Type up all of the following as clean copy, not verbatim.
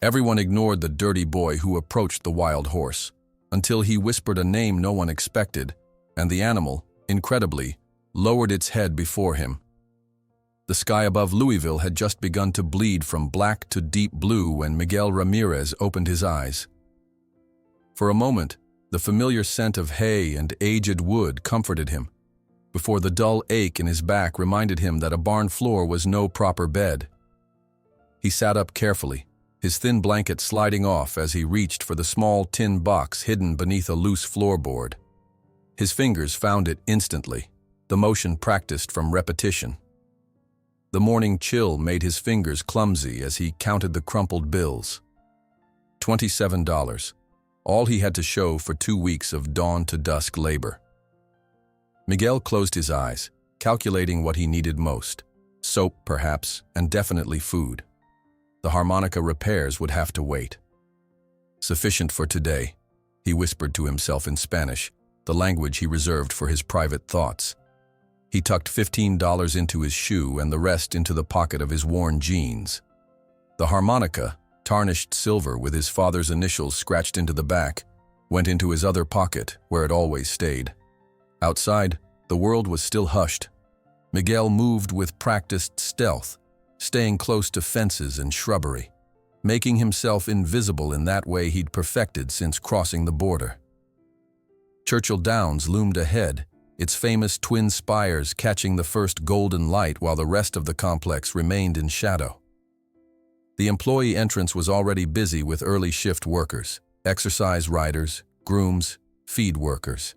Everyone ignored the dirty boy who approached the wild horse, until he whispered a name no one expected, and the animal, incredibly, lowered its head before him. The sky above Louisville had just begun to bleed from black to deep blue when Miguel Ramirez opened his eyes. For a moment, the familiar scent of hay and aged wood comforted him, before the dull ache in his back reminded him that a barn floor was no proper bed. He sat up carefully, his thin blanket sliding off as he reached for the small tin box hidden beneath a loose floorboard. His fingers found it instantly, the motion practiced from repetition. The morning chill made his fingers clumsy as he counted the crumpled bills. $27, all he had to show for 2 weeks of dawn-to-dusk labor. Miguel closed his eyes, calculating what he needed most. Soap, perhaps, and definitely food. The harmonica repairs would have to wait. Sufficient for today, he whispered to himself in Spanish, the language he reserved for his private thoughts. He tucked $15 into his shoe and the rest into the pocket of his worn jeans. The harmonica, tarnished silver with his father's initials scratched into the back, went into his other pocket, where it always stayed. Outside, the world was still hushed. Miguel moved with practiced stealth, staying close to fences and shrubbery, making himself invisible in that way he'd perfected since crossing the border. Churchill Downs loomed ahead, its famous twin spires catching the first golden light while the rest of the complex remained in shadow. The employee entrance was already busy with early shift workers, exercise riders, grooms, feed workers.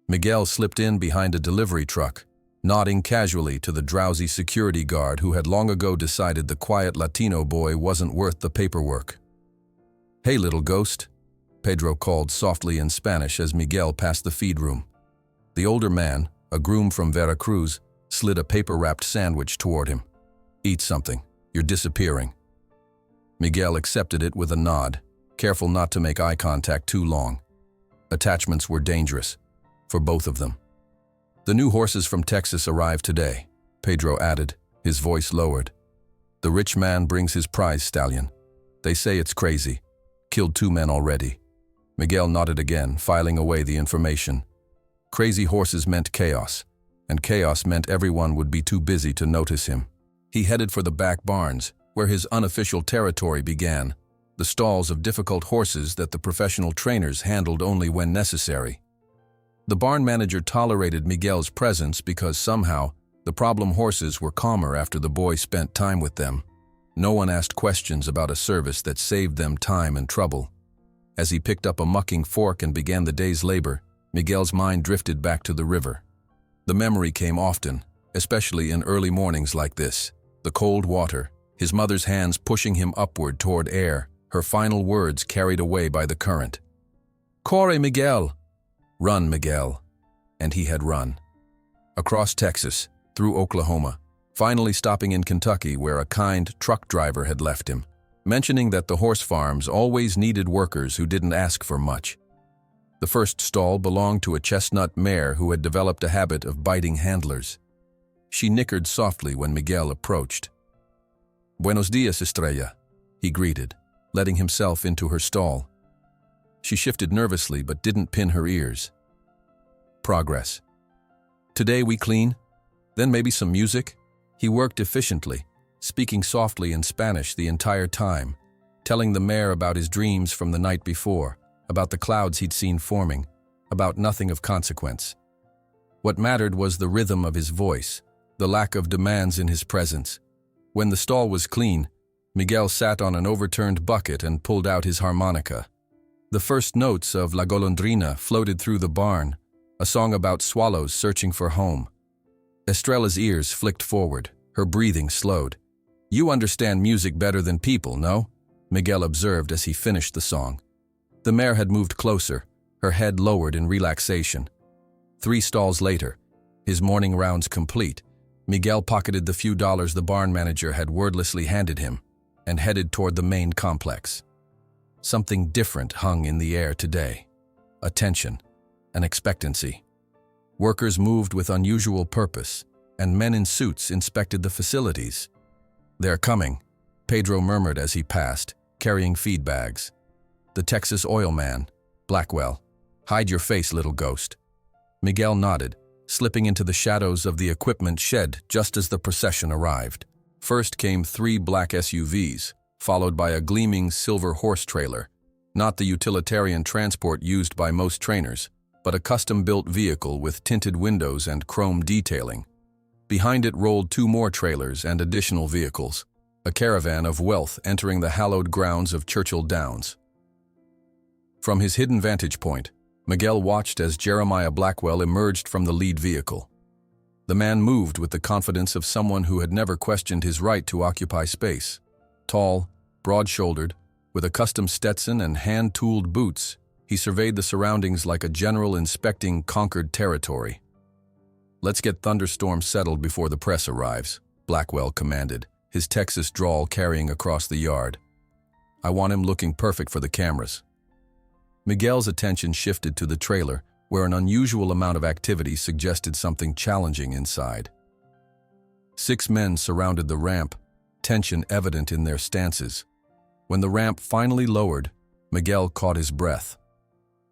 Miguel slipped in behind a delivery truck, nodding casually to the drowsy security guard who had long ago decided the quiet Latino boy wasn't worth the paperwork. "Hey, little ghost," Pedro called softly in Spanish as Miguel passed the feed room. The older man, a groom from Veracruz, slid a paper-wrapped sandwich toward him. "Eat something. You're disappearing." Miguel accepted it with a nod, careful not to make eye contact too long. Attachments were dangerous, for both of them. "The new horses from Texas arrived today," Pedro added, his voice lowered. "The rich man brings his prize stallion. They say it's crazy. Killed 2 men already." Miguel nodded again, filing away the information. Crazy horses meant chaos, and chaos meant everyone would be too busy to notice him. He headed for the back barns, where his unofficial territory began, the stalls of difficult horses that the professional trainers handled only when necessary. The barn manager tolerated Miguel's presence because somehow the problem horses were calmer after the boy spent time with them. No one asked questions about a service that saved them time and trouble. As he picked up a mucking fork and began the day's labor, Miguel's mind drifted back to the river. The memory came often, especially in early mornings like this. The cold water, his mother's hands pushing him upward toward air, her final words carried away by the current. "Corre, Miguel!" "Run, Miguel." And he had run. Across Texas, through Oklahoma, finally stopping in Kentucky where a kind truck driver had left him, mentioning that the horse farms always needed workers who didn't ask for much. The first stall belonged to a chestnut mare who had developed a habit of biting handlers. She nickered softly when Miguel approached. "Buenos dias, Estrella," he greeted, letting himself into her stall. She shifted nervously but didn't pin her ears. "Progress. Today we clean, then maybe some music." He worked efficiently, speaking softly in Spanish the entire time, telling the mare about his dreams from the night before, about the clouds he'd seen forming, about nothing of consequence. What mattered was the rhythm of his voice, the lack of demands in his presence. When the stall was clean, Miguel sat on an overturned bucket and pulled out his harmonica. The first notes of La Golondrina floated through the barn, a song about swallows searching for home. Estrella's ears flicked forward, her breathing slowed. "You understand music better than people, no?" Miguel observed as he finished the song. The mare had moved closer, her head lowered in relaxation. 3 stalls later, his morning rounds complete, Miguel pocketed the few dollars the barn manager had wordlessly handed him and headed toward the main complex. Something different hung in the air today. A tension, an expectancy. Workers moved with unusual purpose, and men in suits inspected the facilities. "They're coming," Pedro murmured as he passed, carrying feed bags. The Texas oil man, Blackwell. "Hide your face, little ghost." Miguel nodded, slipping into the shadows of the equipment shed just as the procession arrived. First came 3 black SUVs, followed by a gleaming silver horse trailer, not the utilitarian transport used by most trainers, but a custom-built vehicle with tinted windows and chrome detailing. Behind it rolled 2 more trailers and additional vehicles, a caravan of wealth entering the hallowed grounds of Churchill Downs. From his hidden vantage point, Miguel watched as Jeremiah Blackwell emerged from the lead vehicle. The man moved with the confidence of someone who had never questioned his right to occupy space. Tall, broad-shouldered, with a custom Stetson and hand-tooled boots, he surveyed the surroundings like a general inspecting conquered territory. "Let's get Thunderstorm settled before the press arrives," Blackwell commanded, his Texas drawl carrying across the yard. "I want him looking perfect for the cameras." Miguel's attention shifted to the trailer, where an unusual amount of activity suggested something challenging inside. 6 men surrounded the ramp, tension evident in their stances. When the ramp finally lowered, Miguel caught his breath.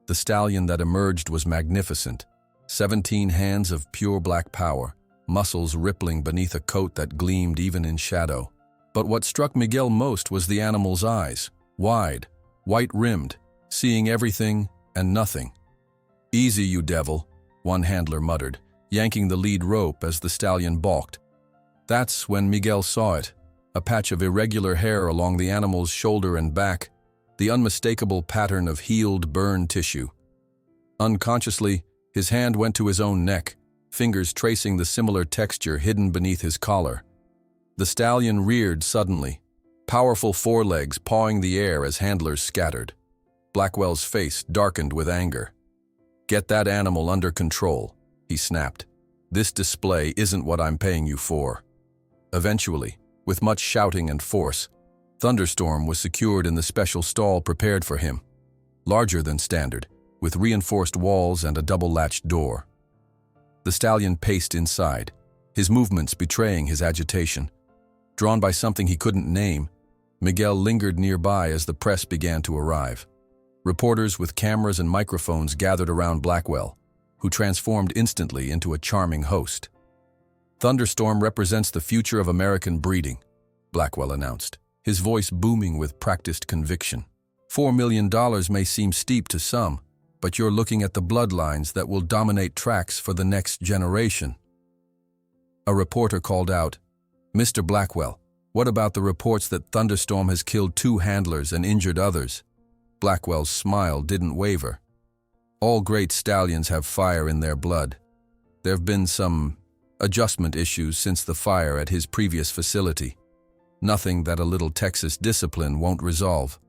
The stallion that emerged was magnificent, 17 hands of pure black power, muscles rippling beneath a coat that gleamed even in shadow. But what struck Miguel most was the animal's eyes, wide, white-rimmed, seeing everything and nothing. "Easy, you devil," one handler muttered, yanking the lead rope as the stallion balked. That's when Miguel saw it, a patch of irregular hair along the animal's shoulder and back, the unmistakable pattern of healed, burned tissue. Unconsciously, his hand went to his own neck, fingers tracing the similar texture hidden beneath his collar. The stallion reared suddenly, powerful forelegs pawing the air as handlers scattered. Blackwell's face darkened with anger. "Get that animal under control," he snapped. "This display isn't what I'm paying you for." Eventually, with much shouting and force, Thunderstorm was secured in the special stall prepared for him, larger than standard, with reinforced walls and a double-latched door. The stallion paced inside, his movements betraying his agitation. Drawn by something he couldn't name, Miguel lingered nearby as the press began to arrive. Reporters with cameras and microphones gathered around Blackwell, who transformed instantly into a charming host. "Thunderstorm represents the future of American breeding," Blackwell announced, his voice booming with practiced conviction. $4 million may seem steep to some, but you're looking at the bloodlines that will dominate tracks for the next generation. A reporter called out, "Mr. Blackwell, what about the reports that Thunderstorm has killed 2 handlers and injured others?" Blackwell's smile didn't waver. "All great stallions have fire in their blood. There have been some adjustment issues since the fire at his previous facility. Nothing that a little Texas discipline won't resolve."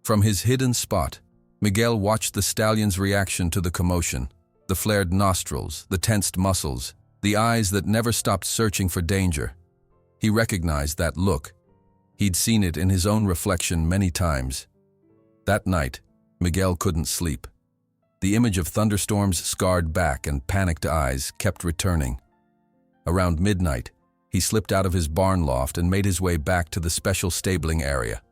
From his hidden spot, Miguel watched the stallion's reaction to the commotion, the flared nostrils, the tensed muscles, the eyes that never stopped searching for danger. He recognized that look. He'd seen it in his own reflection many times. That night, Miguel couldn't sleep. The image of Thunderstorm's scarred back and panicked eyes kept returning. Around midnight, he slipped out of his barn loft and made his way back to the special stabling area.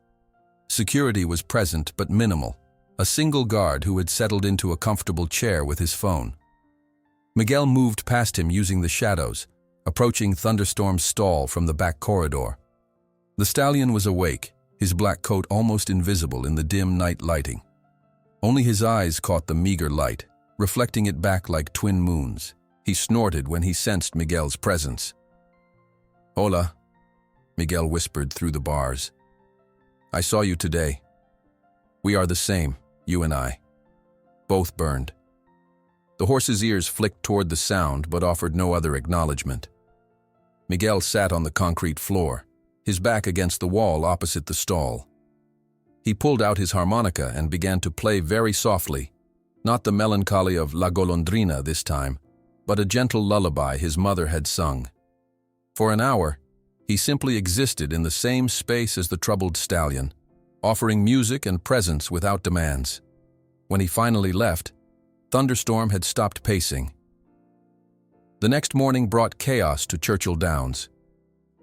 Security was present but minimal, a single guard who had settled into a comfortable chair with his phone. Miguel moved past him using the shadows, approaching Thunderstorm's stall from the back corridor. The stallion was awake, his black coat almost invisible in the dim night lighting. Only his eyes caught the meager light, reflecting it back like twin moons. He snorted when he sensed Miguel's presence. "Hola," Miguel whispered through the bars. "I saw you today. We are the same, you and I. Both burned." The horse's ears flicked toward the sound but offered no other acknowledgement. Miguel sat on the concrete floor, his back against the wall opposite the stall. He pulled out his harmonica and began to play very softly, not the melancholy of La Golondrina this time, but a gentle lullaby his mother had sung. For an hour, he simply existed in the same space as the troubled stallion, offering music and presence without demands. When he finally left, Thunderstorm had stopped pacing. The next morning brought chaos to Churchill Downs.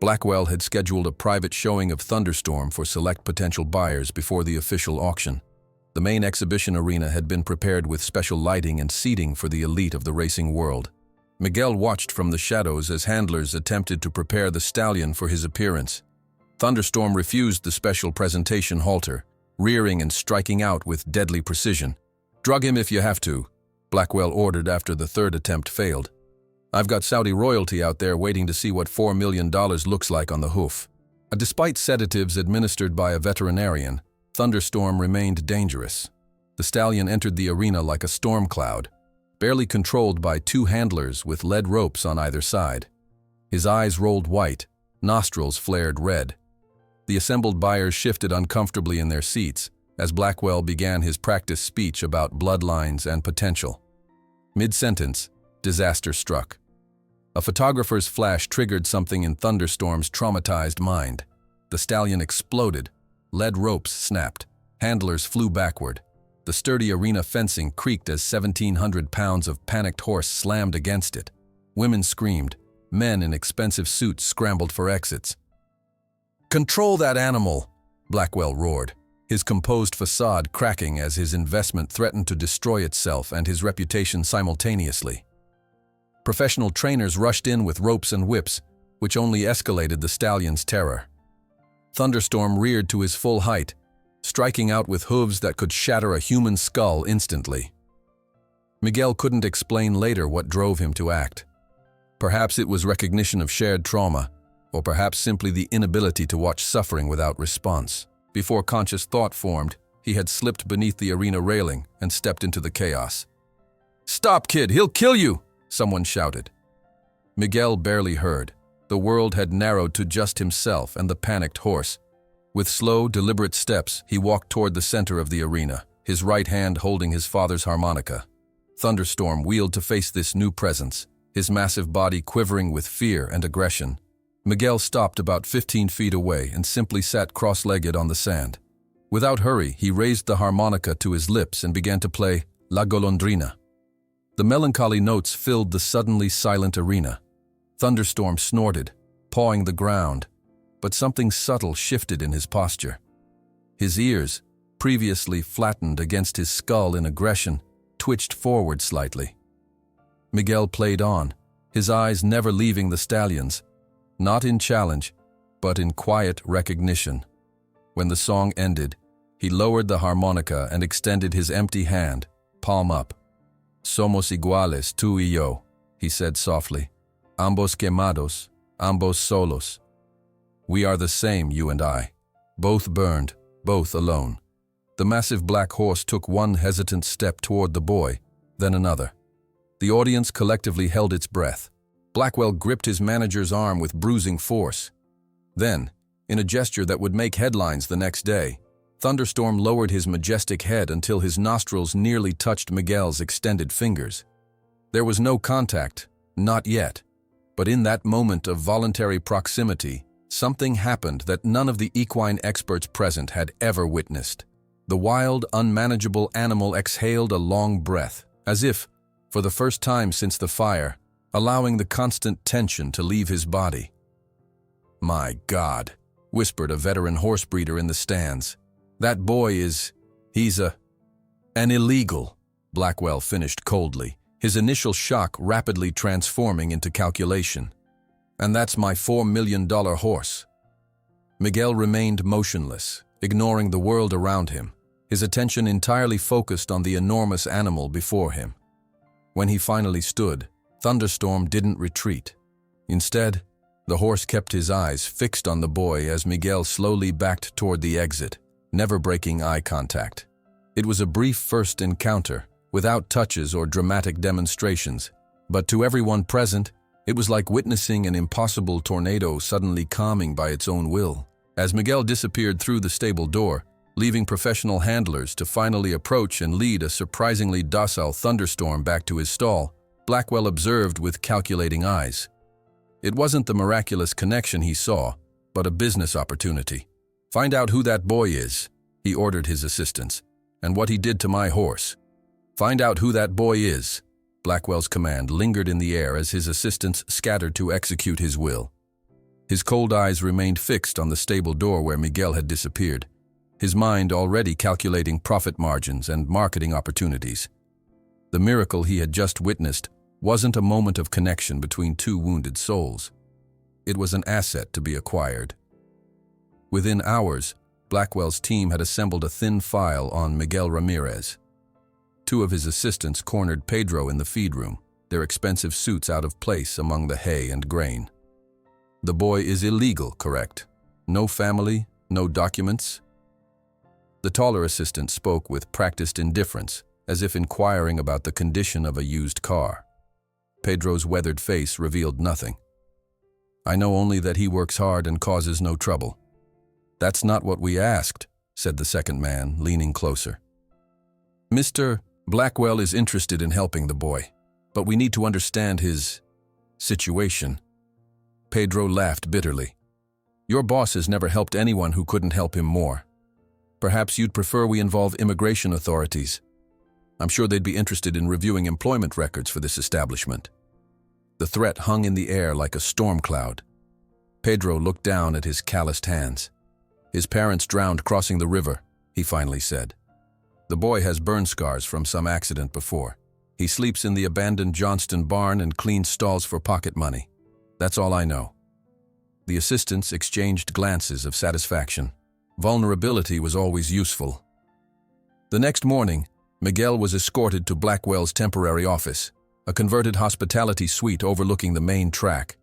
Blackwell had scheduled a private showing of Thunderstorm for select potential buyers before the official auction. The main exhibition arena had been prepared with special lighting and seating for the elite of the racing world. Miguel watched from the shadows as handlers attempted to prepare the stallion for his appearance. Thunderstorm refused the special presentation halter, rearing and striking out with deadly precision. "Drug him if you have to," Blackwell ordered after the third attempt failed. "I've got Saudi royalty out there waiting to see what $4 million looks like on the hoof." Despite sedatives administered by a veterinarian, Thunderstorm remained dangerous. The stallion entered the arena like a storm cloud, barely controlled by two handlers with lead ropes on either side. His eyes rolled white, nostrils flared red. The assembled buyers shifted uncomfortably in their seats as Blackwell began his practice speech about bloodlines and potential. Mid-sentence, disaster struck. A photographer's flash triggered something in Thunderstorm's traumatized mind. The stallion exploded. Lead ropes snapped. Handlers flew backward. The sturdy arena fencing creaked as 1,700 pounds of panicked horse slammed against it. Women screamed. Men in expensive suits scrambled for exits. "Control that animal!" Blackwell roared, his composed facade cracking as his investment threatened to destroy itself and his reputation simultaneously. Professional trainers rushed in with ropes and whips, which only escalated the stallion's terror. Thunderstorm reared to his full height, striking out with hooves that could shatter a human skull instantly. Miguel couldn't explain later what drove him to act. Perhaps it was recognition of shared trauma, or perhaps simply the inability to watch suffering without response. Before conscious thought formed, he had slipped beneath the arena railing and stepped into the chaos. "Stop, kid! He'll kill you!" someone shouted. Miguel barely heard. The world had narrowed to just himself and the panicked horse. With slow, deliberate steps, he walked toward the center of the arena, his right hand holding his father's harmonica. Thunderstorm wheeled to face this new presence, his massive body quivering with fear and aggression. Miguel stopped about 15 feet away and simply sat cross-legged on the sand. Without hurry, he raised the harmonica to his lips and began to play La Golondrina. The melancholy notes filled the suddenly silent arena. Thunderstorm snorted, pawing the ground, but something subtle shifted in his posture. His ears, previously flattened against his skull in aggression, twitched forward slightly. Miguel played on, his eyes never leaving the stallions, not in challenge, but in quiet recognition. When the song ended, he lowered the harmonica and extended his empty hand, palm up. "Somos iguales, tú y yo," he said softly. "Ambos quemados, ambos solos." "We are the same, you and I. Both burned, both alone." The massive black horse took one hesitant step toward the boy, then another. The audience collectively held its breath. Blackwell gripped his manager's arm with bruising force. Then, in a gesture that would make headlines the next day, Thunderstorm lowered his majestic head until his nostrils nearly touched Miguel's extended fingers. There was no contact, not yet. But in that moment of voluntary proximity, something happened that none of the equine experts present had ever witnessed. The wild, unmanageable animal exhaled a long breath, as if, for the first time since the fire, allowing the constant tension to leave his body. "My God," whispered a veteran horse breeder in the stands. "That boy he's an illegal," Blackwell finished coldly, his initial shock rapidly transforming into calculation. "And that's my $4 million horse." Miguel remained motionless, ignoring the world around him, his attention entirely focused on the enormous animal before him. When he finally stood, Thunderstorm didn't retreat. Instead, the horse kept his eyes fixed on the boy as Miguel slowly backed toward the exit, never breaking eye contact. It was a brief first encounter, without touches or dramatic demonstrations, but to everyone present, it was like witnessing an impossible tornado suddenly calming by its own will. As Miguel disappeared through the stable door, leaving professional handlers to finally approach and lead a surprisingly docile Thunderstorm back to his stall, Blackwell observed with calculating eyes. It wasn't the miraculous connection he saw, but a business opportunity. "Find out who that boy is," he ordered his assistants, "and what he did to my horse." "Find out who that boy is." Blackwell's command lingered in the air as his assistants scattered to execute his will. His cold eyes remained fixed on the stable door where Miguel had disappeared, his mind already calculating profit margins and marketing opportunities. The miracle he had just witnessed wasn't a moment of connection between two wounded souls. It was an asset to be acquired. Within hours, Blackwell's team had assembled a thin file on Miguel Ramirez. Two of his assistants cornered Pedro in the feed room, their expensive suits out of place among the hay and grain. The boy is illegal, correct? No family, no documents? The taller assistant spoke with practiced indifference, as if inquiring about the condition of a used car. Pedro's weathered face revealed nothing. I know only that he works hard and causes no trouble. That's not what we asked, said the second man, leaning closer. Mr. Blackwell is interested in helping the boy, but we need to understand his situation. Pedro laughed bitterly. Your boss has never helped anyone who couldn't help him more. Perhaps you'd prefer we involve immigration authorities. I'm sure they'd be interested in reviewing employment records for this establishment. The threat hung in the air like a storm cloud. Pedro looked down at his calloused hands. His parents drowned crossing the river, he finally said. The boy has burn scars from some accident before. He sleeps in the abandoned Johnston barn and cleans stalls for pocket money. That's all I know. The assistants exchanged glances of satisfaction. Vulnerability was always useful. The next morning, Miguel was escorted to Blackwell's temporary office, a converted hospitality suite overlooking the main track.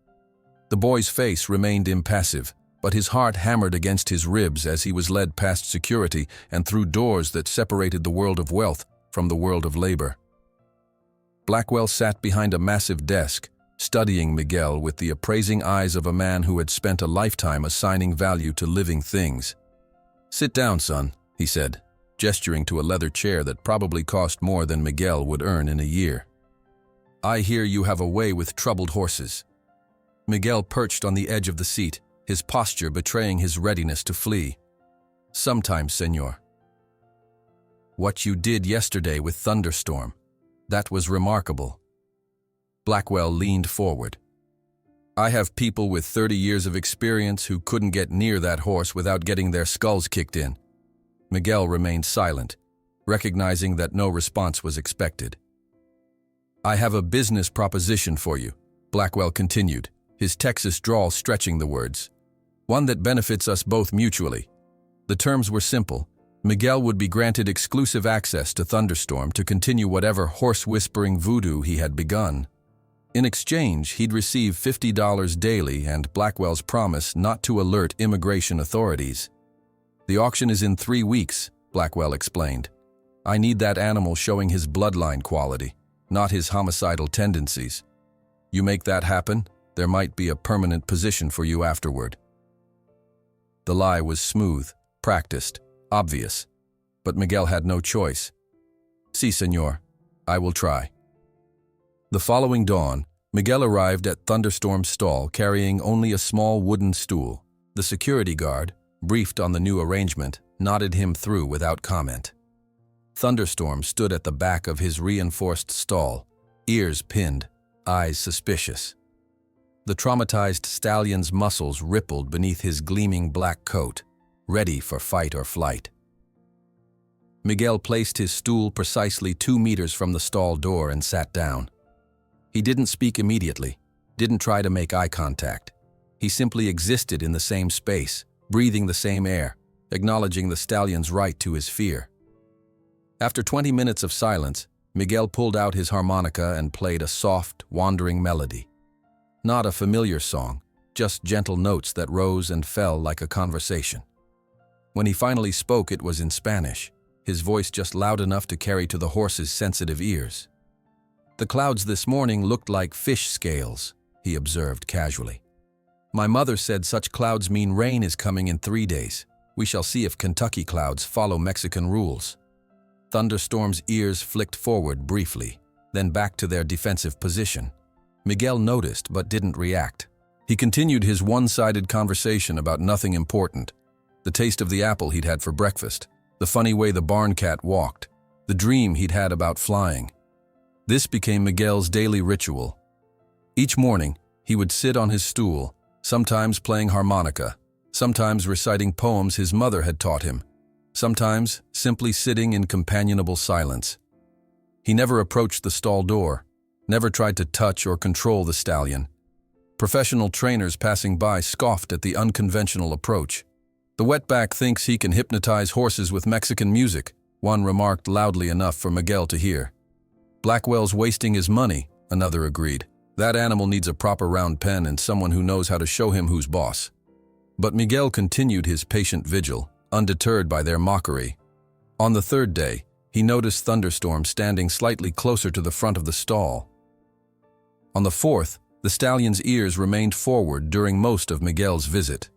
The boy's face remained impassive, but his heart hammered against his ribs as he was led past security and through doors that separated the world of wealth from the world of labor. Blackwell sat behind a massive desk, studying Miguel with the appraising eyes of a man who had spent a lifetime assigning value to living things. Sit down, son, he said, gesturing to a leather chair that probably cost more than Miguel would earn in a year. I hear you have a way with troubled horses. Miguel perched on the edge of the seat, his posture betraying his readiness to flee. Sometimes, senor. What you did yesterday with Thunderstorm, that was remarkable. Blackwell leaned forward. I have people with 30 years of experience who couldn't get near that horse without getting their skulls kicked in. Miguel remained silent, recognizing that no response was expected. I have a business proposition for you, Blackwell continued, his Texas drawl stretching the words. One that benefits us both mutually. The terms were simple. Miguel would be granted exclusive access to Thunderstorm to continue whatever horse-whispering voodoo he had begun. In exchange, he'd receive $50 daily and Blackwell's promise not to alert immigration authorities. The auction is in 3 weeks, Blackwell explained. I need that animal showing his bloodline quality, not his homicidal tendencies. You make that happen, there might be a permanent position for you afterward. The lie was smooth, practiced, obvious, but Miguel had no choice. Si, senor. I will try. The following dawn, Miguel arrived at Thunderstorm's stall carrying only a small wooden stool. The security guard, briefed on the new arrangement, nodded him through without comment. Thunderstorm stood at the back of his reinforced stall, ears pinned, eyes suspicious. The traumatized stallion's muscles rippled beneath his gleaming black coat, ready for fight or flight. Miguel placed his stool precisely 2 meters from the stall door and sat down. He didn't speak immediately, didn't try to make eye contact. He simply existed in the same space, breathing the same air, acknowledging the stallion's right to his fear. After 20 minutes of silence, Miguel pulled out his harmonica and played a soft, wandering melody. Not a familiar song, just gentle notes that rose and fell like a conversation. When he finally spoke, it was in Spanish, his voice just loud enough to carry to the horse's sensitive ears. The clouds this morning looked like fish scales, he observed casually. My mother said such clouds mean rain is coming in 3 days. We shall see if Kentucky clouds follow Mexican rules. Thunderstorm's ears flicked forward briefly, then back to their defensive position. Miguel noticed but didn't react. He continued his one-sided conversation about nothing important. The taste of the apple he'd had for breakfast, the funny way the barn cat walked, the dream he'd had about flying. This became Miguel's daily ritual. Each morning, he would sit on his stool, sometimes playing harmonica, sometimes reciting poems his mother had taught him, sometimes simply sitting in companionable silence. He never approached the stall door, never tried to touch or control the stallion. Professional trainers passing by scoffed at the unconventional approach. "The wetback thinks he can hypnotize horses with Mexican music," one remarked loudly enough for Miguel to hear. "Blackwell's wasting his money," another agreed. "That animal needs a proper round pen and someone who knows how to show him who's boss." But Miguel continued his patient vigil, undeterred by their mockery. On the third day, he noticed Thunderstorm standing slightly closer to the front of the stall. On the fourth, the stallion's ears remained forward during most of Miguel's visit.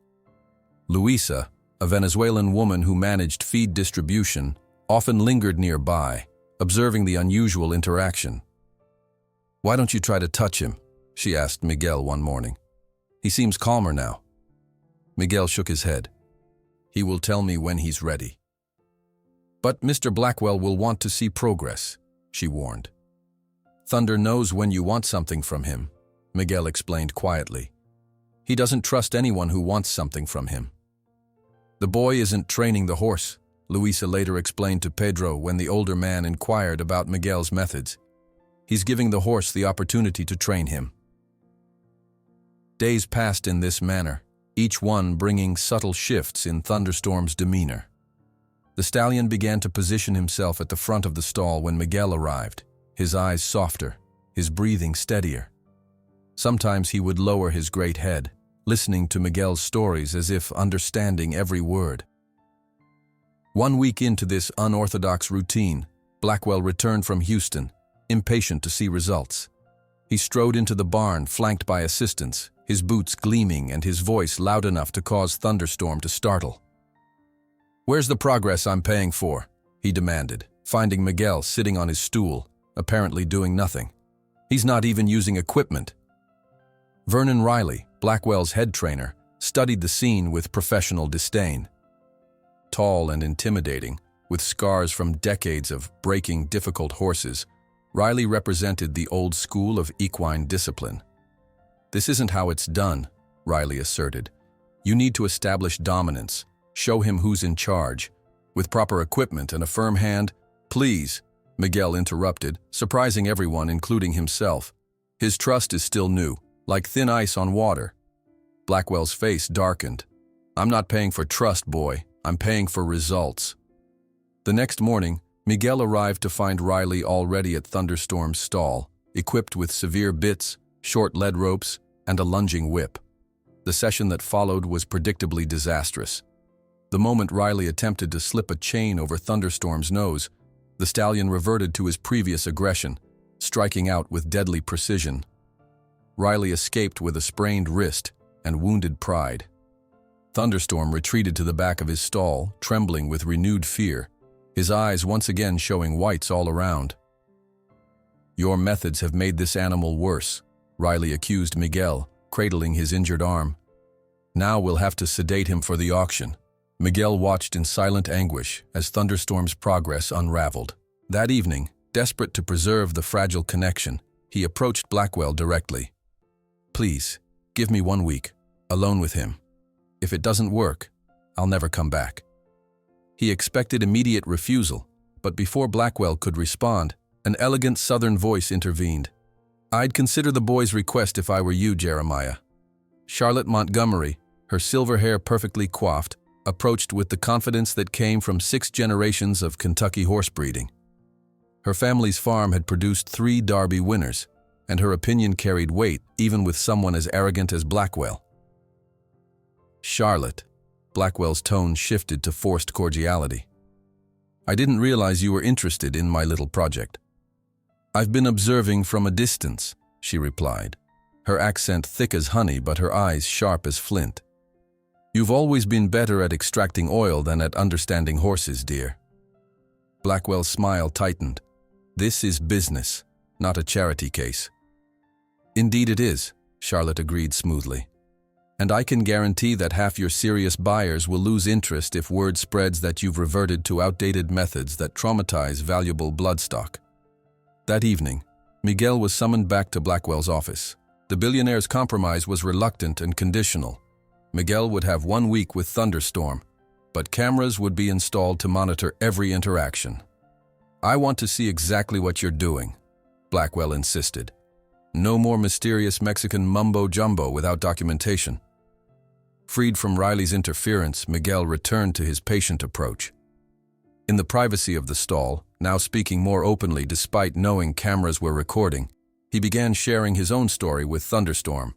Luisa, a Venezuelan woman who managed feed distribution, often lingered nearby, observing the unusual interaction. "Why don't you try to touch him?" she asked Miguel one morning. "He seems calmer now." Miguel shook his head. "He will tell me when he's ready." "But Mr. Blackwell will want to see progress," she warned. "Thunder knows when you want something from him," Miguel explained quietly. "He doesn't trust anyone who wants something from him." "The boy isn't training the horse," Luisa later explained to Pedro when the older man inquired about Miguel's methods. "He's giving the horse the opportunity to train him." Days passed in this manner, each one bringing subtle shifts in Thunderstorm's demeanor. The stallion began to position himself at the front of the stall when Miguel arrived, his eyes softer, his breathing steadier. Sometimes he would lower his great head, listening to Miguel's stories as if understanding every word. 1 week into this unorthodox routine, Blackwell returned from Houston, impatient to see results. He strode into the barn, flanked by assistants, his boots gleaming and his voice loud enough to cause Thunderstorm to startle. "Where's the progress I'm paying for?" he demanded, finding Miguel sitting on his stool, apparently doing nothing. "He's not even using equipment." Vernon Riley, Blackwell's head trainer, studied the scene with professional disdain. Tall and intimidating, with scars from decades of breaking difficult horses, Riley represented the old school of equine discipline. "This isn't how it's done," Riley asserted. "You need to establish dominance, show him who's in charge. With proper equipment and a firm hand—" "Please," Miguel interrupted, surprising everyone, including himself. His trust is still new, like thin ice on water. Blackwell's face darkened. "I'm not paying for trust, boy. I'm paying for results." The next morning, Miguel arrived to find Riley already at Thunderstorm's stall, equipped with severe bits, short lead ropes, and a lunging whip. The session that followed was predictably disastrous. The moment Riley attempted to slip a chain over Thunderstorm's nose, the stallion reverted to his previous aggression, striking out with deadly precision. Riley escaped with a sprained wrist and wounded pride. Thunderstorm retreated to the back of his stall, trembling with renewed fear, his eyes once again showing whites all around. "Your methods have made this animal worse," Riley accused Miguel, cradling his injured arm. "Now we'll have to sedate him for the auction." Miguel watched in silent anguish as Thunderstorm's progress unraveled. That evening, desperate to preserve the fragile connection, he approached Blackwell directly. "Please, give me 1 week, alone with him. If it doesn't work, I'll never come back." He expected immediate refusal, but before Blackwell could respond, an elegant southern voice intervened. "I'd consider the boy's request if I were you, Jeremiah." Charlotte Montgomery, her silver hair perfectly coiffed, approached with the confidence that came from 6 generations of Kentucky horse breeding. Her family's farm had produced 3 Derby winners, and her opinion carried weight even with someone as arrogant as Blackwell. "Charlotte," Blackwell's tone shifted to forced cordiality. "I didn't realize you were interested in my little project." "I've been observing from a distance," she replied, her accent thick as honey but her eyes sharp as flint. "You've always been better at extracting oil than at understanding horses, dear." Blackwell's smile tightened. "This is business, not a charity case." "Indeed it is," Charlotte agreed smoothly. "And I can guarantee that half your serious buyers will lose interest if word spreads that you've reverted to outdated methods that traumatize valuable bloodstock." That evening, Miguel was summoned back to Blackwell's office. The billionaire's compromise was reluctant and conditional. Miguel would have 1 week with Thunderstorm, but cameras would be installed to monitor every interaction. "I want to see exactly what you're doing," Blackwell insisted. "No more mysterious Mexican mumbo-jumbo without documentation." Freed from Riley's interference, Miguel returned to his patient approach. In the privacy of the stall, now speaking more openly despite knowing cameras were recording, he began sharing his own story with Thunderstorm.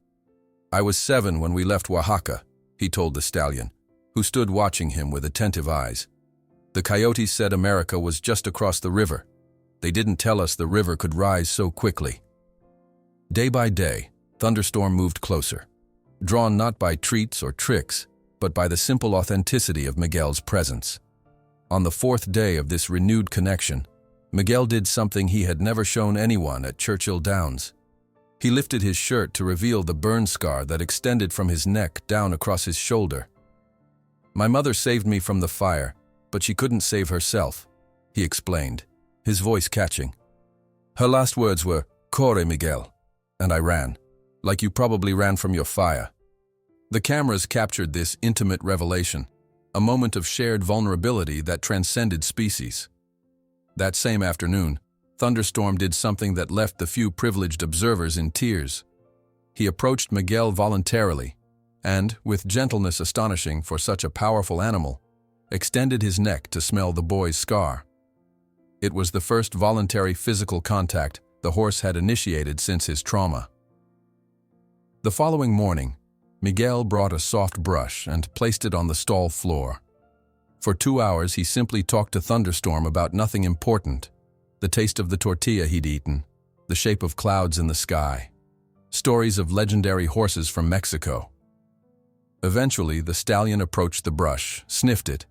"I was 7 when we left Oaxaca," he told the stallion, who stood watching him with attentive eyes. "The coyotes said America was just across the river. They didn't tell us the river could rise so quickly." Day by day, Thunderstorm moved closer, drawn not by treats or tricks, but by the simple authenticity of Miguel's presence. On the 4th day of this renewed connection, Miguel did something he had never shown anyone at Churchill Downs. He lifted his shirt to reveal the burn scar that extended from his neck down across his shoulder. "My mother saved me from the fire, but she couldn't save herself," he explained, his voice catching. "Her last words were, 'Corre, Miguel,' and I ran, like you probably ran from your fire." The cameras captured this intimate revelation, a moment of shared vulnerability that transcended species. That same afternoon, Thunderstorm did something that left the few privileged observers in tears. He approached Miguel voluntarily and, with gentleness astonishing for such a powerful animal, extended his neck to smell the boy's scar. It was the first voluntary physical contact the horse had initiated since his trauma. The following morning, Miguel brought a soft brush and placed it on the stall floor. For 2 hours, he simply talked to Thunderstorm about nothing important: the taste of the tortilla he'd eaten, the shape of clouds in the sky, stories of legendary horses from Mexico. Eventually, the stallion approached the brush, sniffed it,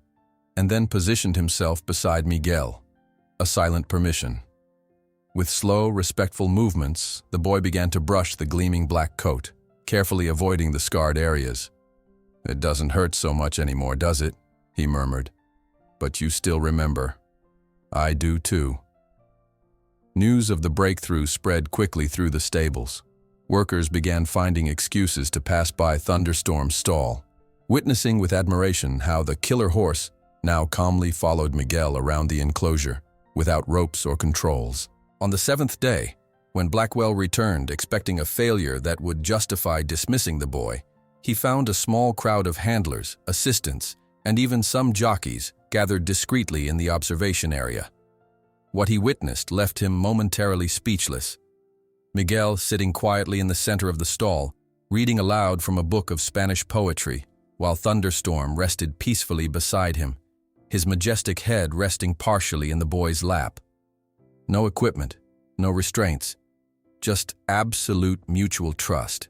and then positioned himself beside Miguel, a silent permission. With slow, respectful movements, the boy began to brush the gleaming black coat, carefully avoiding the scarred areas. "It doesn't hurt so much anymore, does it?" he murmured. "But you still remember." "I do too." News of the breakthrough spread quickly through the stables. Workers began finding excuses to pass by Thunderstorm's stall, witnessing with admiration how the killer horse now calmly followed Miguel around the enclosure, without ropes or controls. On the 7th day, when Blackwell returned expecting a failure that would justify dismissing the boy, he found a small crowd of handlers, assistants, and even some jockeys gathered discreetly in the observation area. What he witnessed left him momentarily speechless. Miguel, sitting quietly in the center of the stall, reading aloud from a book of Spanish poetry, while Thunderstorm rested peacefully beside him, his majestic head resting partially in the boy's lap. No equipment, no restraints, just absolute mutual trust.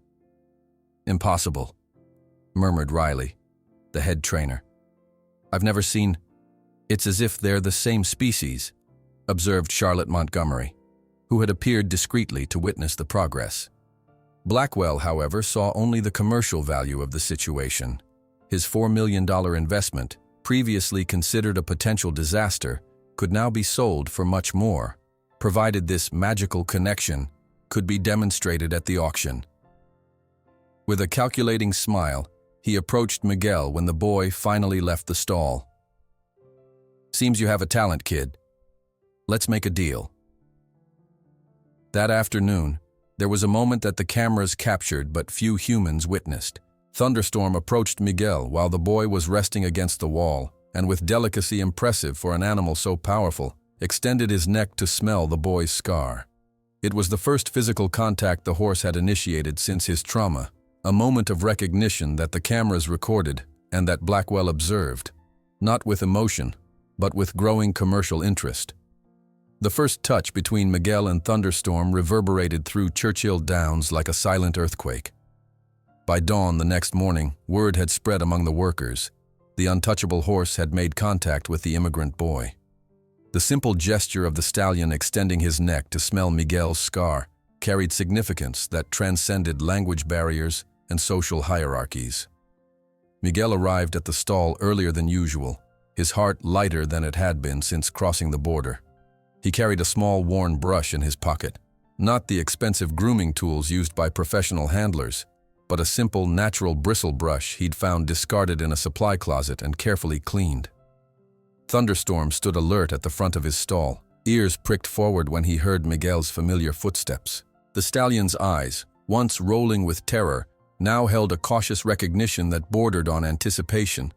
"Impossible," murmured Riley, the head trainer. "I've never seen—" "It's as if they're the same species," observed Charlotte Montgomery, who had appeared discreetly to witness the progress. Blackwell, however, saw only the commercial value of the situation. His $4 million investment, previously considered a potential disaster, could now be sold for much more, provided this magical connection could be demonstrated at the auction. With a calculating smile, he approached Miguel when the boy finally left the stall. "Seems you have a talent, kid. Let's make a deal." That afternoon, there was a moment that the cameras captured but few humans witnessed. Thunderstorm approached Miguel while the boy was resting against the wall, and with delicacy impressive for an animal so powerful, extended his neck to smell the boy's scar. It was the first physical contact the horse had initiated since his trauma, a moment of recognition that the cameras recorded and that Blackwell observed, not with emotion, but with growing commercial interest. The first touch between Miguel and Thunderstorm reverberated through Churchill Downs like a silent earthquake. By dawn the next morning, word had spread among the workers. The untouchable horse had made contact with the immigrant boy. The simple gesture of the stallion extending his neck to smell Miguel's scar carried significance that transcended language barriers and social hierarchies. Miguel arrived at the stall earlier than usual, his heart lighter than it had been since crossing the border. He carried a small worn brush in his pocket, Not the expensive grooming tools used by professional handlers, but a simple, natural bristle brush he'd found discarded in a supply closet and carefully cleaned. Thunderstorm stood alert at the front of his stall, ears pricked forward when he heard Miguel's familiar footsteps. The stallion's eyes, once rolling with terror, now held a cautious recognition that bordered on anticipation.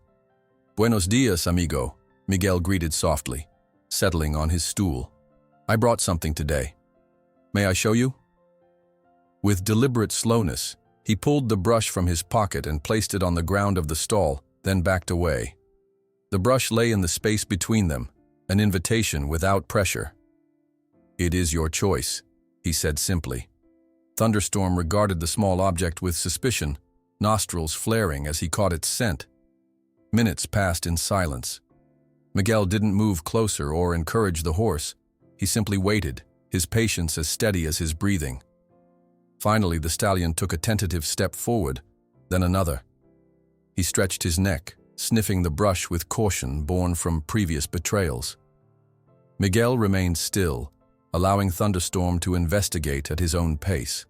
"Buenos dias, amigo," Miguel greeted softly, settling on his stool. "I brought something today. May I show you?" With deliberate slowness, he pulled the brush from his pocket and placed it on the ground of the stall, then backed away. The brush lay in the space between them, an invitation without pressure. "It is your choice," he said simply. Thunderstorm regarded the small object with suspicion, nostrils flaring as he caught its scent. Minutes passed in silence. Miguel didn't move closer or encourage the horse. He simply waited, his patience as steady as his breathing. Finally, the stallion took a tentative step forward, then another. He stretched his neck, sniffing the brush with caution born from previous betrayals. Miguel remained still, allowing Thunderstorm to investigate at his own pace.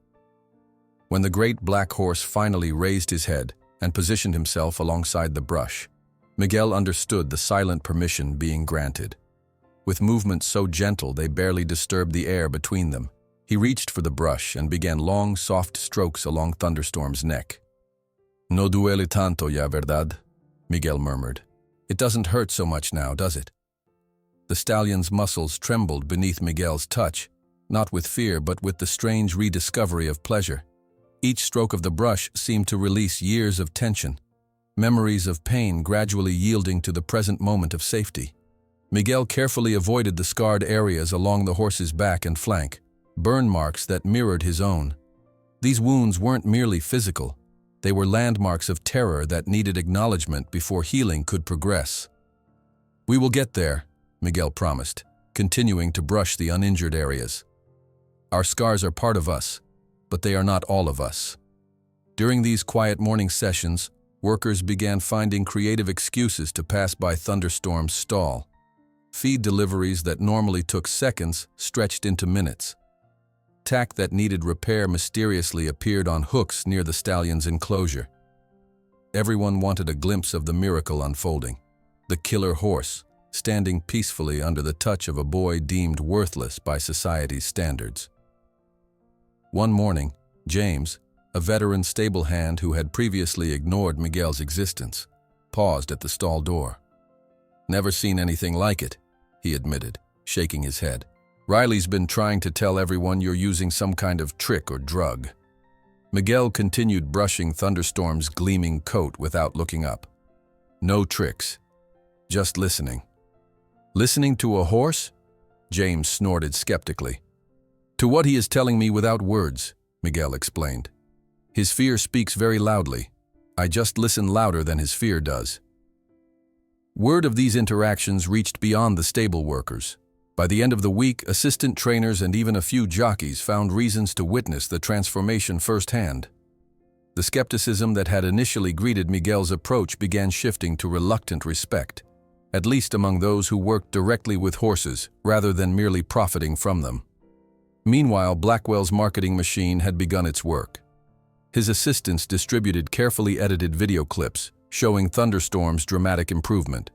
When the great black horse finally raised his head and positioned himself alongside the brush, Miguel understood the silent permission being granted. With movements so gentle they barely disturbed the air between them, he reached for the brush and began long, soft strokes along Thunderstorm's neck. "No duele tanto ya, verdad?" Miguel murmured. "It doesn't hurt so much now, does it?" The stallion's muscles trembled beneath Miguel's touch, not with fear but with the strange rediscovery of pleasure. Each stroke of the brush seemed to release years of tension, memories of pain gradually yielding to the present moment of safety. Miguel carefully avoided the scarred areas along the horse's back and flank, burn marks that mirrored his own. These wounds weren't merely physical. They were landmarks of terror that needed acknowledgement before healing could progress. "We will get there," Miguel promised, continuing to brush the uninjured areas. "Our scars are part of us, but they are not all of us." During these quiet morning sessions, workers began finding creative excuses to pass by Thunderstorm's stall. Feed deliveries that normally took seconds stretched into minutes. Tack that needed repair mysteriously appeared on hooks near the stallion's enclosure. Everyone wanted a glimpse of the miracle unfolding, the killer horse, standing peacefully under the touch of a boy deemed worthless by society's standards. One morning, James, a veteran stable hand who had previously ignored Miguel's existence, paused at the stall door. "Never seen anything like it," he admitted, shaking his head. "Riley's been trying to tell everyone you're using some kind of trick or drug." Miguel continued brushing Thunderstorm's gleaming coat without looking up. "No tricks. Just listening." "Listening to a horse?" James snorted skeptically. "To what he is telling me without words," Miguel explained. "His fear speaks very loudly. I just listen louder than his fear does." Word of these interactions reached beyond the stable workers. By the end of the week, assistant trainers and even a few jockeys found reasons to witness the transformation firsthand. The skepticism that had initially greeted Miguel's approach began shifting to reluctant respect, at least among those who worked directly with horses rather than merely profiting from them. Meanwhile, Blackwell's marketing machine had begun its work. His assistants distributed carefully edited video clips showing Thunderstorm's dramatic improvement,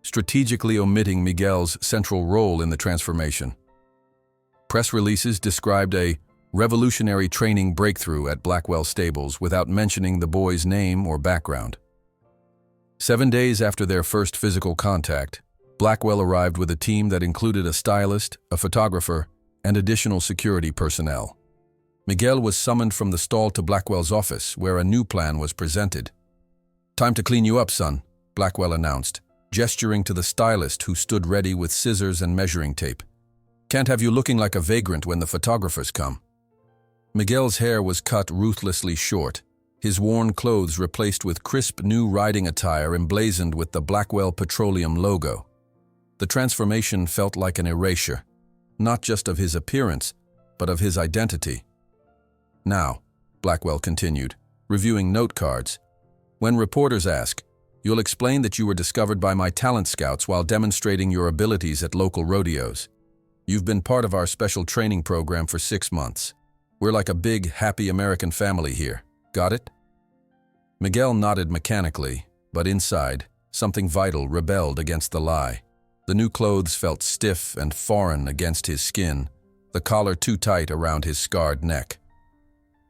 strategically omitting Miguel's central role in the transformation. Press releases described a revolutionary training breakthrough at Blackwell Stables without mentioning the boy's name or background. 7 days after their first physical contact, Blackwell arrived with a team that included a stylist, a photographer, and additional security personnel. Miguel was summoned from the stall to Blackwell's office, where a new plan was presented. "Time to clean you up, son," Blackwell announced, gesturing to the stylist who stood ready with scissors and measuring tape. "Can't have you looking like a vagrant when the photographers come." Miguel's hair was cut ruthlessly short, his worn clothes replaced with crisp new riding attire emblazoned with the Blackwell Petroleum logo. The transformation felt like an erasure, not just of his appearance, but of his identity. "Now," Blackwell continued, reviewing note cards, "when reporters ask, you'll explain that you were discovered by my talent scouts while demonstrating your abilities at local rodeos. You've been part of our special training program for 6 months. We're like a big, happy American family here. Got it?" Miguel nodded mechanically, but inside, something vital rebelled against the lie. The new clothes felt stiff and foreign against his skin, the collar too tight around his scarred neck.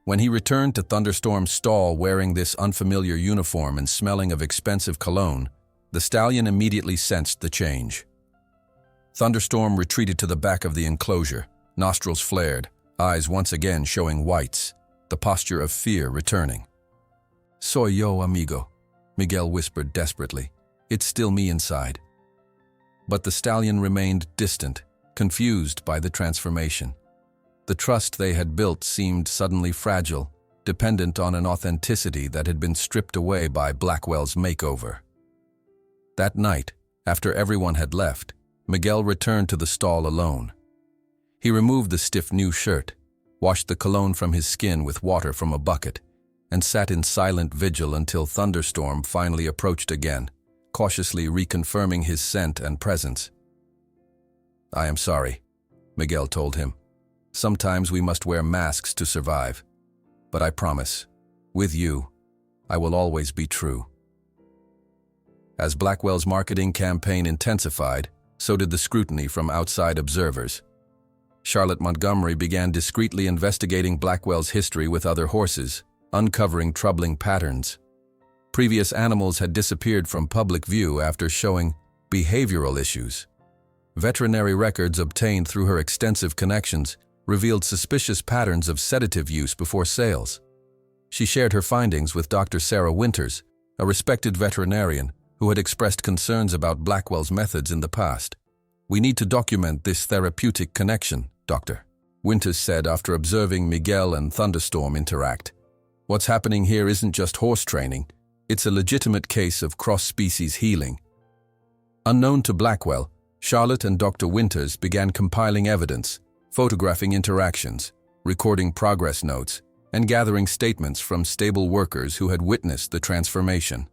When he returned to Thunderstorm's stall wearing this unfamiliar uniform and smelling of expensive cologne, the stallion immediately sensed the change. Thunderstorm retreated to the back of the enclosure, nostrils flared, eyes once again showing whites, the posture of fear returning. "Soy yo, amigo," Miguel whispered desperately. "It's still me inside." But the stallion remained distant, confused by the transformation. The trust they had built seemed suddenly fragile, dependent on an authenticity that had been stripped away by Blackwell's makeover. That night, after everyone had left, Miguel returned to the stall alone. He removed the stiff new shirt, washed the cologne from his skin with water from a bucket, and sat in silent vigil until Thunderstorm finally approached again, cautiously reconfirming his scent and presence. "I am sorry," Miguel told him. "Sometimes we must wear masks to survive. But I promise, with you, I will always be true." As Blackwell's marketing campaign intensified, so did the scrutiny from outside observers. Charlotte Montgomery began discreetly investigating Blackwell's history with other horses, uncovering troubling patterns. Previous animals had disappeared from public view after showing behavioral issues. Veterinary records obtained through her extensive connections revealed suspicious patterns of sedative use before sales. She shared her findings with Dr. Sarah Winters, a respected veterinarian who had expressed concerns about Blackwell's methods in the past. "We need to document this therapeutic connection, Doctor," Winters said after observing Miguel and Thunderstorm interact. "What's happening here isn't just horse training, it's a legitimate case of cross-species healing." Unknown to Blackwell, Charlotte and Dr. Winters began compiling evidence, photographing interactions, recording progress notes, and gathering statements from stable workers who had witnessed the transformation.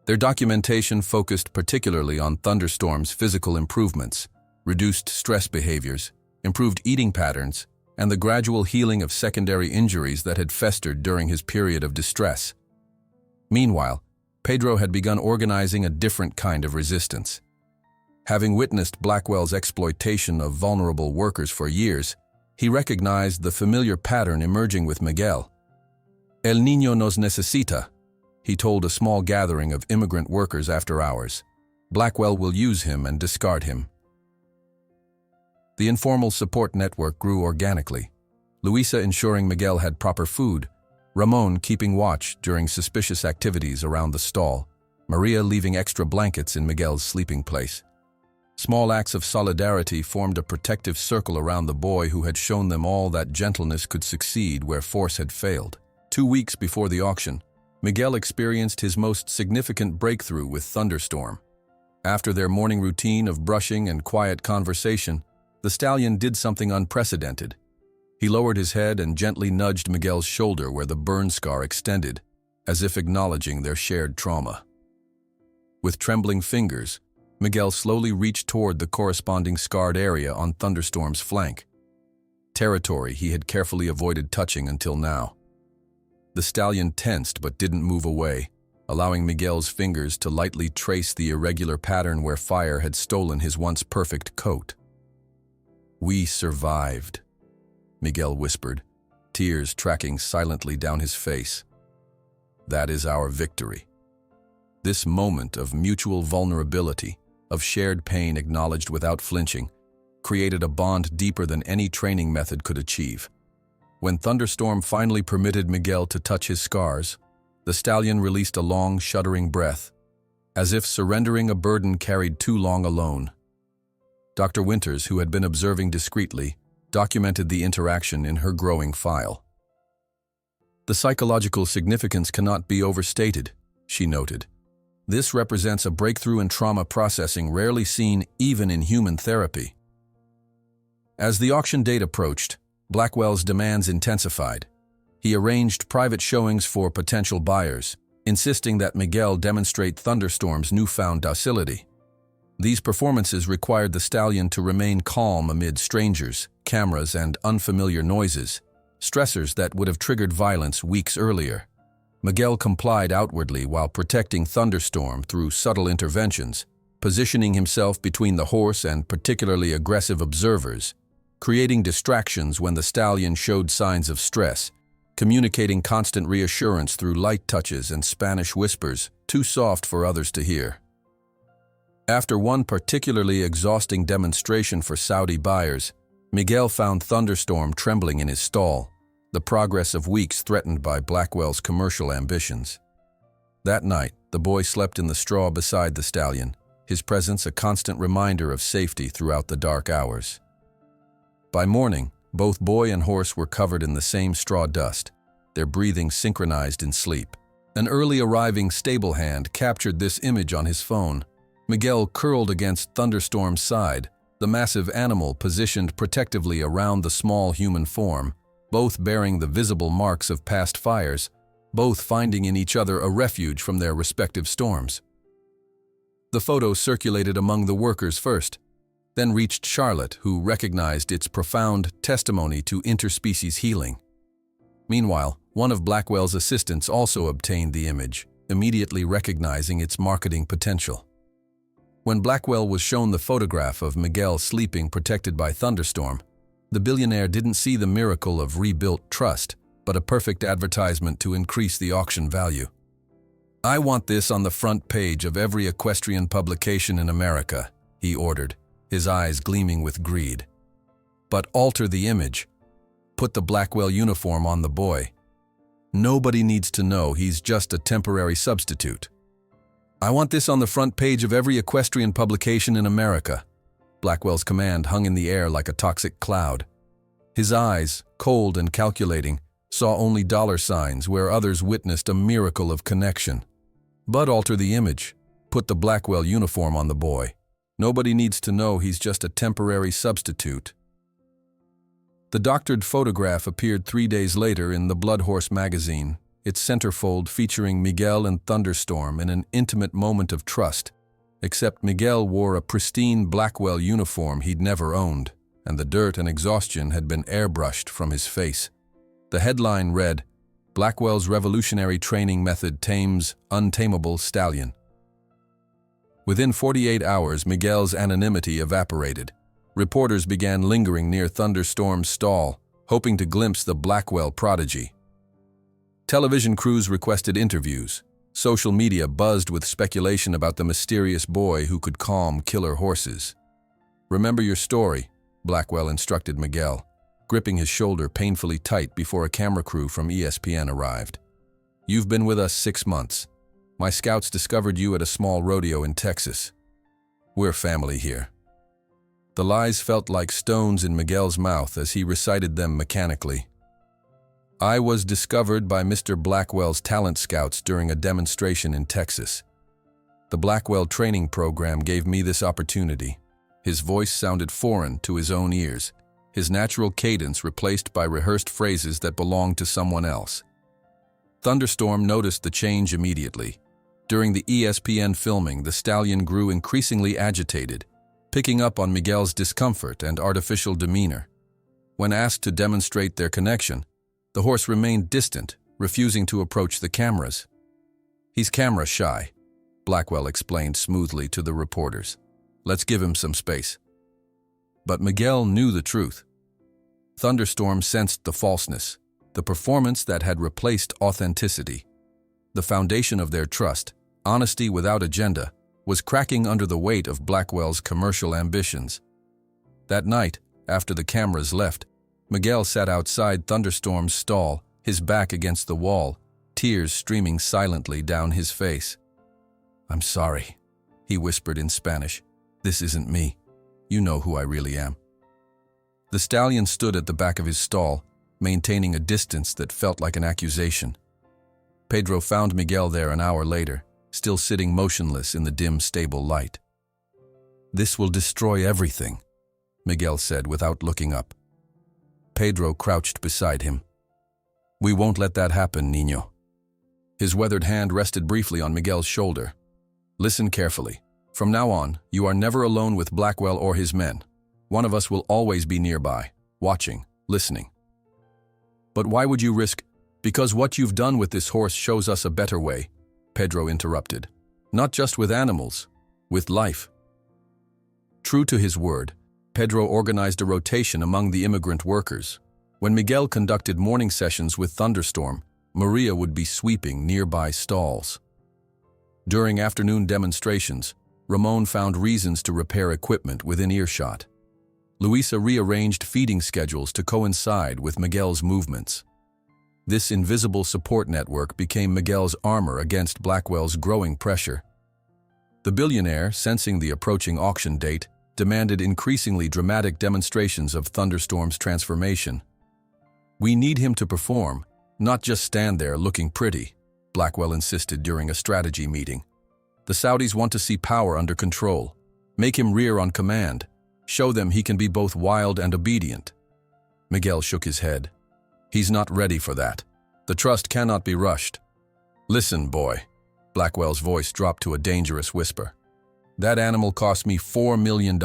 Their documentation focused particularly on Thunderstorm's physical improvements, reduced stress behaviors, improved eating patterns, and the gradual healing of secondary injuries that had festered during his period of distress. Meanwhile, Pedro had begun organizing a different kind of resistance. Having witnessed Blackwell's exploitation of vulnerable workers for years, he recognized the familiar pattern emerging with Miguel. "El niño nos necesita," he told a small gathering of immigrant workers after hours. "Blackwell will use him and discard him." The informal support network grew organically, Luisa ensuring Miguel had proper food, Ramon keeping watch during suspicious activities around the stall, Maria leaving extra blankets in Miguel's sleeping place. Small acts of solidarity formed a protective circle around the boy who had shown them all that gentleness could succeed where force had failed. 2 weeks before the auction, Miguel experienced his most significant breakthrough with Thunderstorm. After their morning routine of brushing and quiet conversation, the stallion did something unprecedented. He lowered his head and gently nudged Miguel's shoulder where the burn scar extended, as if acknowledging their shared trauma. With trembling fingers, Miguel slowly reached toward the corresponding scarred area on Thunderstorm's flank, territory he had carefully avoided touching until now. The stallion tensed but didn't move away, allowing Miguel's fingers to lightly trace the irregular pattern where fire had stolen his once perfect coat. "We survived," Miguel whispered, tears tracking silently down his face. "That is our victory." This moment of mutual vulnerability, of shared pain acknowledged without flinching, created a bond deeper than any training method could achieve. When Thunderstorm finally permitted Miguel to touch his scars, the stallion released a long, shuddering breath, as if surrendering a burden carried too long alone. Dr. Winters, who had been observing discreetly, documented the interaction in her growing file. "The psychological significance cannot be overstated," she noted. "This represents a breakthrough in trauma processing rarely seen even in human therapy." As the auction date approached, Blackwell's demands intensified. He arranged private showings for potential buyers, insisting that Miguel demonstrate Thunderstorm's newfound docility. These performances required the stallion to remain calm amid strangers, cameras, and unfamiliar noises, stressors that would have triggered violence weeks earlier. Miguel complied outwardly while protecting Thunderstorm through subtle interventions, positioning himself between the horse and particularly aggressive observers, creating distractions when the stallion showed signs of stress, communicating constant reassurance through light touches and Spanish whispers, too soft for others to hear. After one particularly exhausting demonstration for Saudi buyers, Miguel found Thunderstorm trembling in his stall, the progress of weeks threatened by Blackwell's commercial ambitions. That night, the boy slept in the straw beside the stallion, his presence a constant reminder of safety throughout the dark hours. By morning, both boy and horse were covered in the same straw dust, their breathing synchronized in sleep. An early arriving stable hand captured this image on his phone. Miguel curled against Thunderstorm's side, the massive animal positioned protectively around the small human form, both bearing the visible marks of past fires, both finding in each other a refuge from their respective storms. The photo circulated among the workers first, then reached Charlotte, who recognized its profound testimony to interspecies healing. Meanwhile, one of Blackwell's assistants also obtained the image, immediately recognizing its marketing potential. When Blackwell was shown the photograph of Miguel sleeping protected by Thunderstorm, the billionaire didn't see the miracle of rebuilt trust, but a perfect advertisement to increase the auction value. "I want this on the front page of every equestrian publication in America," he ordered, his eyes gleaming with greed. "But alter the image. Put the Blackwell uniform on the boy. Nobody needs to know he's just a temporary substitute. I want this on the front page of every equestrian publication in America." Blackwell's command hung in the air like a toxic cloud. His eyes, cold and calculating, saw only dollar signs where others witnessed a miracle of connection. "But alter the image. Put the Blackwell uniform on the boy. Nobody needs to know he's just a temporary substitute." The doctored photograph appeared 3 days later in the Blood Horse magazine, its centerfold featuring Miguel and Thunderstorm in an intimate moment of trust, except Miguel wore a pristine Blackwell uniform he'd never owned, and the dirt and exhaustion had been airbrushed from his face. The headline read, "Blackwell's revolutionary training method tames untamable stallion." Within 48 hours, Miguel's anonymity evaporated. Reporters began lingering near Thunderstorm's stall, hoping to glimpse the Blackwell prodigy. Television crews requested interviews. Social media buzzed with speculation about the mysterious boy who could calm killer horses. "Remember your story," Blackwell instructed Miguel, gripping his shoulder painfully tight before a camera crew from ESPN arrived. "You've been with us 6 months. My scouts discovered you at a small rodeo in Texas. We're family here." The lies felt like stones in Miguel's mouth as he recited them mechanically. "I was discovered by Mr. Blackwell's talent scouts during a demonstration in Texas. The Blackwell training program gave me this opportunity." His voice sounded foreign to his own ears, his natural cadence replaced by rehearsed phrases that belonged to someone else. Thunderstorm noticed the change immediately. During the ESPN filming, the stallion grew increasingly agitated, picking up on Miguel's discomfort and artificial demeanor. When asked to demonstrate their connection, the horse remained distant, refusing to approach the cameras. "He's camera shy," Blackwell explained smoothly to the reporters. "Let's give him some space." But Miguel knew the truth. Thunderstorm sensed the falseness, the performance that had replaced authenticity. The foundation of their trust, honesty without agenda, was cracking under the weight of Blackwell's commercial ambitions. That night, after the cameras left, Miguel sat outside Thunderstorm's stall, his back against the wall, tears streaming silently down his face. "I'm sorry," he whispered in Spanish. "This isn't me. You know who I really am." The stallion stood at the back of his stall, maintaining a distance that felt like an accusation. Pedro found Miguel there an hour later, still sitting motionless in the dim stable light. "This will destroy everything," Miguel said without looking up. Pedro crouched beside him. "We won't let that happen, Niño." His weathered hand rested briefly on Miguel's shoulder. "Listen carefully. From now on, you are never alone with Blackwell or his men. One of us will always be nearby, watching, listening. But why would you risk? Because what you've done with this horse shows us a better way, Pedro interrupted. Not just with animals, with life. True to his word, Pedro organized a rotation among the immigrant workers. When Miguel conducted morning sessions with Thunderstorm, Maria would be sweeping nearby stalls. During afternoon demonstrations, Ramon found reasons to repair equipment within earshot. Luisa rearranged feeding schedules to coincide with Miguel's movements. This invisible support network became Miguel's armor against Blackwell's growing pressure. The billionaire, sensing the approaching auction date, demanded increasingly dramatic demonstrations of Thunderstorm's transformation. "We need him to perform, not just stand there looking pretty," Blackwell insisted during a strategy meeting. "The Saudis want to see power under control. Make him rear on command. Show them he can be both wild and obedient." Miguel shook his head. "He's not ready for that. The trust cannot be rushed." "Listen, boy." Blackwell's voice dropped to a dangerous whisper. "That animal cost me $4 million.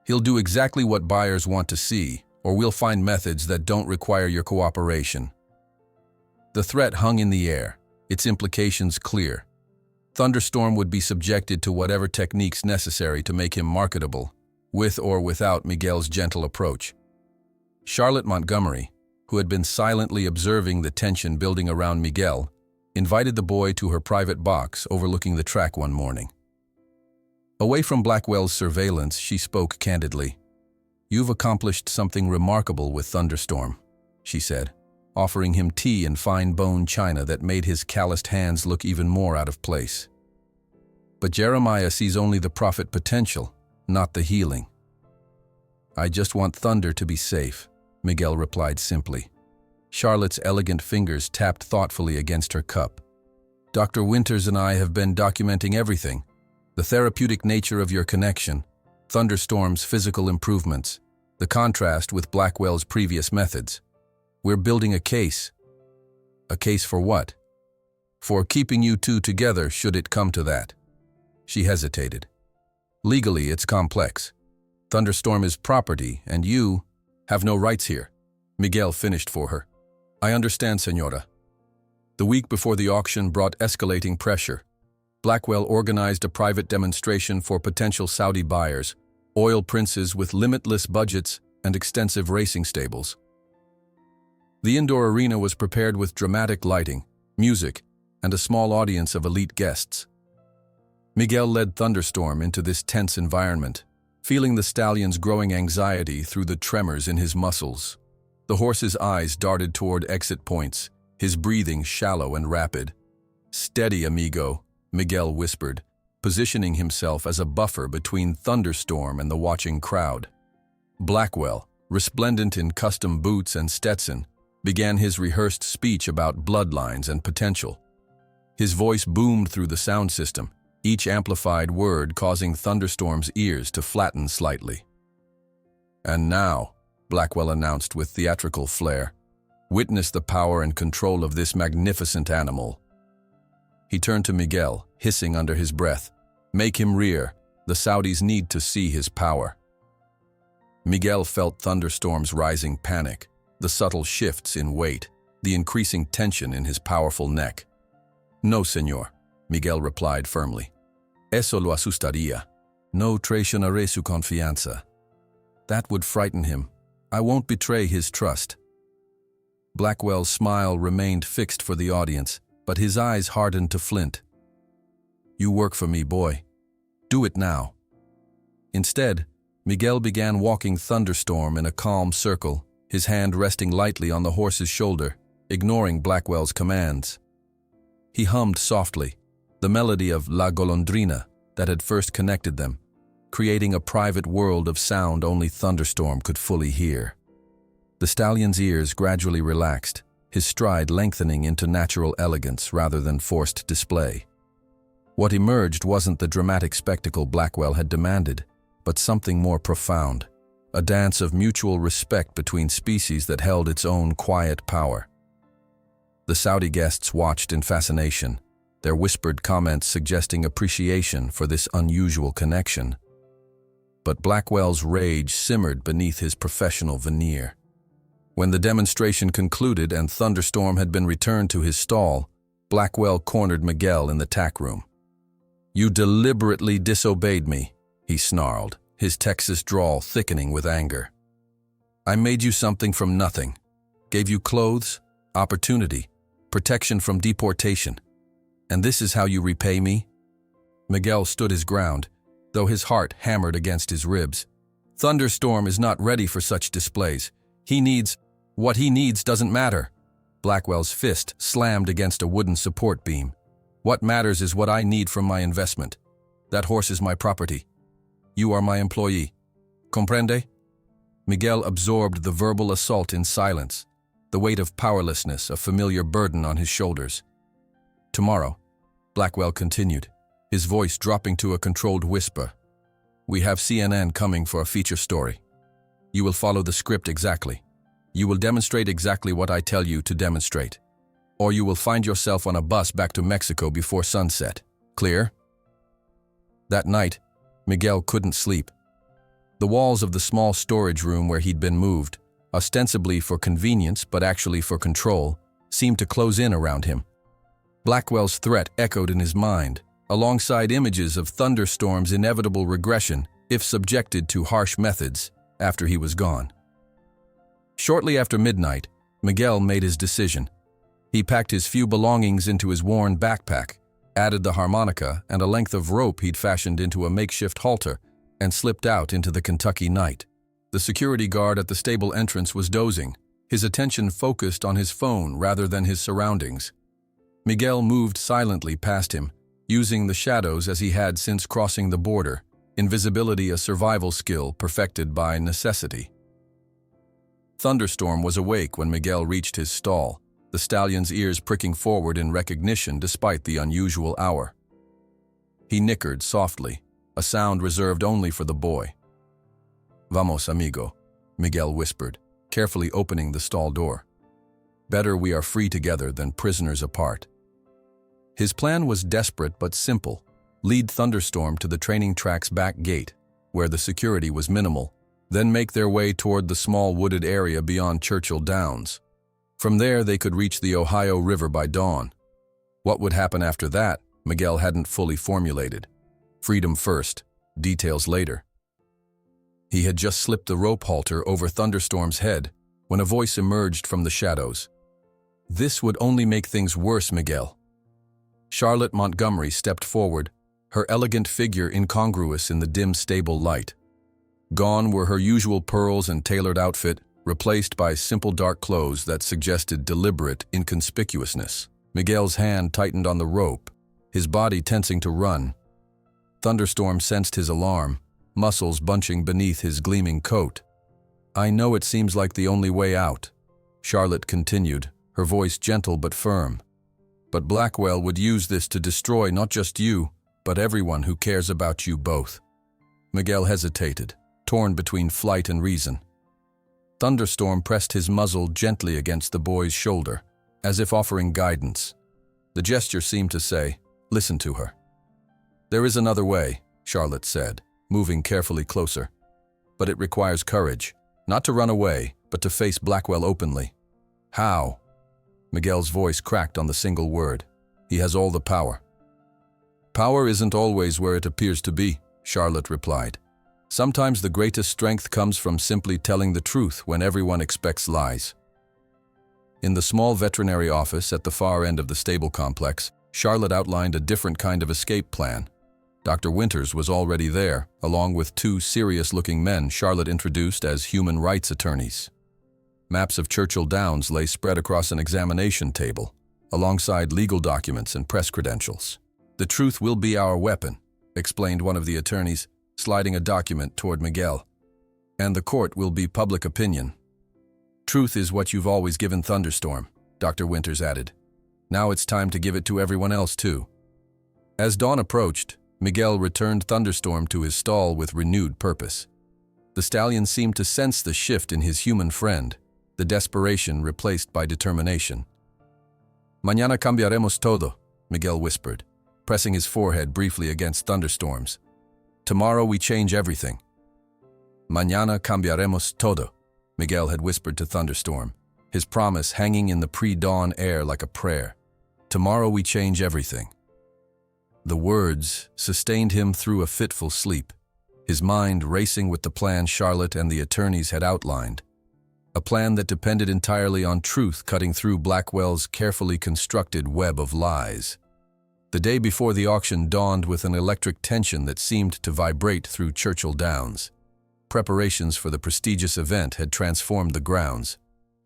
He'll do exactly what buyers want to see, or we'll find methods that don't require your cooperation." The threat hung in the air, its implications clear. Thunderstorm would be subjected to whatever techniques necessary to make him marketable, with or without Miguel's gentle approach. Charlotte Montgomery, who had been silently observing the tension building around Miguel, invited the boy to her private box overlooking the track one morning. Away from Blackwell's surveillance, she spoke candidly. "You've accomplished something remarkable with Thunderstorm," she said, offering him tea in fine bone china that made his calloused hands look even more out of place. "But Jeremiah sees only the profit potential, not the healing." "I just want Thunder to be safe," Miguel replied simply. Charlotte's elegant fingers tapped thoughtfully against her cup. "Dr. Winters and I have been documenting everything. The therapeutic nature of your connection, Thunderstorm's physical improvements, the contrast with Blackwell's previous methods. We're building a case." "A case for what?" "For keeping you two together should it come to that." She hesitated. "Legally, it's complex. Thunderstorm is property, and you have no rights here." Miguel finished for her. "I understand, Senora." The week before the auction brought escalating pressure. Blackwell organized a private demonstration for potential Saudi buyers, oil princes with limitless budgets and extensive racing stables. The indoor arena was prepared with dramatic lighting, music, and a small audience of elite guests. Miguel led Thunderstorm into this tense environment, feeling the stallion's growing anxiety through the tremors in his muscles. The horse's eyes darted toward exit points, his breathing shallow and rapid. "Steady, amigo," Miguel whispered, positioning himself as a buffer between Thunderstorm and the watching crowd. Blackwell, resplendent in custom boots and Stetson, began his rehearsed speech about bloodlines and potential. His voice boomed through the sound system, each amplified word causing Thunderstorm's ears to flatten slightly. "And now," Blackwell announced with theatrical flair, "witness the power and control of this magnificent animal." He turned to Miguel, hissing under his breath, "Make him rear. The Saudis need to see his power." Miguel felt Thunderstorm's rising panic, the subtle shifts in weight, the increasing tension in his powerful neck. "No, señor," Miguel replied firmly. "Eso lo asustaría. No traicionaré su confianza." "That would frighten him. I won't betray his trust." Blackwell's smile remained fixed for the audience, but his eyes hardened to flint. "You work for me, boy. Do it now." Instead, Miguel began walking Thunderstorm in a calm circle, his hand resting lightly on the horse's shoulder, ignoring Blackwell's commands. He hummed softly, the melody of La Golondrina that had first connected them, creating a private world of sound only Thunderstorm could fully hear. The stallion's ears gradually relaxed, his stride lengthening into natural elegance rather than forced display. What emerged wasn't the dramatic spectacle Blackwell had demanded, but something more profound, a dance of mutual respect between species that held its own quiet power. The Saudi guests watched in fascination, their whispered comments suggesting appreciation for this unusual connection. But Blackwell's rage simmered beneath his professional veneer. When the demonstration concluded and Thunderstorm had been returned to his stall, Blackwell cornered Miguel in the tack room. "You deliberately disobeyed me," he snarled, his Texas drawl thickening with anger. "I made you something from nothing. Gave you clothes, opportunity, protection from deportation. And this is how you repay me?" Miguel stood his ground, though his heart hammered against his ribs. Thunderstorm is not ready for such displays. What he needs doesn't matter. Blackwell's fist slammed against a wooden support beam. "What matters is what I need from my investment. That horse is my property. You are my employee. Comprende?" Miguel absorbed the verbal assault in silence, the weight of powerlessness a familiar burden on his shoulders. "Tomorrow," Blackwell continued, his voice dropping to a controlled whisper, "we have CNN coming for a feature story. You will follow the script exactly. You will demonstrate exactly what I tell you to demonstrate. Or you will find yourself on a bus back to Mexico before sunset. Clear?" That night, Miguel couldn't sleep. The walls of the small storage room where he'd been moved, ostensibly for convenience but actually for control, seemed to close in around him. Blackwell's threat echoed in his mind, alongside images of Thunderstorm's inevitable regression if subjected to harsh methods after he was gone. Shortly after midnight, Miguel made his decision. He packed his few belongings into his worn backpack, added the harmonica and a length of rope he'd fashioned into a makeshift halter, and slipped out into the Kentucky night. The security guard at the stable entrance was dozing, his attention focused on his phone rather than his surroundings. Miguel moved silently past him, using the shadows as he had since crossing the border, invisibility a survival skill perfected by necessity. Thunderstorm was awake when Miguel reached his stall, the stallion's ears pricking forward in recognition despite the unusual hour. He nickered softly, a sound reserved only for the boy. "Vamos, amigo," Miguel whispered, carefully opening the stall door. "Better we are free together than prisoners apart." His plan was desperate but simple: lead Thunderstorm to the training track's back gate, where the security was minimal, then make their way toward the small wooded area beyond Churchill Downs. From there, they could reach the Ohio River by dawn. What would happen after that, Miguel hadn't fully formulated. Freedom first, details later. He had just slipped the rope halter over Thunderstorm's head when a voice emerged from the shadows. "This would only make things worse, Miguel." Charlotte Montgomery stepped forward, her elegant figure incongruous in the dim stable light. Gone were her usual pearls and tailored outfit, replaced by simple dark clothes that suggested deliberate inconspicuousness. Miguel's hand tightened on the rope, his body tensing to run. Thunderstorm sensed his alarm, muscles bunching beneath his gleaming coat. "I know it seems like the only way out," Charlotte continued, her voice gentle but firm. "But Blackwell would use this to destroy not just you, but everyone who cares about you both." Miguel hesitated, torn between flight and reason. Thunderstorm pressed his muzzle gently against the boy's shoulder, as if offering guidance. The gesture seemed to say, "Listen to her." "There is another way," Charlotte said, moving carefully closer. "But it requires courage, not to run away, but to face Blackwell openly." "How?" Miguel's voice cracked on the single word. "He has all the power." "Power isn't always where it appears to be," Charlotte replied. "Sometimes the greatest strength comes from simply telling the truth when everyone expects lies." In the small veterinary office at the far end of the stable complex, Charlotte outlined a different kind of escape plan. Dr. Winters was already there, along with two serious-looking men Charlotte introduced as human rights attorneys. Maps of Churchill Downs lay spread across an examination table, alongside legal documents and press credentials. "The truth will be our weapon," explained one of the attorneys, sliding a document toward Miguel. "And the court will be public opinion." "Truth is what you've always given Thunderstorm," Dr. Winters added. "Now it's time to give it to everyone else too." As dawn approached, Miguel returned Thunderstorm to his stall with renewed purpose. The stallion seemed to sense the shift in his human friend, the desperation replaced by determination. "Mañana cambiaremos todo," Miguel whispered, pressing his forehead briefly against thunderstorms. Tomorrow we change everything. Mañana cambiaremos todo, Miguel had whispered to Thunderstorm, his promise hanging in the pre-dawn air like a prayer. Tomorrow we change everything. The words sustained him through a fitful sleep, his mind racing with the plan Charlotte and the attorneys had outlined. A plan that depended entirely on truth cutting through Blackwell's carefully constructed web of lies. The day before the auction dawned with an electric tension that seemed to vibrate through Churchill Downs. Preparations for the prestigious event had transformed the grounds.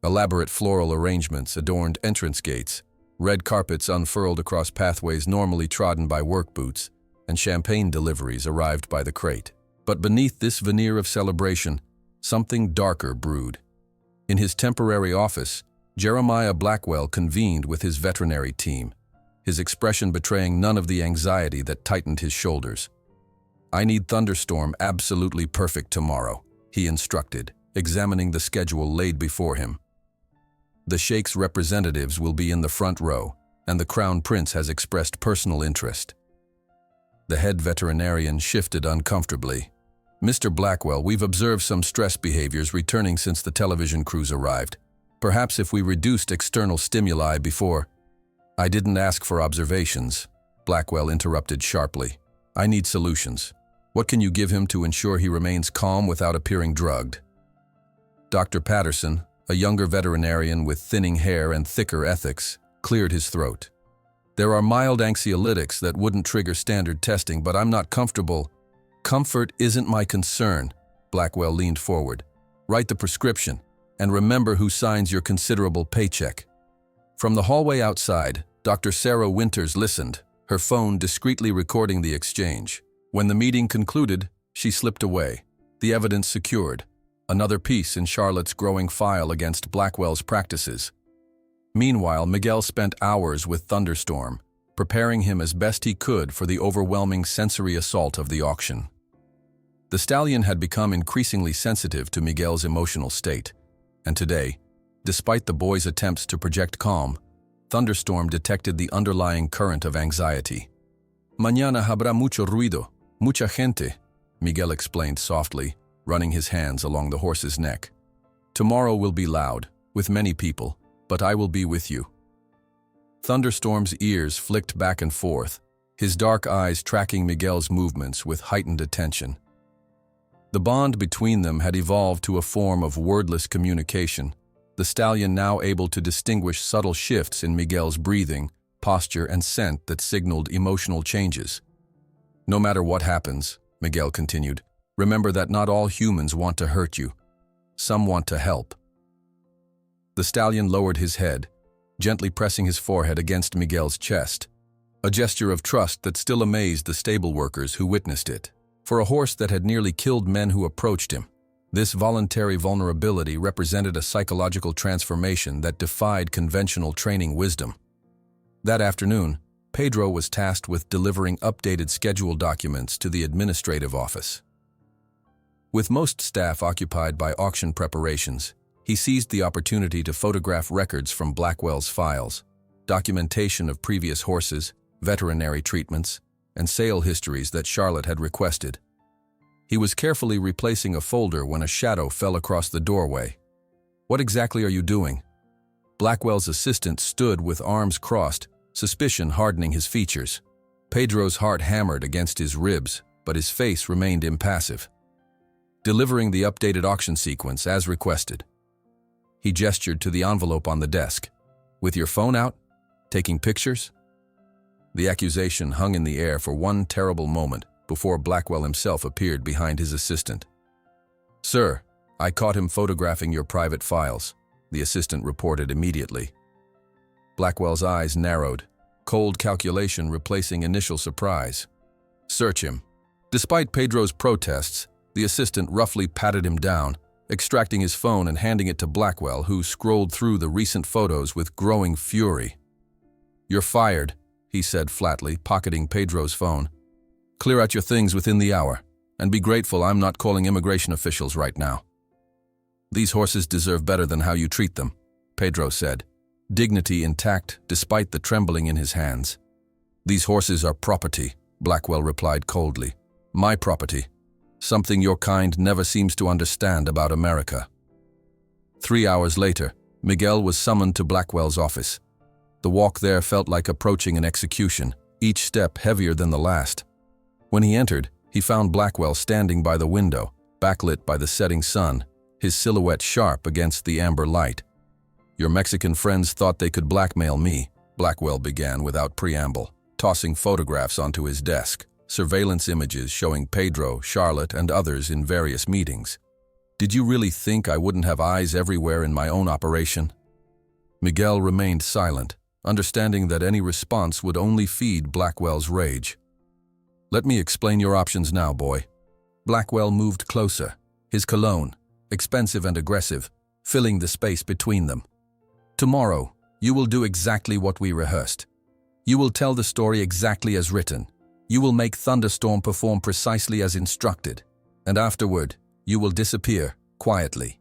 Elaborate floral arrangements adorned entrance gates, red carpets unfurled across pathways normally trodden by work boots, and champagne deliveries arrived by the crate. But beneath this veneer of celebration, something darker brewed. In his temporary office, Jeremiah Blackwell convened with his veterinary team, his expression betraying none of the anxiety that tightened his shoulders. "I need Thunderstorm absolutely perfect tomorrow," he instructed, examining the schedule laid before him. "The Sheikh's representatives will be in the front row, and the Crown Prince has expressed personal interest." The head veterinarian shifted uncomfortably. "Mr. Blackwell, we've observed some stress behaviors returning since the television crews arrived. Perhaps if we reduced external stimuli before—" "I didn't ask for observations," Blackwell interrupted sharply. "I need solutions. What can you give him to ensure he remains calm without appearing drugged?" Dr. Patterson, a younger veterinarian with thinning hair and thicker ethics, cleared his throat. "There are mild anxiolytics that wouldn't trigger standard testing, but I'm not comfortable—" "Comfort isn't my concern," Blackwell leaned forward. "Write the prescription, and remember who signs your considerable paycheck." From the hallway outside, Dr. Sarah Winters listened, her phone discreetly recording the exchange. When the meeting concluded, she slipped away, the evidence secured, another piece in Charlotte's growing file against Blackwell's practices. Meanwhile, Miguel spent hours with Thunderstorm, preparing him as best he could for the overwhelming sensory assault of the auction. The stallion had become increasingly sensitive to Miguel's emotional state, and today, despite the boy's attempts to project calm, Thunderstorm detected the underlying current of anxiety. "Mañana habrá mucho ruido, mucha gente," Miguel explained softly, running his hands along the horse's neck. "Tomorrow will be loud, with many people, but I will be with you." Thunderstorm's ears flicked back and forth, his dark eyes tracking Miguel's movements with heightened attention. The bond between them had evolved to a form of wordless communication, the stallion now able to distinguish subtle shifts in Miguel's breathing, posture, and scent that signaled emotional changes. "No matter what happens," Miguel continued, "remember that not all humans want to hurt you. Some want to help." The stallion lowered his head, gently pressing his forehead against Miguel's chest, a gesture of trust that still amazed the stable workers who witnessed it. For a horse that had nearly killed men who approached him, this voluntary vulnerability represented a psychological transformation that defied conventional training wisdom. That afternoon, Pedro was tasked with delivering updated schedule documents to the administrative office. With most staff occupied by auction preparations, he seized the opportunity to photograph records from Blackwell's files, documentation of previous horses, veterinary treatments, and sale histories that Charlotte had requested. He was carefully replacing a folder when a shadow fell across the doorway. "What exactly are you doing?" Blackwell's assistant stood with arms crossed, suspicion hardening his features. Pedro's heart hammered against his ribs, but his face remained impassive. "Delivering the updated auction sequence as requested." He gestured to the envelope on the desk. "With your phone out? Taking pictures?" The accusation hung in the air for one terrible moment before Blackwell himself appeared behind his assistant. "Sir, I caught him photographing your private files," the assistant reported immediately. Blackwell's eyes narrowed, cold calculation replacing initial surprise. "Search him." Despite Pedro's protests, the assistant roughly patted him down, extracting his phone and handing it to Blackwell, who scrolled through the recent photos with growing fury. "You're fired," he said flatly, pocketing Pedro's phone. "Clear out your things within the hour, and be grateful I'm not calling immigration officials right now." "These horses deserve better than how you treat them," Pedro said, dignity intact despite the trembling in his hands. "These horses are property," Blackwell replied coldly. "My property. Something your kind never seems to understand about America." 3 hours later, Miguel was summoned to Blackwell's office. The walk there felt like approaching an execution, each step heavier than the last. When he entered, he found Blackwell standing by the window, backlit by the setting sun, his silhouette sharp against the amber light. "Your Mexican friends thought they could blackmail me," Blackwell began without preamble, tossing photographs onto his desk, surveillance images showing Pedro, Charlotte, and others in various meetings. "Did you really think I wouldn't have eyes everywhere in my own operation?" Miguel remained silent, understanding that any response would only feed Blackwell's rage. "Let me explain your options now, boy." Blackwell moved closer, his cologne, expensive and aggressive, filling the space between them. "Tomorrow, you will do exactly what we rehearsed. You will tell the story exactly as written. You will make Thunderstorm perform precisely as instructed. And afterward, you will disappear, quietly."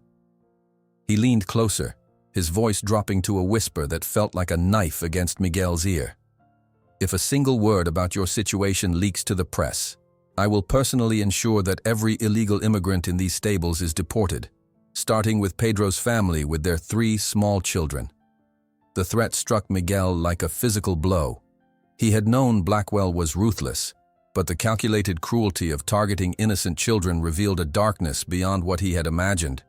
He leaned closer, his voice dropping to a whisper that felt like a knife against Miguel's ear. "If a single word about your situation leaks to the press, I will personally ensure that every illegal immigrant in these stables is deported, starting with Pedro's family with their 3 small children." The threat struck Miguel like a physical blow. He had known Blackwell was ruthless, but the calculated cruelty of targeting innocent children revealed a darkness beyond what he had imagined.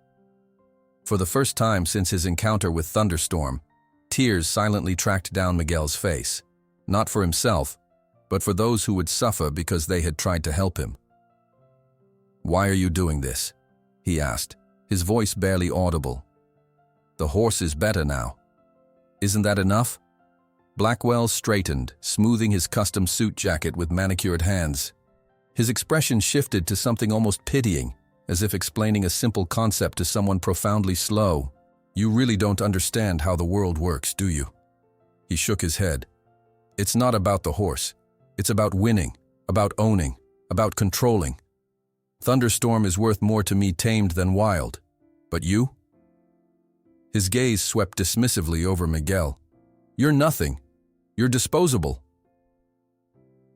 For the first time since his encounter with Thunderstorm, tears silently tracked down Miguel's face, not for himself, but for those who would suffer because they had tried to help him. "Why are you doing this?" he asked, his voice barely audible. "The horse is better now. Isn't that enough?" Blackwell straightened, smoothing his custom suit jacket with manicured hands. His expression shifted to something almost pitying, as if explaining a simple concept to someone profoundly slow. "You really don't understand how the world works, do you?" He shook his head. "It's not about the horse. It's about winning, about owning, about controlling. Thunderstorm is worth more to me tamed than wild. But you?" His gaze swept dismissively over Miguel. "You're nothing. You're disposable."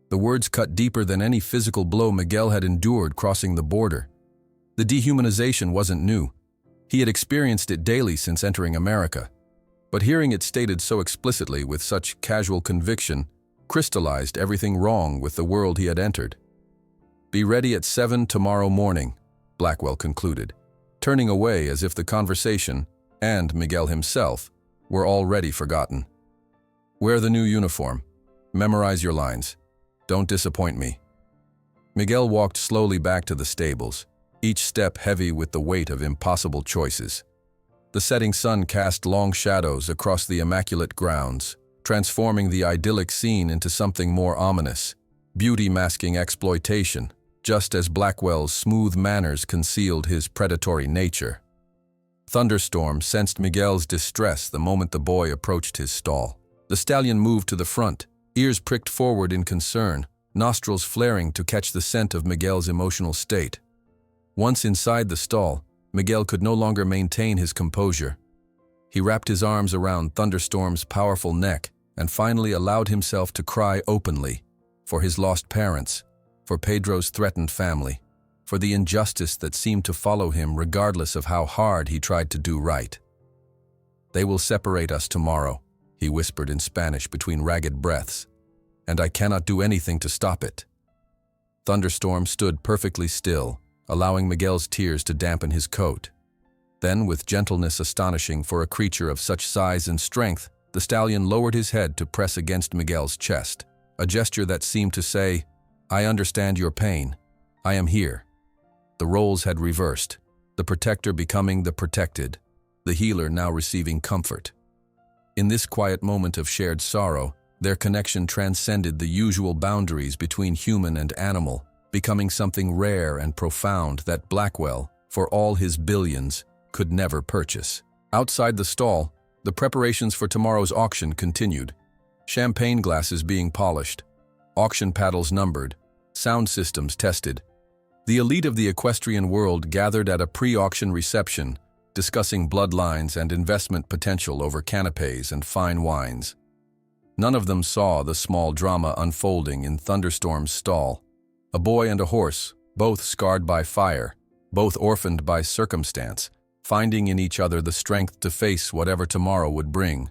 The words cut deeper than any physical blow Miguel had endured crossing the border. The dehumanization wasn't new. He had experienced it daily since entering America. But hearing it stated so explicitly with such casual conviction crystallized everything wrong with the world he had entered. "Be ready at 7 tomorrow morning," Blackwell concluded, turning away as if the conversation, and Miguel himself, were already forgotten. "Wear the new uniform. Memorize your lines. Don't disappoint me." Miguel walked slowly back to the stables, each step heavy with the weight of impossible choices. The setting sun cast long shadows across the immaculate grounds, transforming the idyllic scene into something more ominous, beauty masking exploitation, just as Blackwell's smooth manners concealed his predatory nature. Thunderstorm sensed Miguel's distress the moment the boy approached his stall. The stallion moved to the front, ears pricked forward in concern, nostrils flaring to catch the scent of Miguel's emotional state. Once inside the stall, Miguel could no longer maintain his composure. He wrapped his arms around Thunderstorm's powerful neck and finally allowed himself to cry openly, for his lost parents, for Pedro's threatened family, for the injustice that seemed to follow him regardless of how hard he tried to do right. "They will separate us tomorrow," he whispered in Spanish between ragged breaths, "and I cannot do anything to stop it." Thunderstorm stood perfectly still, allowing Miguel's tears to dampen his coat. Then, with gentleness astonishing for a creature of such size and strength, the stallion lowered his head to press against Miguel's chest, a gesture that seemed to say, "I understand your pain. I am here." The roles had reversed, the protector becoming the protected, the healer now receiving comfort. In this quiet moment of shared sorrow, their connection transcended the usual boundaries between human and animal, becoming something rare and profound that Blackwell, for all his billions, could never purchase. Outside the stall, the preparations for tomorrow's auction continued. Champagne glasses being polished, auction paddles numbered, sound systems tested. The elite of the equestrian world gathered at a pre-auction reception, discussing bloodlines and investment potential over canapes and fine wines. None of them saw the small drama unfolding in Thunderstorm's stall. A boy and a horse, both scarred by fire, both orphaned by circumstance, finding in each other the strength to face whatever tomorrow would bring.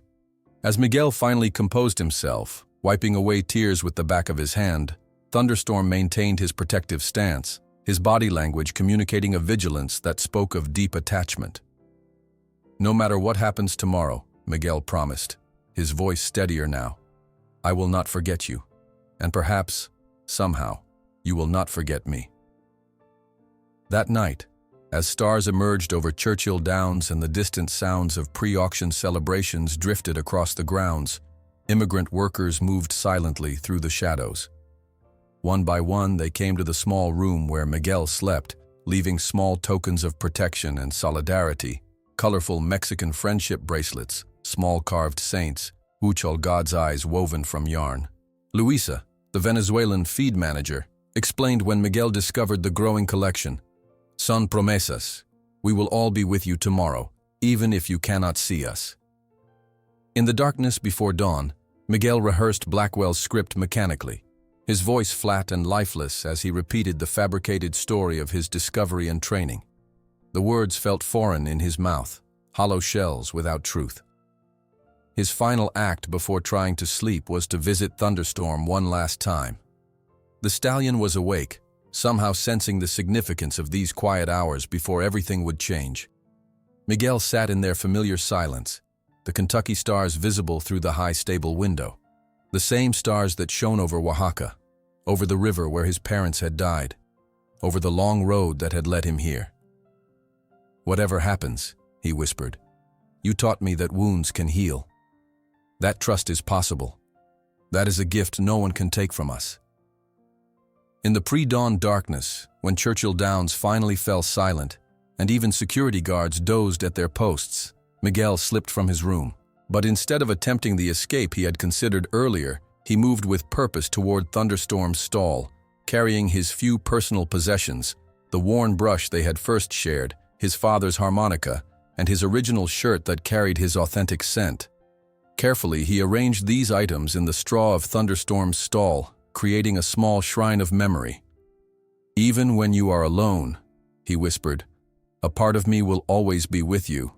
As Miguel finally composed himself, wiping away tears with the back of his hand, Thunderstorm maintained his protective stance, his body language communicating a vigilance that spoke of deep attachment. "No matter what happens tomorrow," Miguel promised, his voice steadier now, "I will not forget you, and perhaps, somehow, you will not forget me." That night, as stars emerged over Churchill Downs and the distant sounds of pre-auction celebrations drifted across the grounds, immigrant workers moved silently through the shadows. One by one, they came to the small room where Miguel slept, leaving small tokens of protection and solidarity, colorful Mexican friendship bracelets, small carved saints, Huichol God's eyes woven from yarn. Luisa, the Venezuelan feed manager, explained when Miguel discovered the growing collection, "Son promesas, we will all be with you tomorrow, even if you cannot see us." In the darkness before dawn, Miguel rehearsed Blackwell's script mechanically, his voice flat and lifeless as he repeated the fabricated story of his discovery and training. The words felt foreign in his mouth, hollow shells without truth. His final act before trying to sleep was to visit Thunderstorm one last time. The stallion was awake, somehow sensing the significance of these quiet hours before everything would change. Miguel sat in their familiar silence, the Kentucky stars visible through the high stable window, the same stars that shone over Oaxaca, over the river where his parents had died, over the long road that had led him here. "Whatever happens," he whispered, "you taught me that wounds can heal. That trust is possible. That is a gift no one can take from us." In the pre-dawn darkness, when Churchill Downs finally fell silent, and even security guards dozed at their posts, Miguel slipped from his room. But instead of attempting the escape he had considered earlier, he moved with purpose toward Thunderstorm's stall, carrying his few personal possessions, the worn brush they had first shared, his father's harmonica, and his original shirt that carried his authentic scent. Carefully, he arranged these items in the straw of Thunderstorm's stall, creating a small shrine of memory. "Even when you are alone," he whispered, "a part of me will always be with you."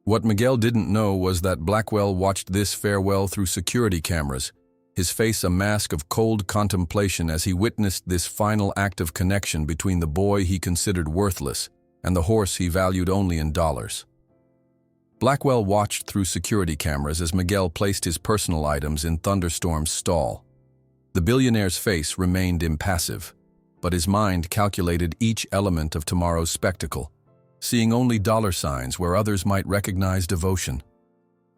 What Miguel didn't know was that Blackwell watched this farewell through security cameras, his face a mask of cold contemplation as he witnessed this final act of connection between the boy he considered worthless and the horse he valued only in dollars. Blackwell watched through security cameras as Miguel placed his personal items in Thunderstorm's stall. The billionaire's face remained impassive, but his mind calculated each element of tomorrow's spectacle, seeing only dollar signs where others might recognize devotion.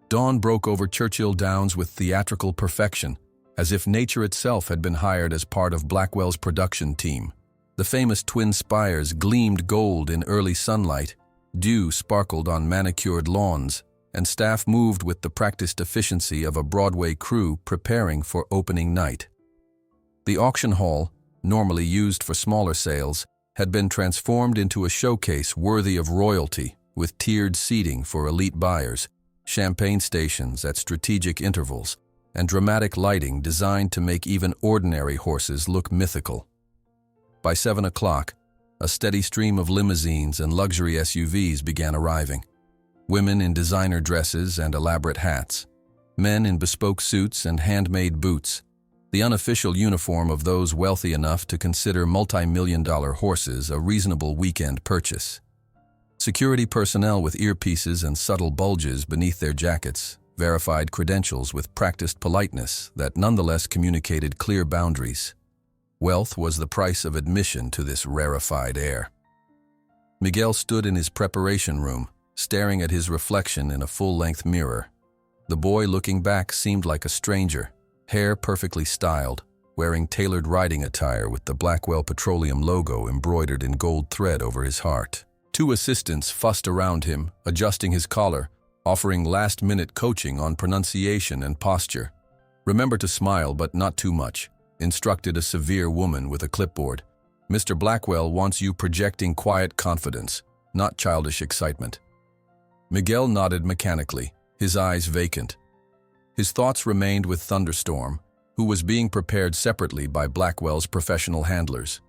Dawn broke over Churchill Downs with theatrical perfection, as if nature itself had been hired as part of Blackwell's production team. The famous twin spires gleamed gold in early sunlight, dew sparkled on manicured lawns, and staff moved with the practiced efficiency of a Broadway crew preparing for opening night. The auction hall, normally used for smaller sales, had been transformed into a showcase worthy of royalty, with tiered seating for elite buyers, champagne stations at strategic intervals, and dramatic lighting designed to make even ordinary horses look mythical. By 7 o'clock, a steady stream of limousines and luxury SUVs began arriving. Women in designer dresses and elaborate hats, men in bespoke suits and handmade boots, the unofficial uniform of those wealthy enough to consider multi-million-dollar horses a reasonable weekend purchase. Security personnel with earpieces and subtle bulges beneath their jackets verified credentials with practiced politeness that nonetheless communicated clear boundaries. Wealth was the price of admission to this rarefied air. Miguel stood in his preparation room, staring at his reflection in a full-length mirror. The boy looking back seemed like a stranger, hair perfectly styled, wearing tailored riding attire with the Blackwell Petroleum logo embroidered in gold thread over his heart. 2 assistants fussed around him, adjusting his collar, offering last-minute coaching on pronunciation and posture. "Remember to smile, but not too much," instructed a severe woman with a clipboard. "Mr. Blackwell wants you projecting quiet confidence, not childish excitement." Miguel nodded mechanically, his eyes vacant. His thoughts remained with Thunderstorm, who was being prepared separately by Blackwell's professional handlers.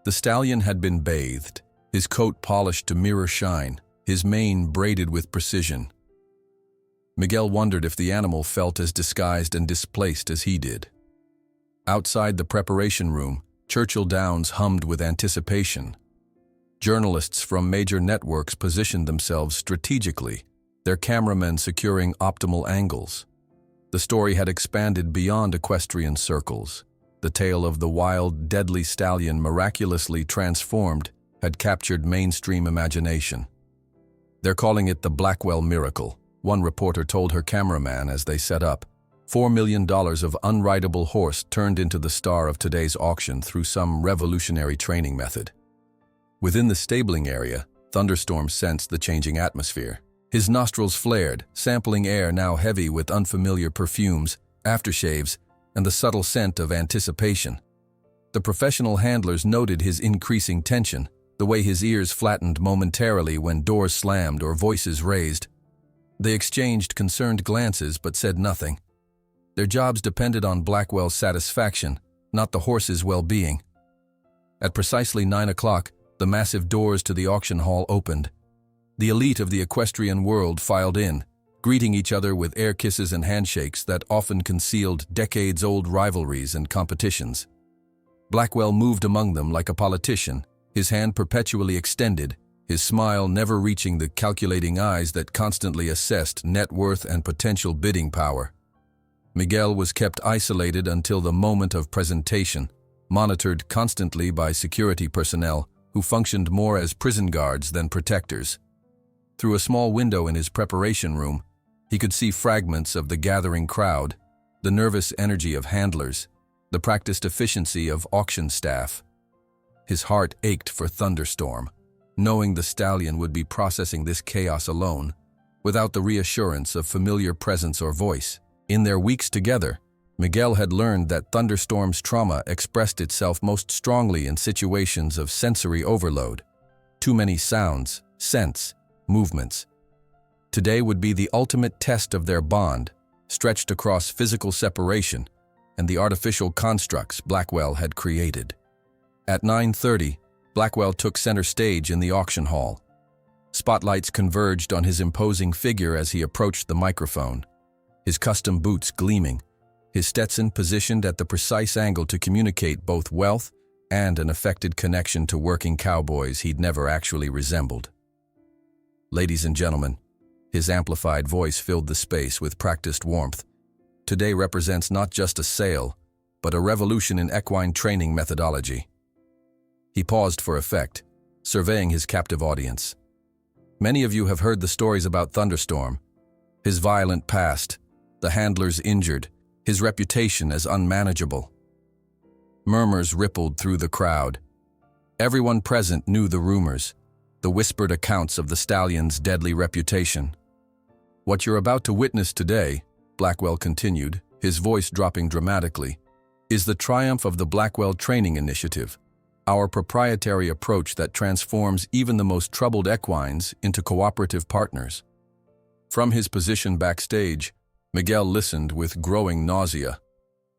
The stallion had been bathed, his coat polished to mirror shine, his mane braided with precision. Miguel wondered if the animal felt as disguised and displaced as he did. Outside the preparation room, Churchill Downs hummed with anticipation. Journalists from major networks positioned themselves strategically, their cameramen securing optimal angles. The story had expanded beyond equestrian circles. The tale of the wild, deadly stallion miraculously transformed had captured mainstream imagination. "They're calling it the Blackwell miracle," one reporter told her cameraman as they set up. $4 million of unrideable horse turned into the star of today's auction through some revolutionary training method. Within the stabling area, Thunderstorm sensed the changing atmosphere. His nostrils flared, sampling air now heavy with unfamiliar perfumes, aftershaves, and the subtle scent of anticipation. The professional handlers noted his increasing tension, the way his ears flattened momentarily when doors slammed or voices raised. They exchanged concerned glances but said nothing. Their jobs depended on Blackwell's satisfaction, not the horse's well-being. At precisely 9 o'clock, the massive doors to the auction hall opened. The elite of the equestrian world filed in, greeting each other with air kisses and handshakes that often concealed decades-old rivalries and competitions. Blackwell moved among them like a politician, his hand perpetually extended, his smile never reaching the calculating eyes that constantly assessed net worth and potential bidding power. Miguel was kept isolated until the moment of presentation, monitored constantly by security personnel who functioned more as prison guards than protectors. Through a small window in his preparation room, he could see fragments of the gathering crowd, the nervous energy of handlers, the practiced efficiency of auction staff. His heart ached for Thunderstorm, knowing the stallion would be processing this chaos alone, without the reassurance of familiar presence or voice. In their weeks together, Miguel had learned that Thunderstorm's trauma expressed itself most strongly in situations of sensory overload. Too many sounds, scents, movements. Today would be the ultimate test of their bond, stretched across physical separation and the artificial constructs Blackwell had created. At 9:30, Blackwell took center stage in the auction hall. Spotlights converged on his imposing figure as he approached the microphone, his custom boots gleaming, his Stetson positioned at the precise angle to communicate both wealth and an affected connection to working cowboys he'd never actually resembled. "Ladies and gentlemen," his amplified voice filled the space with practiced warmth. "Today represents not just a sale, but a revolution in equine training methodology." He paused for effect, surveying his captive audience. "Many of you have heard the stories about Thunderstorm, his violent past, the handlers injured, his reputation as unmanageable." Murmurs rippled through the crowd. Everyone present knew the rumors, the whispered accounts of the stallion's deadly reputation. "What you're about to witness today," Blackwell continued, his voice dropping dramatically, "is the triumph of the Blackwell Training Initiative, our proprietary approach that transforms even the most troubled equines into cooperative partners." From his position backstage, Miguel listened with growing nausea.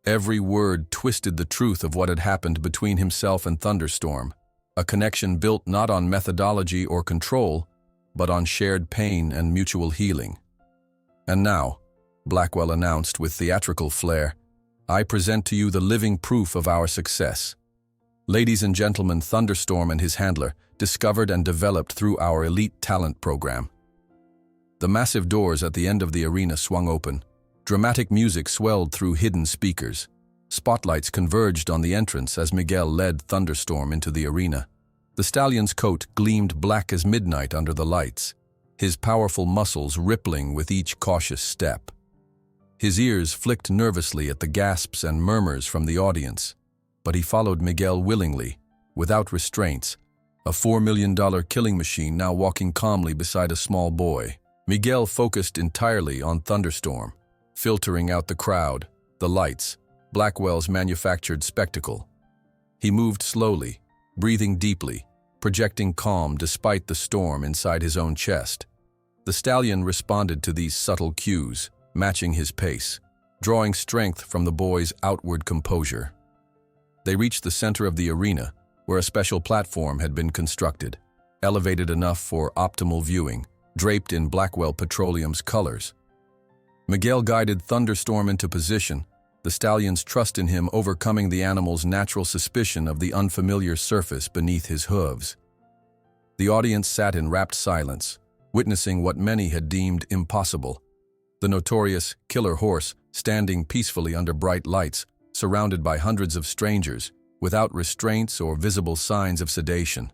Every word twisted the truth of what had happened between himself and Thunderstorm, a connection built not on methodology or control, but on shared pain and mutual healing. "And now," Blackwell announced with theatrical flair, "I present to you the living proof of our success. Ladies and gentlemen, Thunderstorm and his handler, discovered and developed through our elite talent program." The massive doors at the end of the arena swung open. Dramatic music swelled through hidden speakers. Spotlights converged on the entrance as Miguel led Thunderstorm into the arena. The stallion's coat gleamed black as midnight under the lights, his powerful muscles rippling with each cautious step. His ears flicked nervously at the gasps and murmurs from the audience, but he followed Miguel willingly, without restraints, a $4 million killing machine now walking calmly beside a small boy. Miguel focused entirely on Thunderstorm, filtering out the crowd, the lights, Blackwell's manufactured spectacle. He moved slowly, breathing deeply, projecting calm despite the storm inside his own chest. The stallion responded to these subtle cues, matching his pace, drawing strength from the boy's outward composure. They reached the center of the arena, where a special platform had been constructed, elevated enough for optimal viewing, draped in Blackwell Petroleum's colors. Miguel guided Thunderstorm into position, the stallion's trust in him overcoming the animal's natural suspicion of the unfamiliar surface beneath his hooves. The audience sat in rapt silence, witnessing what many had deemed impossible. The notorious killer horse standing peacefully under bright lights, surrounded by hundreds of strangers, without restraints or visible signs of sedation.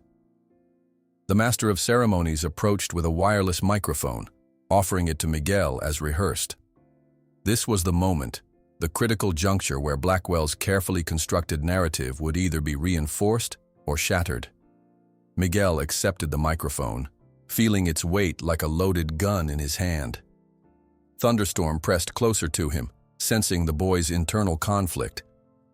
The master of ceremonies approached with a wireless microphone, offering it to Miguel as rehearsed. This was the moment, the critical juncture where Blackwell's carefully constructed narrative would either be reinforced or shattered. Miguel accepted the microphone, feeling its weight like a loaded gun in his hand. Thunderstorm pressed closer to him, sensing the boy's internal conflict,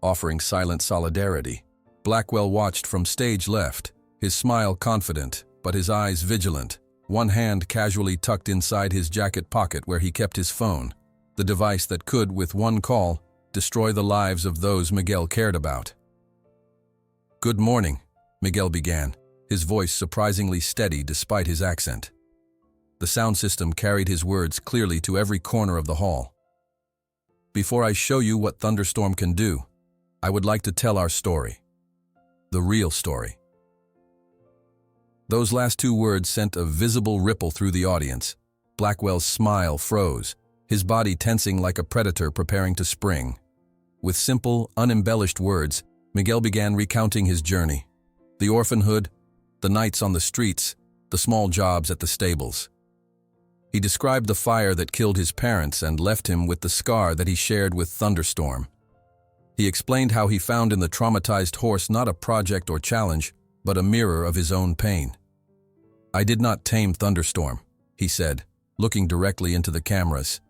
offering silent solidarity. Blackwell watched from stage left, his smile confident, but his eyes vigilant, one hand casually tucked inside his jacket pocket where he kept his phone, the device that could, with one call, destroy the lives of those Miguel cared about. "Good morning," Miguel began, his voice surprisingly steady despite his accent. The sound system carried his words clearly to every corner of the hall. "Before I show you what Thunderstorm can do, I would like to tell our story. The real story." Those last two words sent a visible ripple through the audience. Blackwell's smile froze, his body tensing like a predator preparing to spring. With simple, unembellished words, Miguel began recounting his journey. The orphanhood, the nights on the streets, the small jobs at the stables. He described the fire that killed his parents and left him with the scar that he shared with Thunderstorm. He explained how he found in the traumatized horse not a project or challenge, but a mirror of his own pain. "I did not tame Thunderstorm," he said, looking directly into the cameras.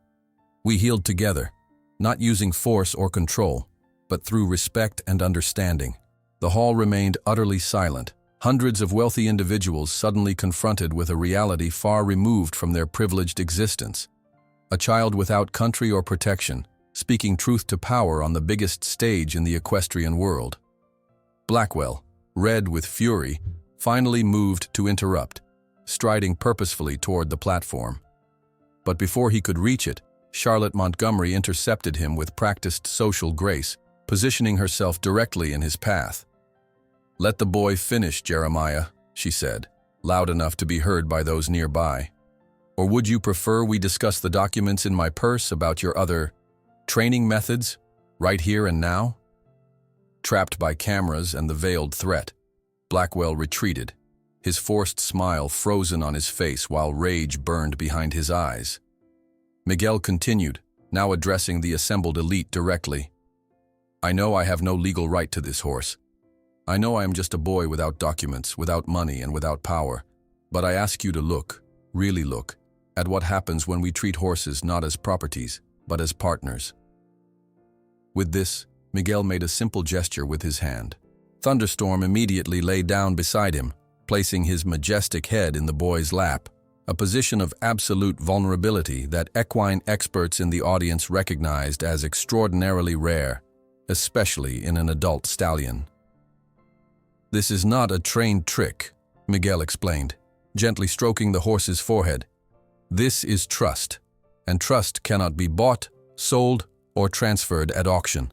"We healed together, not using force or control, but through respect and understanding." The hall remained utterly silent, hundreds of wealthy individuals suddenly confronted with a reality far removed from their privileged existence. A child without country or protection, speaking truth to power on the biggest stage in the equestrian world. Blackwell, red with fury, finally moved to interrupt, striding purposefully toward the platform. But before he could reach it, Charlotte Montgomery intercepted him with practiced social grace, positioning herself directly in his path. "Let the boy finish, Jeremiah," she said, loud enough to be heard by those nearby. "Or would you prefer we discuss the documents in my purse about your other training methods, right here and now?" Trapped by cameras and the veiled threat, Blackwell retreated, his forced smile frozen on his face while rage burned behind his eyes. Miguel continued, now addressing the assembled elite directly. "I know I have no legal right to this horse. I know I am just a boy without documents, without money, and without power. But I ask you to look, really look, at what happens when we treat horses not as properties, but as partners." With this, Miguel made a simple gesture with his hand. Thunderstorm immediately lay down beside him, placing his majestic head in the boy's lap, a position of absolute vulnerability that equine experts in the audience recognized as extraordinarily rare, especially in an adult stallion. "This is not a trained trick," Miguel explained, gently stroking the horse's forehead. "This is trust, and trust cannot be bought, sold, or transferred at auction."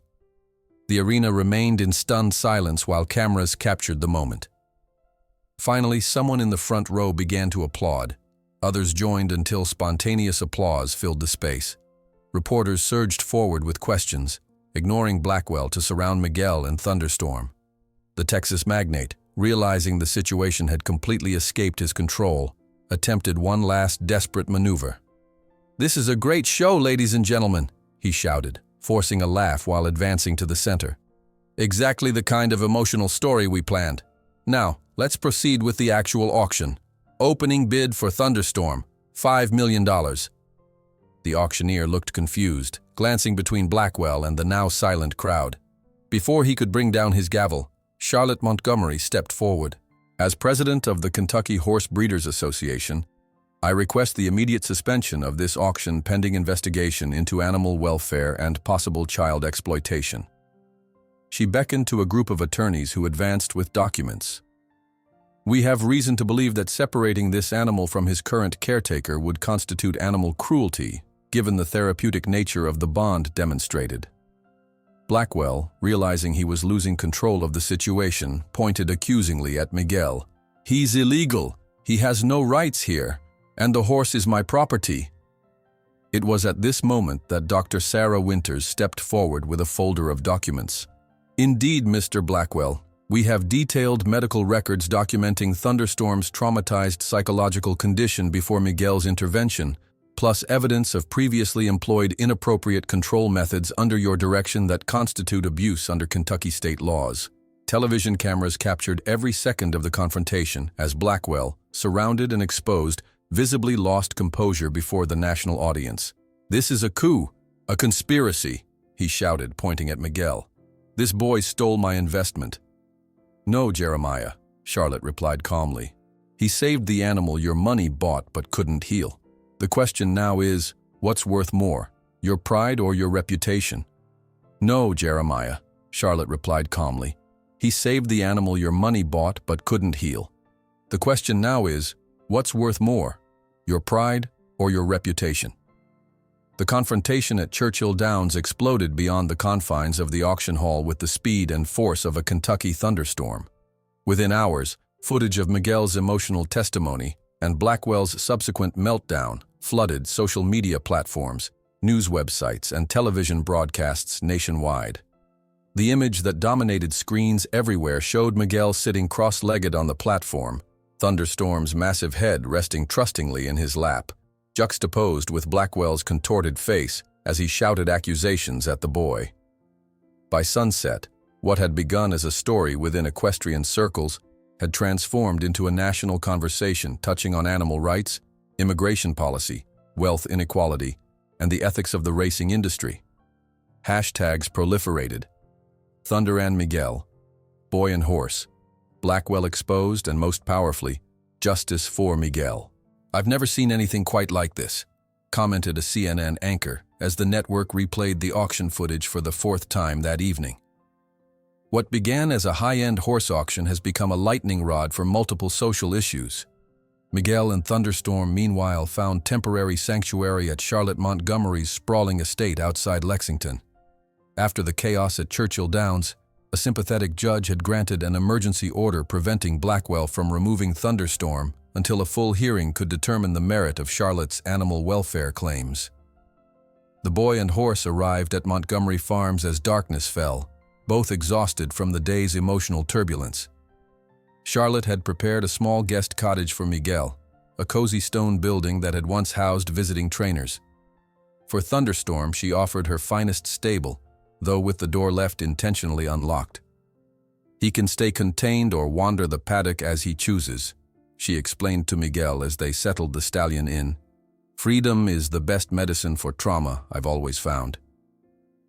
The arena remained in stunned silence while cameras captured the moment. Finally, someone in the front row began to applaud. Others joined until spontaneous applause filled the space. Reporters surged forward with questions, ignoring Blackwell to surround Miguel and Thunderstorm. The Texas magnate, realizing the situation had completely escaped his control, attempted one last desperate maneuver. "This is a great show, ladies and gentlemen," he shouted, forcing a laugh while advancing to the center. "Exactly the kind of emotional story we planned. Now, let's proceed with the actual auction. Opening bid for Thunderstorm, $5 million. The auctioneer looked confused, glancing between Blackwell and the now silent crowd. Before he could bring down his gavel, Charlotte Montgomery stepped forward. As president of the Kentucky Horse Breeders Association, I request the immediate suspension of this auction pending investigation into animal welfare and possible child exploitation. She beckoned to a group of attorneys who advanced with documents. We have reason to believe that separating this animal from his current caretaker would constitute animal cruelty, given the therapeutic nature of the bond demonstrated. Blackwell, realizing he was losing control of the situation, pointed accusingly at Miguel. He's illegal. He has no rights here, and the horse is my property. It was at this moment that Dr. Sarah Winters stepped forward with a folder of documents. Indeed, Mr. Blackwell, we have detailed medical records documenting Thunderstorm's traumatized psychological condition before Miguel's intervention, plus evidence of previously employed inappropriate control methods under your direction that constitute abuse under Kentucky state laws. Television cameras captured every second of the confrontation as Blackwell, surrounded and exposed, visibly lost composure before the national audience. This is a coup, a conspiracy, he shouted, pointing at Miguel. This boy stole my investment. No, Jeremiah, Charlotte replied calmly. He saved the animal your money bought but couldn't heal. The question now is, what's worth more, your pride or your reputation? No, Jeremiah, Charlotte replied calmly. He saved the animal your money bought but couldn't heal. The question now is, what's worth more, your pride or your reputation? The confrontation at Churchill Downs exploded beyond the confines of the auction hall with the speed and force of a Kentucky thunderstorm. Within hours, footage of Miguel's emotional testimony and Blackwell's subsequent meltdown flooded social media platforms, news websites, and television broadcasts nationwide. The image that dominated screens everywhere showed Miguel sitting cross-legged on the platform, Thunderstorm's massive head resting trustingly in his lap, juxtaposed with Blackwell's contorted face as he shouted accusations at the boy. By sunset, what had begun as a story within equestrian circles had transformed into a national conversation touching on animal rights, immigration policy, wealth inequality, and the ethics of the racing industry. Hashtags proliferated. Thunder and Miguel, boy and horse, Blackwell exposed, and most powerfully, justice for Miguel. I've never seen anything quite like this, commented a CNN anchor as the network replayed the auction footage for the fourth time that evening. What began as a high-end horse auction has become a lightning rod for multiple social issues. Miguel and Thunderstorm, meanwhile, found temporary sanctuary at Charlotte Montgomery's sprawling estate outside Lexington. After the chaos at Churchill Downs, a sympathetic judge had granted an emergency order preventing Blackwell from removing Thunderstorm until a full hearing could determine the merit of Charlotte's animal welfare claims. The boy and horse arrived at Montgomery Farms as darkness fell, both exhausted from the day's emotional turbulence. Charlotte had prepared a small guest cottage for Miguel, a cozy stone building that had once housed visiting trainers. For Thunderstorm, she offered her finest stable, though with the door left intentionally unlocked. He can stay contained or wander the paddock as he chooses, she explained to Miguel as they settled the stallion in. Freedom is the best medicine for trauma, I've always found.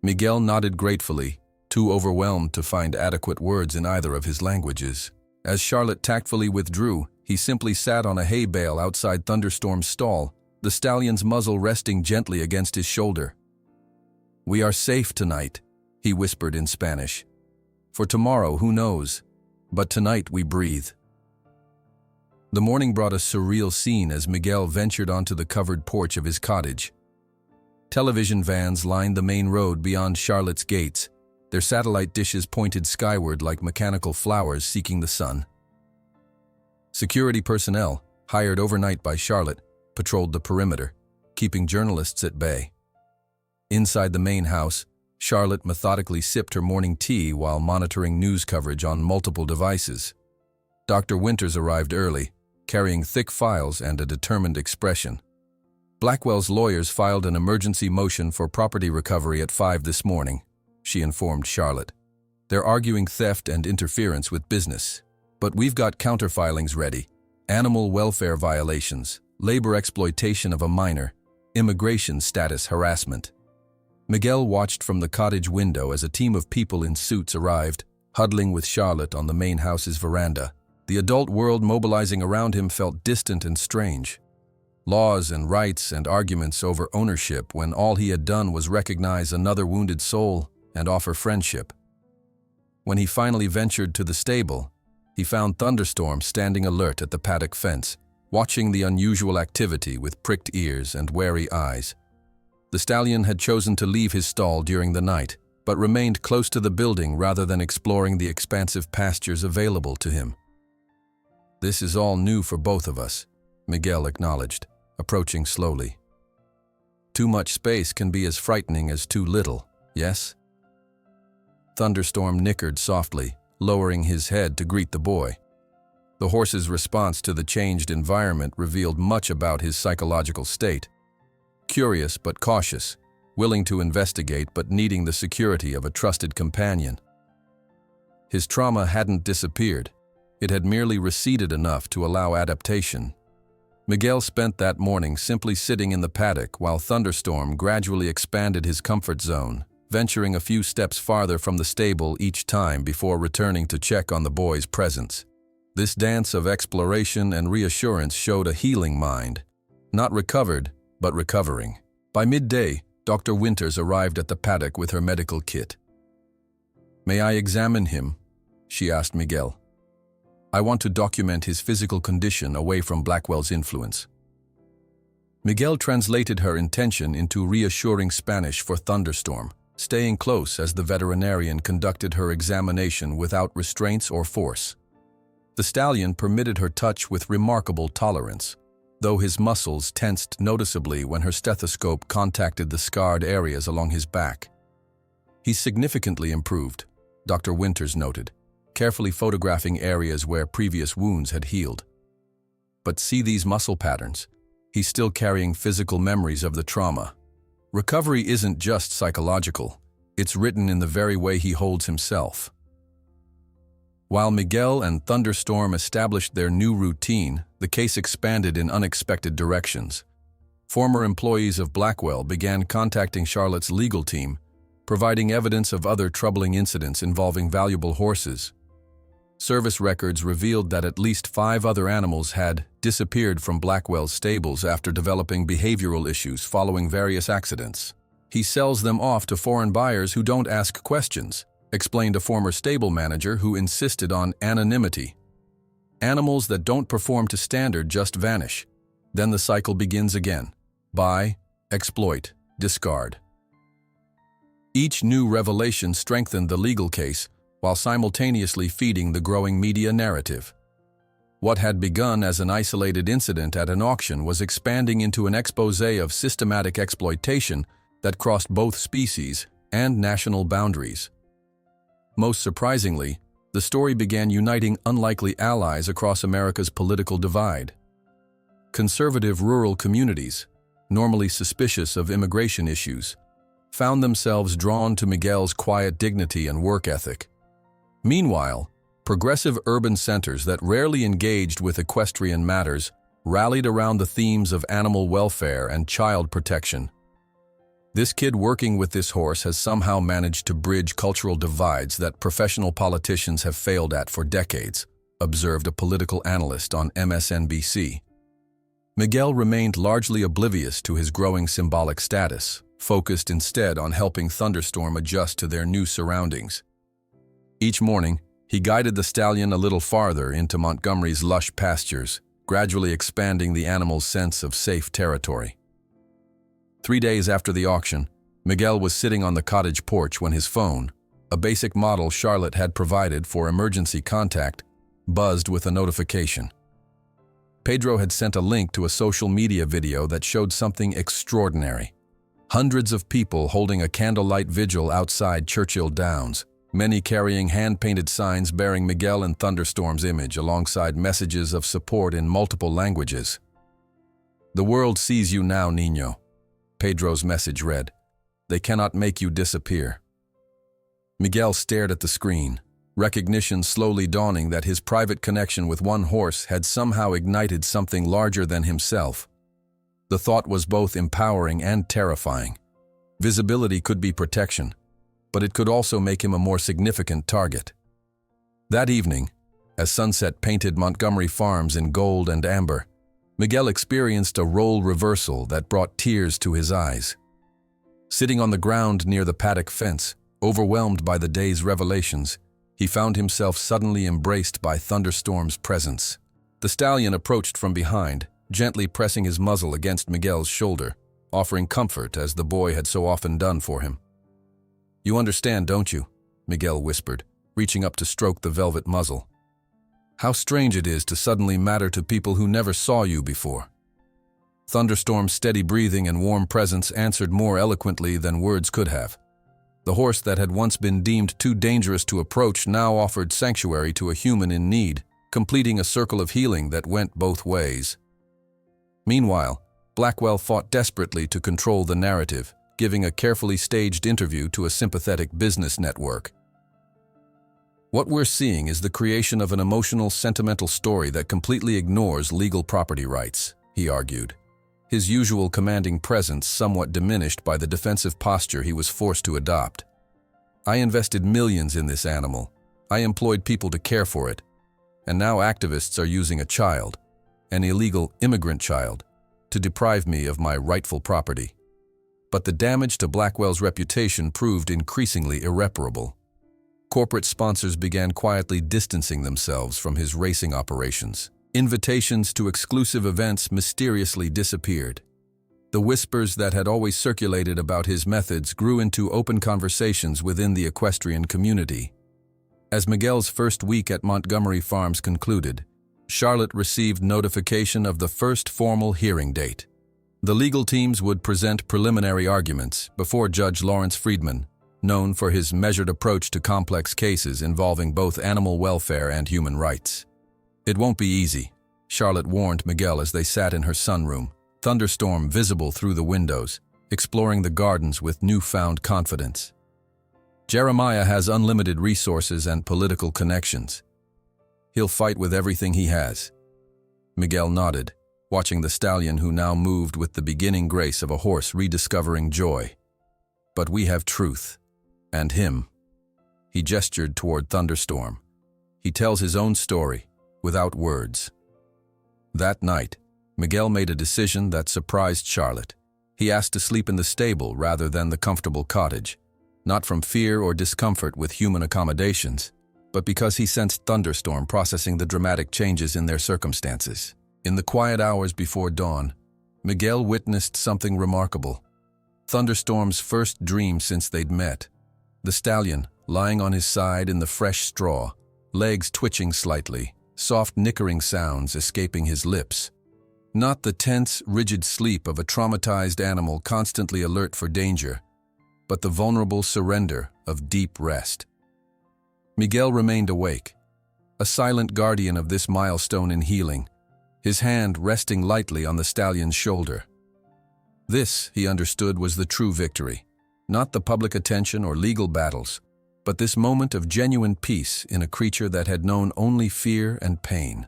Miguel nodded gratefully, too overwhelmed to find adequate words in either of his languages. As Charlotte tactfully withdrew, he simply sat on a hay bale outside Thunderstorm's stall, the stallion's muzzle resting gently against his shoulder. We are safe tonight, he whispered in Spanish. For tomorrow, who knows? But tonight we breathe. The morning brought a surreal scene as Miguel ventured onto the covered porch of his cottage. Television vans lined the main road beyond Charlotte's gates, their satellite dishes pointed skyward like mechanical flowers seeking the sun. Security personnel, hired overnight by Charlotte, patrolled the perimeter, keeping journalists at bay. Inside the main house, Charlotte methodically sipped her morning tea while monitoring news coverage on multiple devices. Dr. Winters arrived early, carrying thick files and a determined expression. Blackwell's lawyers filed an emergency motion for property recovery at 5 this morning, she informed Charlotte. They're arguing theft and interference with business. But we've got counterfilings ready. Animal welfare violations, labor exploitation of a minor, immigration status harassment. Miguel watched from the cottage window as a team of people in suits arrived, huddling with Charlotte on the main house's veranda. The adult world mobilizing around him felt distant and strange. laws and rights and arguments over ownership when all he had done was recognize another wounded soul and offer friendship. When he finally ventured to the stable, he found Thunderstorm standing alert at the paddock fence, watching the unusual activity with pricked ears and wary eyes. The stallion had chosen to leave his stall during the night, but remained close to the building rather than exploring the expansive pastures available to him. "This is all new for both of us," Miguel acknowledged, approaching slowly. "Too much space can be as frightening as too little, yes?" Thunderstorm nickered softly, lowering his head to greet the boy. The horse's response to the changed environment revealed much about his psychological state. Curious but cautious, willing to investigate but needing the security of a trusted companion. His trauma hadn't disappeared. It had merely receded enough to allow adaptation. Miguel spent that morning simply sitting in the paddock while Thunderstorm gradually expanded his comfort zone, venturing a few steps farther from the stable each time before returning to check on the boy's presence. This dance of exploration and reassurance showed a healing mind, not recovered, but recovering. By midday, Dr. Winters arrived at the paddock with her medical kit. "May I examine him?" she asked Miguel. "I want to document his physical condition away from Blackwell's influence." Miguel translated her intention into reassuring Spanish for Thunderstorm, staying close as the veterinarian conducted her examination without restraints or force. The stallion permitted her touch with remarkable tolerance, though his muscles tensed noticeably when her stethoscope contacted the scarred areas along his back. "He's significantly improved," Dr. Winters noted, carefully photographing areas where previous wounds had healed. "But see these muscle patterns? He's still carrying physical memories of the trauma. Recovery isn't just psychological, it's written in the very way he holds himself." While Miguel and Thunderstorm established their new routine, the case expanded in unexpected directions. Former employees of Blackwell began contacting Charlotte's legal team, providing evidence of other troubling incidents involving valuable horses. Service records revealed that at least 5 other animals had disappeared from Blackwell's stables after developing behavioral issues following various accidents. "He sells them off to foreign buyers who don't ask questions," explained a former stable manager who insisted on anonymity. "Animals that don't perform to standard just vanish. Then the cycle begins again. Buy, exploit, discard." Each new revelation strengthened the legal case, while simultaneously feeding the growing media narrative. What had begun as an isolated incident at an auction was expanding into an exposé of systematic exploitation that crossed both species and national boundaries. Most surprisingly, the story began uniting unlikely allies across America's political divide. Conservative rural communities, normally suspicious of immigration issues, found themselves drawn to Miguel's quiet dignity and work ethic. Meanwhile, progressive urban centers that rarely engaged with equestrian matters rallied around the themes of animal welfare and child protection. "This kid working with this horse has somehow managed to bridge cultural divides that professional politicians have failed at for decades," observed a political analyst on MSNBC. Miguel remained largely oblivious to his growing symbolic status, focused instead on helping Thunderstorm adjust to their new surroundings. Each morning, he guided the stallion a little farther into Montgomery's lush pastures, gradually expanding the animal's sense of safe territory. 3 days after the auction, Miguel was sitting on the cottage porch when his phone, a basic model Charlotte had provided for emergency contact, buzzed with a notification. Pedro had sent a link to a social media video that showed something extraordinary. Hundreds of people holding a candlelight vigil outside Churchill Downs, many carrying hand-painted signs bearing Miguel and Thunderstorm's image alongside messages of support in multiple languages. "The world sees you now, Niño," Pedro's message read. "They cannot make you disappear." Miguel stared at the screen, recognition slowly dawning that his private connection with one horse had somehow ignited something larger than himself. The thought was both empowering and terrifying. Visibility could be protection, but it could also make him a more significant target. That evening, as sunset painted Montgomery Farms in gold and amber, Miguel experienced a role reversal that brought tears to his eyes. Sitting on the ground near the paddock fence, overwhelmed by the day's revelations, he found himself suddenly embraced by Thunderstorm's presence. The stallion approached from behind, gently pressing his muzzle against Miguel's shoulder, offering comfort as the boy had so often done for him. "You understand, don't you?" Miguel whispered, reaching up to stroke the velvet muzzle. "How strange it is to suddenly matter to people who never saw you before." Thunderstorm's steady breathing and warm presence answered more eloquently than words could have. The horse that had once been deemed too dangerous to approach now offered sanctuary to a human in need, completing a circle of healing that went both ways. Meanwhile, Blackwell fought desperately to control the narrative, giving a carefully staged interview to a sympathetic business network. "What we're seeing is the creation of an emotional, sentimental story that completely ignores legal property rights," he argued, his usual commanding presence somewhat diminished by the defensive posture he was forced to adopt. "I invested millions in this animal. I employed people to care for it. And now activists are using a child, an illegal immigrant child, to deprive me of my rightful property." But the damage to Blackwell's reputation proved increasingly irreparable. Corporate sponsors began quietly distancing themselves from his racing operations. Invitations to exclusive events mysteriously disappeared. The whispers that had always circulated about his methods grew into open conversations within the equestrian community. As Miguel's first week at Montgomery Farms concluded, Charlotte received notification of the first formal hearing date. The legal teams would present preliminary arguments before Judge Lawrence Friedman, known for his measured approach to complex cases involving both animal welfare and human rights. "It won't be easy," Charlotte warned Miguel as they sat in her sunroom, Thunderstorm visible through the windows, exploring the gardens with newfound confidence. "Jeremiah has unlimited resources and political connections. He'll fight with everything he has." Miguel nodded, watching the stallion who now moved with the beginning grace of a horse rediscovering joy. "But we have truth. And him." He gestured toward Thunderstorm. "He tells his own story, without words." That night, Miguel made a decision that surprised Charlotte. He asked to sleep in the stable rather than the comfortable cottage, not from fear or discomfort with human accommodations, but because he sensed Thunderstorm processing the dramatic changes in their circumstances. In the quiet hours before dawn, Miguel witnessed something remarkable. Thunderstorm's first dream since they'd met. The stallion, lying on his side in the fresh straw, legs twitching slightly, soft nickering sounds escaping his lips. Not the tense, rigid sleep of a traumatized animal constantly alert for danger, but the vulnerable surrender of deep rest. Miguel remained awake, a silent guardian of this milestone in healing, his hand resting lightly on the stallion's shoulder. This, he understood, was the true victory, not the public attention or legal battles, but this moment of genuine peace in a creature that had known only fear and pain.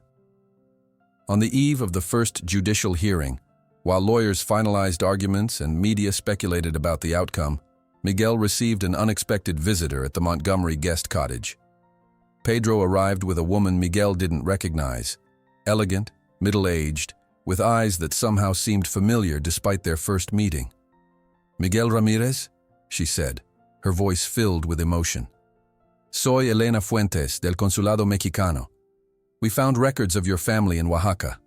On the eve of the first judicial hearing, while lawyers finalized arguments and media speculated about the outcome, Miguel received an unexpected visitor at the Montgomery guest cottage. Pedro arrived with a woman Miguel didn't recognize, elegant, middle-aged, with eyes that somehow seemed familiar despite their first meeting. "Miguel Ramirez?" she said, her voice filled with emotion. "Soy Elena Fuentes, del Consulado Mexicano. We found records of your family in Oaxaca."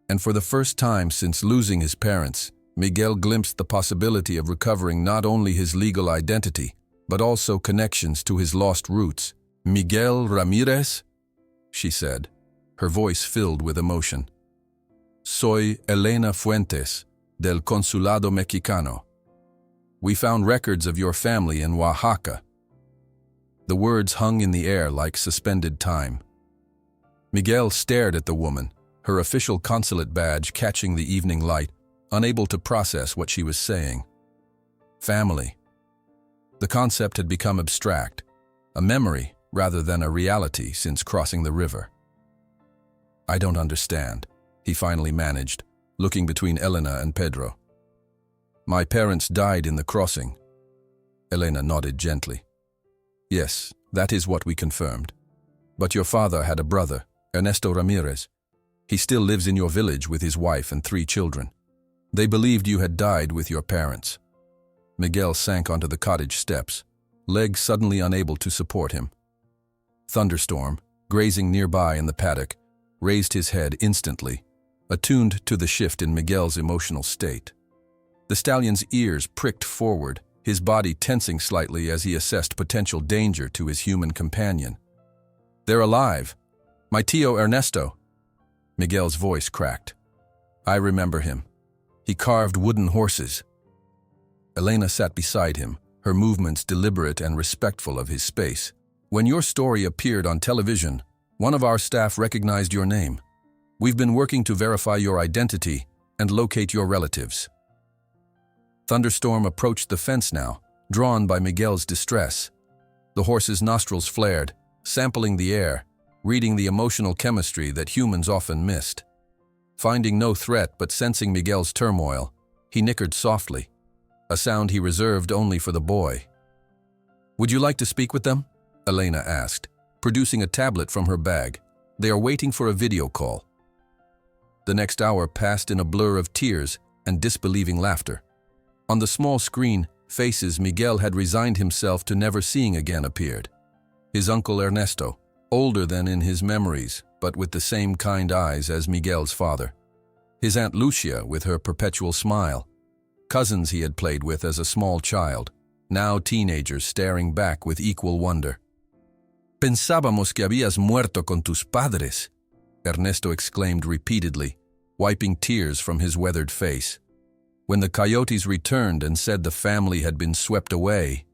And for the first time since losing his parents, Miguel glimpsed the possibility of recovering not only his legal identity, but also connections to his lost roots. "Miguel Ramirez?" she said, her voice filled with emotion. "Soy Elena Fuentes, del Consulado Mexicano. We found records of your family in Oaxaca." The words hung in the air like suspended time. Miguel stared at the woman, her official consulate badge catching the evening light, unable to process what she was saying. Family. The concept had become abstract, a memory rather than a reality since crossing the river. "I don't understand," he finally managed, looking between Elena and Pedro. "My parents died in the crossing." Elena nodded gently. "Yes, that is what we confirmed. But your father had a brother, Ernesto Ramirez. He still lives in your village with his wife and 3 children. They believed you had died with your parents." Miguel sank onto the cottage steps, legs suddenly unable to support him. Thunderstorm, grazing nearby in the paddock, raised his head instantly, attuned to the shift in Miguel's emotional state. The stallion's ears pricked forward, his body tensing slightly as he assessed potential danger to his human companion. "They're alive. My tío Ernesto." Miguel's voice cracked. "I remember him. He carved wooden horses." Elena sat beside him, her movements deliberate and respectful of his space. "When your story appeared on television, one of our staff recognized your name. We've been working to verify your identity and locate your relatives." Thunderstorm approached the fence now, drawn by Miguel's distress. The horse's nostrils flared, sampling the air, reading the emotional chemistry that humans often missed. Finding no threat but sensing Miguel's turmoil, he nickered softly, a sound he reserved only for the boy. "Would you like to speak with them?" Elena asked, producing a tablet from her bag. "They are waiting for a video call." The next hour passed in a blur of tears and disbelieving laughter. On the small screen, faces Miguel had resigned himself to never seeing again appeared. His uncle Ernesto, older than in his memories, but with the same kind eyes as Miguel's father. His Aunt Lucia with her perpetual smile. Cousins he had played with as a small child, now teenagers staring back with equal wonder. "Pensábamos que habías muerto con tus padres," Ernesto exclaimed repeatedly, wiping tears from his weathered face. When the coyotes returned and said the family had been swept away,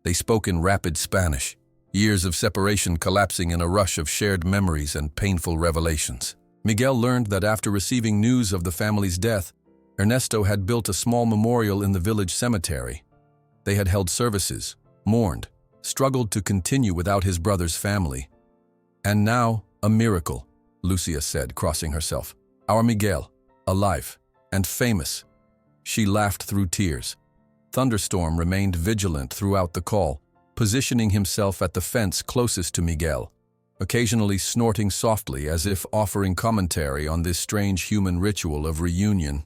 they spoke in rapid Spanish, years of separation collapsing in a rush of shared memories and painful revelations. Miguel learned that after receiving news of the family's death, Ernesto had built a small memorial in the village cemetery. They had held services, mourned, struggled to continue without his brother's family. "And now, a miracle," Lucia said, crossing herself. "Our Miguel, alive and famous." She laughed through tears. Thunderstorm remained vigilant throughout the call, positioning himself at the fence closest to Miguel, occasionally snorting softly as if offering commentary on this strange human ritual of reunion.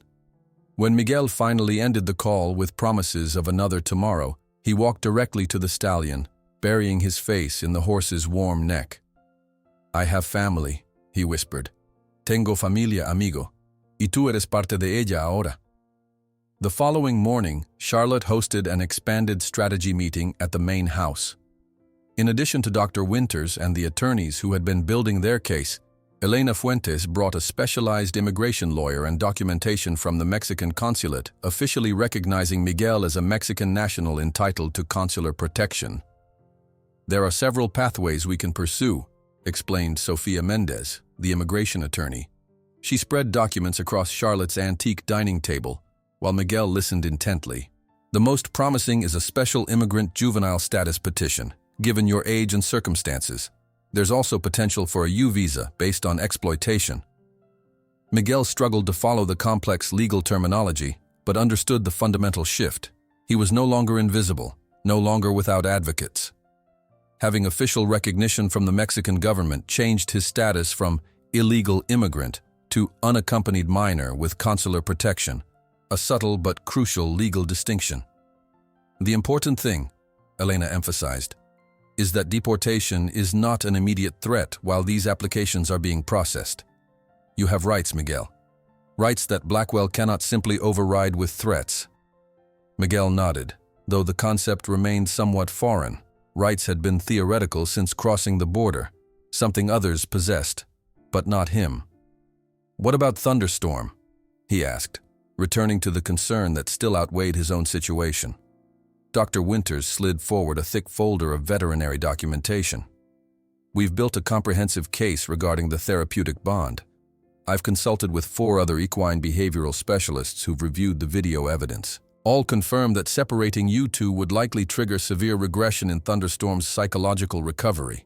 When Miguel finally ended the call with promises of another tomorrow, he walked directly to the stallion, burying his face in the horse's warm neck. "I have family," he whispered. "Tengo familia, amigo. Y tú eres parte de ella ahora." The following morning, Charlotte hosted an expanded strategy meeting at the main house. In addition to Dr. Winters and the attorneys who had been building their case, Elena Fuentes brought a specialized immigration lawyer and documentation from the Mexican consulate, officially recognizing Miguel as a Mexican national entitled to consular protection. "There are several pathways we can pursue," explained Sofia Mendez, the immigration attorney. She spread documents across Charlotte's antique dining table, while Miguel listened intently. "The most promising is a special immigrant juvenile status petition, given your age and circumstances. There's also potential for a U visa based on exploitation." Miguel struggled to follow the complex legal terminology, but understood the fundamental shift. He was no longer invisible, no longer without advocates. Having official recognition from the Mexican government changed his status from illegal immigrant to unaccompanied minor with consular protection, a subtle but crucial legal distinction. "The important thing," Elena emphasized, "is that deportation is not an immediate threat while these applications are being processed. You have rights, Miguel. Rights that Blackwell cannot simply override with threats." Miguel nodded, though the concept remained somewhat foreign. Rights had been theoretical since crossing the border, something others possessed, but not him. "What about Thunderstorm?" he asked, returning to the concern that still outweighed his own situation. Dr. Winters slid forward a thick folder of veterinary documentation. "We've built a comprehensive case regarding the therapeutic bond. I've consulted with 4 other equine behavioral specialists who've reviewed the video evidence. All confirm that separating you two would likely trigger severe regression in Thunderstorm's psychological recovery."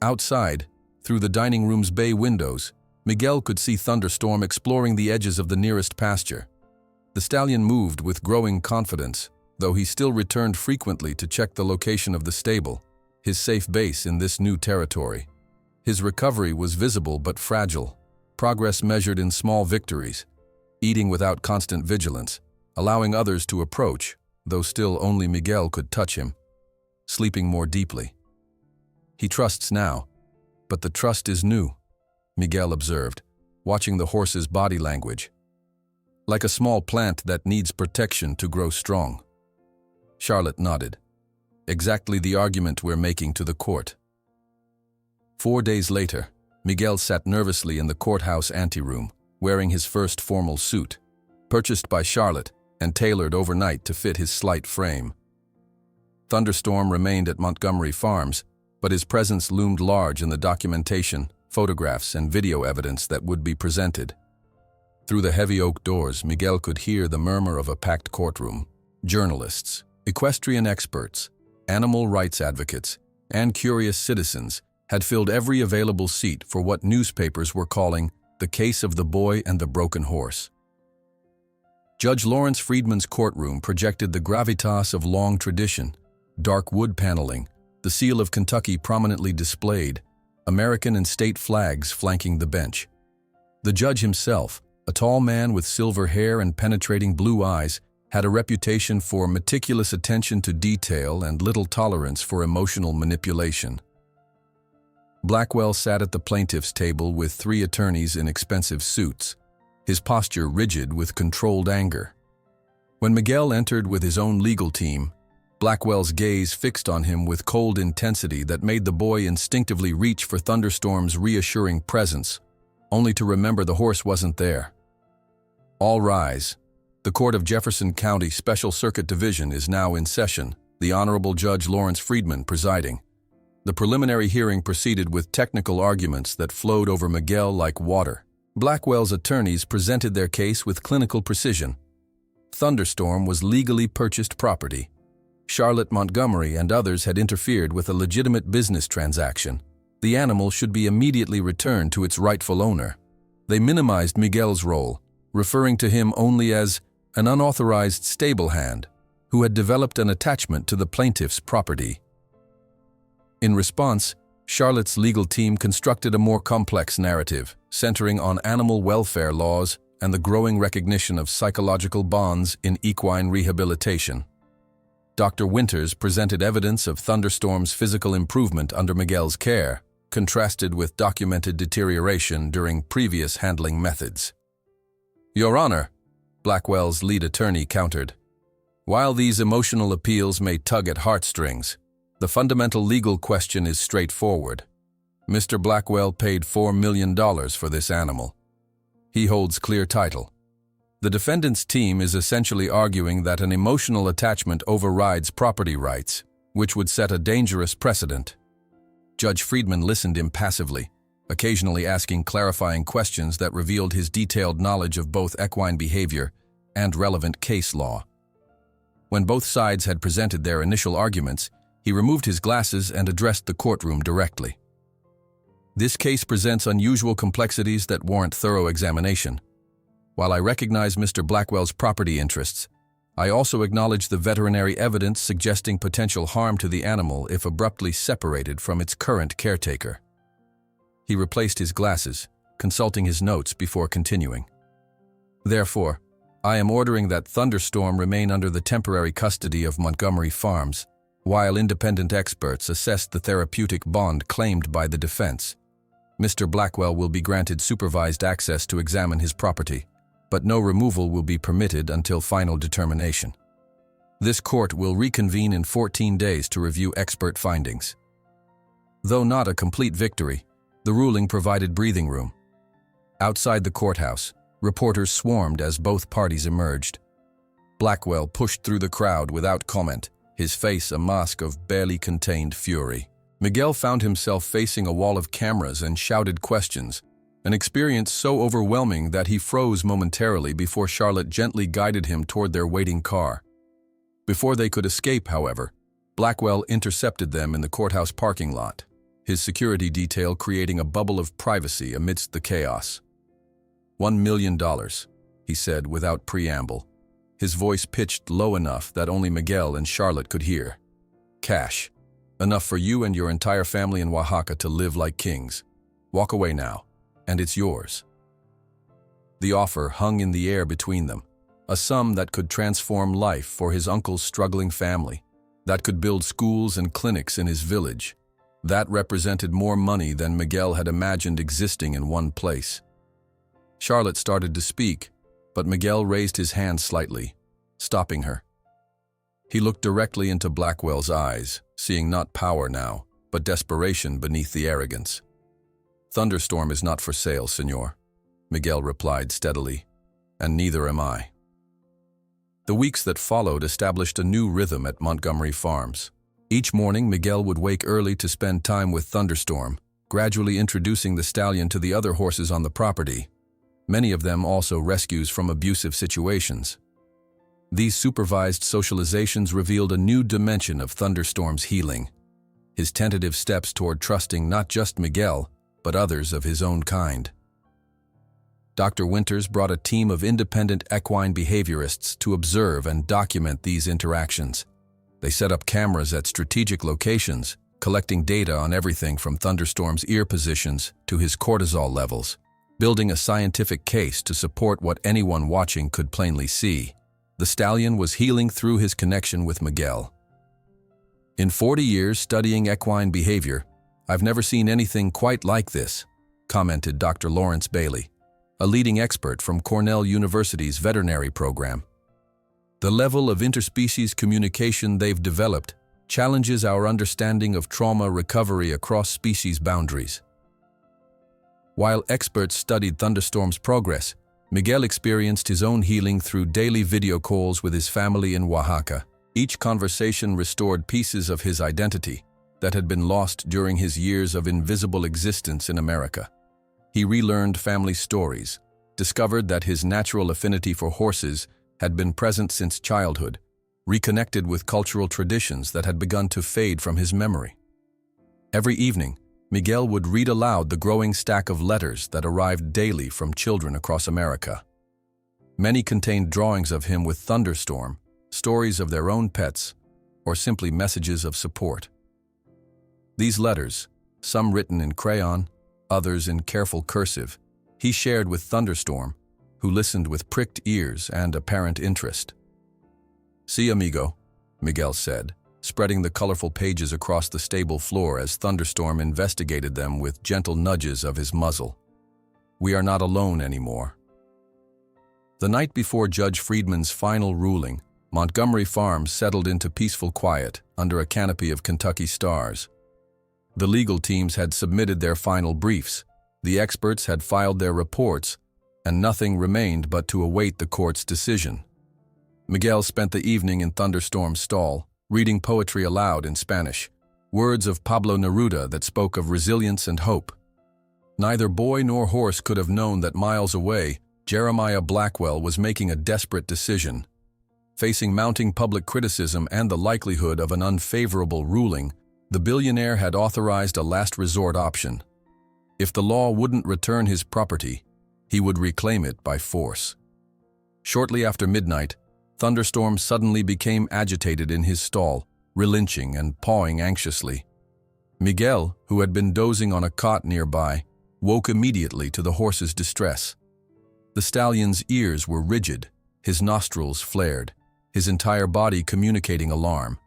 Outside, through the dining room's bay windows, Miguel could see Thunderstorm exploring the edges of the nearest pasture. The stallion moved with growing confidence, though he still returned frequently to check the location of the stable, his safe base in this new territory. His recovery was visible but fragile. progress measured in small victories, eating without constant vigilance, allowing others to approach, though still only Miguel could touch him, sleeping more deeply. He trusts now, but the trust is new, Miguel observed, watching the horse's body language. Like a small plant that needs protection to grow strong. Charlotte nodded. Exactly the argument we're making to the court. 4 days later, Miguel sat nervously in the courthouse anteroom, wearing his first formal suit, purchased by Charlotte and tailored overnight to fit his slight frame. Thunderstorm remained at Montgomery Farms, but his presence loomed large in the documentation, photographs, and video evidence that would be presented. Through the heavy oak doors, Miguel could hear the murmur of a packed courtroom. Journalists, equestrian experts, animal rights advocates, and curious citizens had filled every available seat for what newspapers were calling the case of the boy and the broken horse. Judge Lawrence Friedman's courtroom projected the gravitas of long tradition, dark wood paneling, the seal of Kentucky prominently displayed, American and state flags flanking the bench. The judge himself, a tall man with silver hair and penetrating blue eyes, had a reputation for meticulous attention to detail and little tolerance for emotional manipulation. Blackwell sat at the plaintiff's table with 3 attorneys in expensive suits, his posture rigid with controlled anger. When Miguel entered with his own legal team, Blackwell's gaze fixed on him with cold intensity that made the boy instinctively reach for Thunderstorm's reassuring presence, only to remember the horse wasn't there. All rise. The Court of Jefferson County Special Circuit Division is now in session, the Honorable Judge Lawrence Friedman presiding. The preliminary hearing proceeded with technical arguments that flowed over Miguel like water. Blackwell's attorneys presented their case with clinical precision. Thunderstorm was legally purchased property. Charlotte Montgomery and others had interfered with a legitimate business transaction. The animal should be immediately returned to its rightful owner. They minimized Miguel's role, referring to him only as an unauthorized stable hand who had developed an attachment to the plaintiff's property. In response, Charlotte's legal team constructed a more complex narrative, centering on animal welfare laws and the growing recognition of psychological bonds in equine rehabilitation. Dr. Winters presented evidence of Thunderstorm's physical improvement under Miguel's care, contrasted with documented deterioration during previous handling methods. Your Honor, Blackwell's lead attorney countered, while these emotional appeals may tug at heartstrings, the fundamental legal question is straightforward. Mr. Blackwell paid $4 million for this animal. He holds clear title. The defendant's team is essentially arguing that an emotional attachment overrides property rights, which would set a dangerous precedent. Judge Friedman listened impassively, occasionally asking clarifying questions that revealed his detailed knowledge of both equine behavior and relevant case law. When both sides had presented their initial arguments, he removed his glasses and addressed the courtroom directly. This case presents unusual complexities that warrant thorough examination. While I recognize Mr. Blackwell's property interests, I also acknowledge the veterinary evidence suggesting potential harm to the animal if abruptly separated from its current caretaker. He replaced his glasses, consulting his notes before continuing. Therefore, I am ordering that Thunderstorm remain under the temporary custody of Montgomery Farms, while independent experts assess the therapeutic bond claimed by the defense. Mr. Blackwell will be granted supervised access to examine his property, but no removal will be permitted until final determination. This court will reconvene in 14 days to review expert findings. Though not a complete victory, the ruling provided breathing room. Outside the courthouse, reporters swarmed as both parties emerged. Blackwell pushed through the crowd without comment, his face a mask of barely contained fury. Miguel found himself facing a wall of cameras and shouted questions, an experience so overwhelming that he froze momentarily before Charlotte gently guided him toward their waiting car. Before they could escape, however, Blackwell intercepted them in the courthouse parking lot, his security detail creating a bubble of privacy amidst the chaos. $1 million, he said without preamble, his voice pitched low enough that only Miguel and Charlotte could hear. Cash. Enough for you and your entire family in Oaxaca to live like kings. Walk away now, and it's yours. The offer hung in the air between them, a sum that could transform life for his uncle's struggling family, that could build schools and clinics in his village. That represented more money than Miguel had imagined existing in one place. Charlotte started to speak, but Miguel raised his hand slightly, stopping her. He looked directly into Blackwell's eyes, seeing not power now, but desperation beneath the arrogance. "Thunderstorm is not for sale, senor," Miguel replied steadily, "and neither am I." The weeks that followed established a new rhythm at Montgomery Farms. Each morning, Miguel would wake early to spend time with Thunderstorm, gradually introducing the stallion to the other horses on the property, many of them also rescues from abusive situations. These supervised socializations revealed a new dimension of Thunderstorm's healing, his tentative steps toward trusting not just Miguel, but others of his own kind. Dr. Winters brought a team of independent equine behaviorists to observe and document these interactions. They set up cameras at strategic locations, collecting data on everything from Thunderstorm's ear positions to his cortisol levels, building a scientific case to support what anyone watching could plainly see. The stallion was healing through his connection with Miguel. "In 40 years studying equine behavior, I've never seen anything quite like this," commented Dr. Lawrence Bailey, a leading expert from Cornell University's veterinary program. "The level of interspecies communication they've developed challenges our understanding of trauma recovery across species boundaries." While experts studied Thunderstorm's progress, Miguel experienced his own healing through daily video calls with his family in Oaxaca. Each conversation restored pieces of his identity that had been lost during his years of invisible existence in America. He relearned family stories, discovered that his natural affinity for horses had been present since childhood, reconnected with cultural traditions that had begun to fade from his memory. Every evening, Miguel would read aloud the growing stack of letters that arrived daily from children across America. Many contained drawings of him with Thunderstorm, stories of their own pets, or simply messages of support. These letters, some written in crayon, others in careful cursive, he shared with Thunderstorm, who listened with pricked ears and apparent interest. "Sí, amigo," Miguel said, spreading the colorful pages across the stable floor as Thunderstorm investigated them with gentle nudges of his muzzle. "We are not alone anymore." The night before Judge Friedman's final ruling, Montgomery Farms settled into peaceful quiet under a canopy of Kentucky stars. The legal teams had submitted their final briefs, the experts had filed their reports, and nothing remained but to await the court's decision. Miguel spent the evening in Thunderstorm's stall, reading poetry aloud in Spanish, words of Pablo Neruda that spoke of resilience and hope. Neither boy nor horse could have known that miles away, Jeremiah Blackwell was making a desperate decision. Facing mounting public criticism and the likelihood of an unfavorable ruling, the billionaire had authorized a last resort option. If the law wouldn't return his property, he would reclaim it by force. Shortly after midnight, Thunderstorm suddenly became agitated in his stall, relinching and pawing anxiously. Miguel, who had been dozing on a cot nearby, woke immediately to the horse's distress. The stallion's ears were rigid, his nostrils flared, his entire body communicating alarm.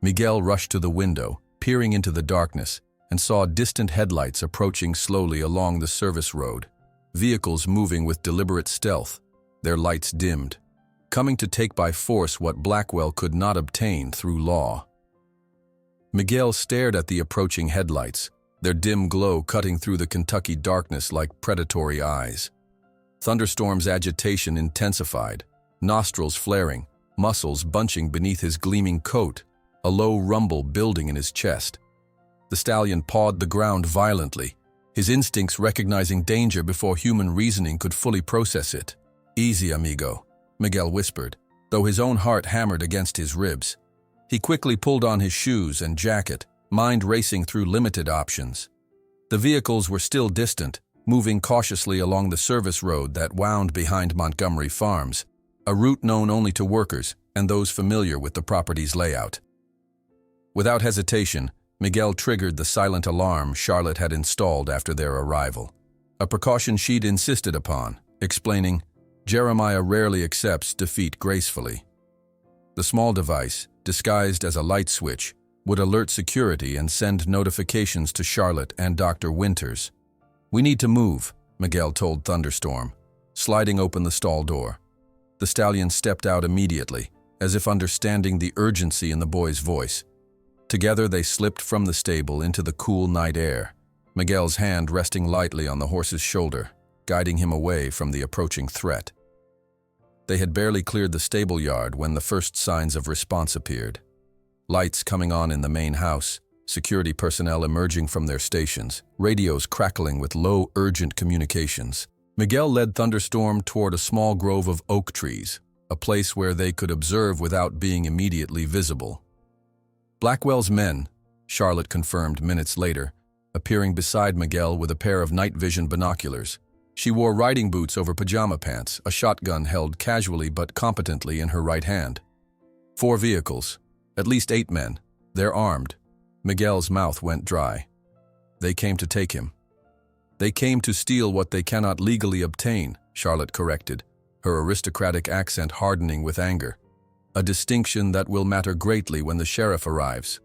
Miguel rushed to the window, peering into the darkness, and saw distant headlights approaching slowly along the service road. Vehicles moving with deliberate stealth, their lights dimmed, coming to take by force what Blackwell could not obtain through law. Miguel stared at the approaching headlights, their dim glow cutting through the Kentucky darkness like predatory eyes. Thunderstorm's agitation intensified, nostrils flaring, muscles bunching beneath his gleaming coat, a low rumble building in his chest. The stallion pawed the ground violently, his instincts recognizing danger before human reasoning could fully process it. "Easy, amigo," Miguel whispered, though his own heart hammered against his ribs. He quickly pulled on his shoes and jacket, mind racing through limited options. The vehicles were still distant, moving cautiously along the service road that wound behind Montgomery Farms, a route known only to workers and those familiar with the property's layout. Without hesitation, Miguel triggered the silent alarm Charlotte had installed after their arrival, a precaution she'd insisted upon, explaining, "Jeremiah rarely accepts defeat gracefully." The small device, disguised as a light switch, would alert security and send notifications to Charlotte and Dr. Winters. "We need to move," Miguel told Thunderstorm, sliding open the stall door. The stallion stepped out immediately, as if understanding the urgency in the boy's voice. Together they slipped from the stable into the cool night air, Miguel's hand resting lightly on the horse's shoulder, guiding him away from the approaching threat. They had barely cleared the stable yard when the first signs of response appeared. Lights coming on in the main house, security personnel emerging from their stations, radios crackling with low, urgent communications. Miguel led Thunderstorm toward a small grove of oak trees, a place where they could observe without being immediately visible. "Blackwell's men," Charlotte confirmed minutes later, appearing beside Miguel with a pair of night vision binoculars. She wore riding boots over pajama pants, a shotgun held casually but competently in her right hand. 4 vehicles, at least 8 men. They're armed. Miguel's mouth went dry. They came to take him. "They came to steal what they cannot legally obtain," Charlotte corrected, her aristocratic accent hardening with anger. "A distinction that will matter greatly when the sheriff arrives."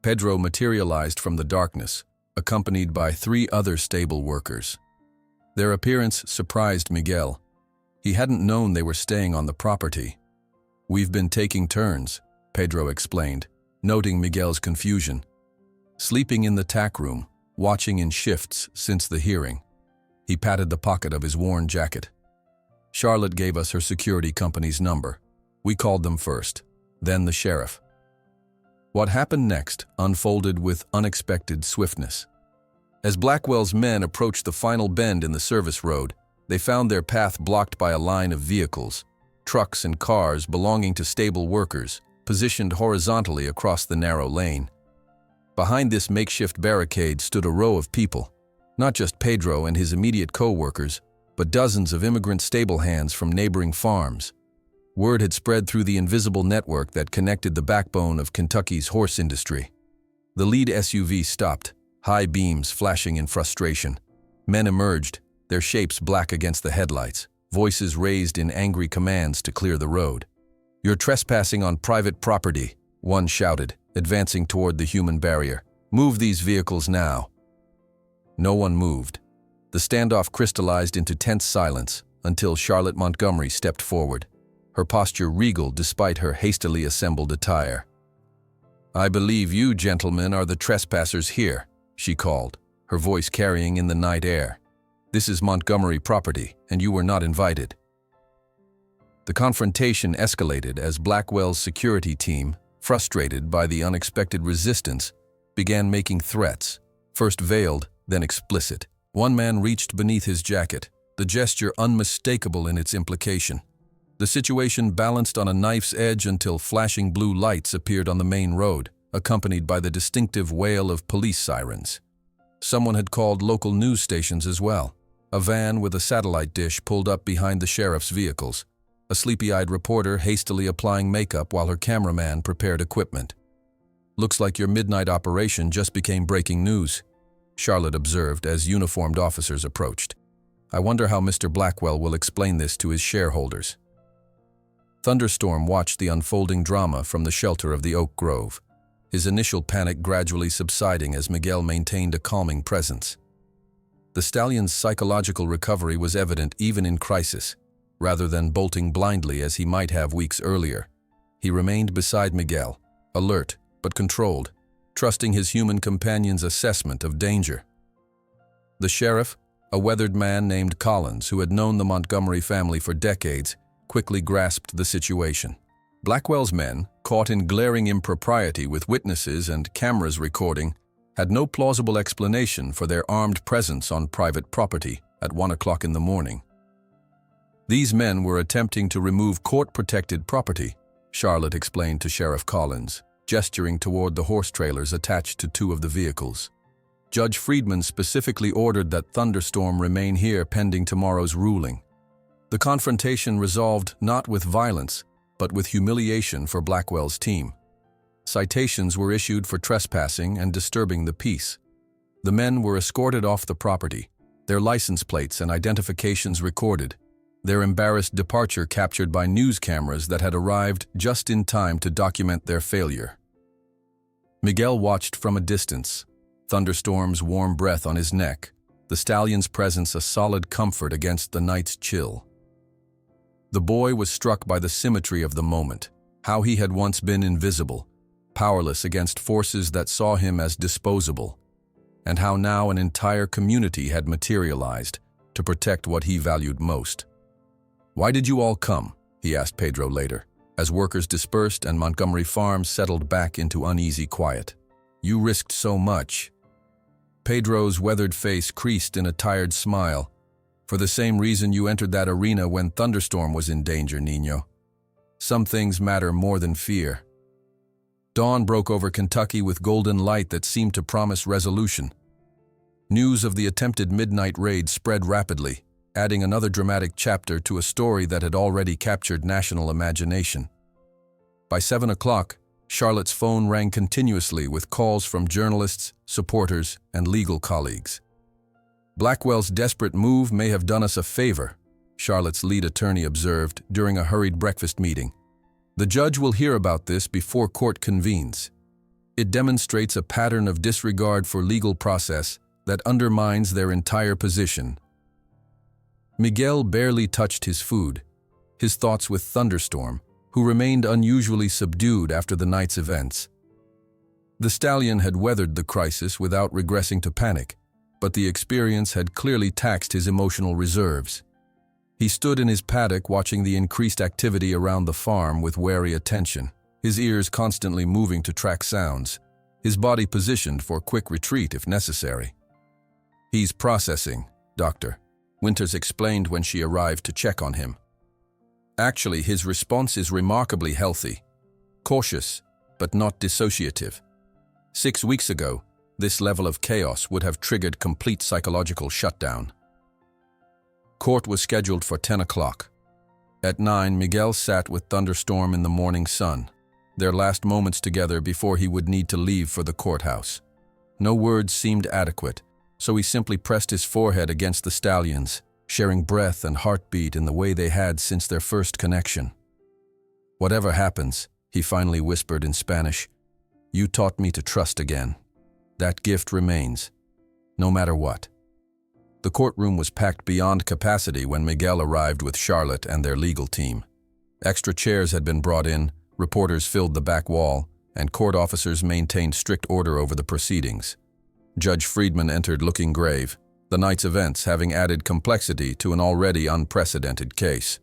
Pedro materialized from the darkness, accompanied by 3 other stable workers. Their appearance surprised Miguel. He hadn't known they were staying on the property. "We've been taking turns," Pedro explained, noting Miguel's confusion. "Sleeping in the tack room, watching in shifts since the hearing." He patted the pocket of his worn jacket. "Charlotte gave us her security company's number. We called them first, then the sheriff." What happened next unfolded with unexpected swiftness. As Blackwell's men approached the final bend in the service road, they found their path blocked by a line of vehicles, trucks and cars belonging to stable workers, positioned horizontally across the narrow lane. Behind this makeshift barricade stood a row of people, not just Pedro and his immediate co-workers, but dozens of immigrant stable hands from neighboring farms. Word had spread through the invisible network that connected the backbone of Kentucky's horse industry. The lead SUV stopped, high beams flashing in frustration. Men emerged, their shapes black against the headlights, voices raised in angry commands to clear the road. "You're trespassing on private property," one shouted, advancing toward the human barrier. "Move these vehicles now." No one moved. The standoff crystallized into tense silence until Charlotte Montgomery stepped forward, her posture regal despite her hastily assembled attire. "I believe you gentlemen are the trespassers here," she called, her voice carrying in the night air. "This is Montgomery property, and you were not invited." The confrontation escalated as Blackwell's security team, frustrated by the unexpected resistance, began making threats, first veiled, then explicit. One man reached beneath his jacket, the gesture unmistakable in its implication. The situation balanced on a knife's edge until flashing blue lights appeared on the main road, accompanied by the distinctive wail of police sirens. Someone had called local news stations as well. A van with a satellite dish pulled up behind the sheriff's vehicles, a sleepy-eyed reporter hastily applying makeup while her cameraman prepared equipment. "Looks like your midnight operation just became breaking news," Charlotte observed as uniformed officers approached. "I wonder how Mr. Blackwell will explain this to his shareholders." Thunderstorm watched the unfolding drama from the shelter of the oak grove, his initial panic gradually subsiding as Miguel maintained a calming presence. The stallion's psychological recovery was evident even in crisis, rather than bolting blindly as he might have weeks earlier. He remained beside Miguel, alert but controlled, trusting his human companion's assessment of danger. The sheriff, a weathered man named Collins who had known the Montgomery family for decades, quickly grasped the situation. Blackwell's men, caught in glaring impropriety with witnesses and cameras recording, had no plausible explanation for their armed presence on private property at 1 o'clock in the morning. These men were attempting to remove court-protected property, Charlotte explained to Sheriff Collins, gesturing toward the horse trailers attached to 2 of the vehicles. Judge Friedman specifically ordered that Thunderstorm remain here pending tomorrow's ruling. The confrontation resolved not with violence, but with humiliation for Blackwell's team. Citations were issued for trespassing and disturbing the peace. The men were escorted off the property, their license plates and identifications recorded, their embarrassed departure captured by news cameras that had arrived just in time to document their failure. Miguel watched from a distance, Thunderstorm's warm breath on his neck, the stallion's presence a solid comfort against the night's chill. The boy was struck by the symmetry of the moment, how he had once been invisible, powerless against forces that saw him as disposable, and how now an entire community had materialized to protect what he valued most. "Why did you all come?" he asked Pedro later, as workers dispersed and Montgomery Farms settled back into uneasy quiet. "You risked so much." Pedro's weathered face creased in a tired smile. "For the same reason you entered that arena when Thunderstorm was in danger, Niño. Some things matter more than fear." Dawn broke over Kentucky with golden light that seemed to promise resolution. News of the attempted midnight raid spread rapidly, adding another dramatic chapter to a story that had already captured national imagination. By 7 o'clock, Charlotte's phone rang continuously with calls from journalists, supporters, and legal colleagues. "Blackwell's desperate move may have done us a favor," Charlotte's lead attorney observed during a hurried breakfast meeting. "The judge will hear about this before court convenes. It demonstrates a pattern of disregard for legal process that undermines their entire position." Miguel barely touched his food, his thoughts with Thunderstorm, who remained unusually subdued after the night's events. The stallion had weathered the crisis without regressing to panic, but the experience had clearly taxed his emotional reserves. He stood in his paddock watching the increased activity around the farm with wary attention, his ears constantly moving to track sounds, his body positioned for quick retreat if necessary. "He's processing, Doctor," Winters explained when she arrived to check on him. "Actually, his response is remarkably healthy. Cautious, but not dissociative. 6 weeks ago, this level of chaos would have triggered complete psychological shutdown." Court was scheduled for 10 o'clock. At 9, Miguel sat with Thunderstorm in the morning sun, their last moments together before he would need to leave for the courthouse. No words seemed adequate, so he simply pressed his forehead against the stallion's, sharing breath and heartbeat in the way they had since their first connection. "Whatever happens," he finally whispered in Spanish, "you taught me to trust again. That gift remains, no matter what." The courtroom was packed beyond capacity when Miguel arrived with Charlotte and their legal team. Extra chairs had been brought in, reporters filled the back wall, and court officers maintained strict order over the proceedings. Judge Friedman entered looking grave, the night's events having added complexity to an already unprecedented case.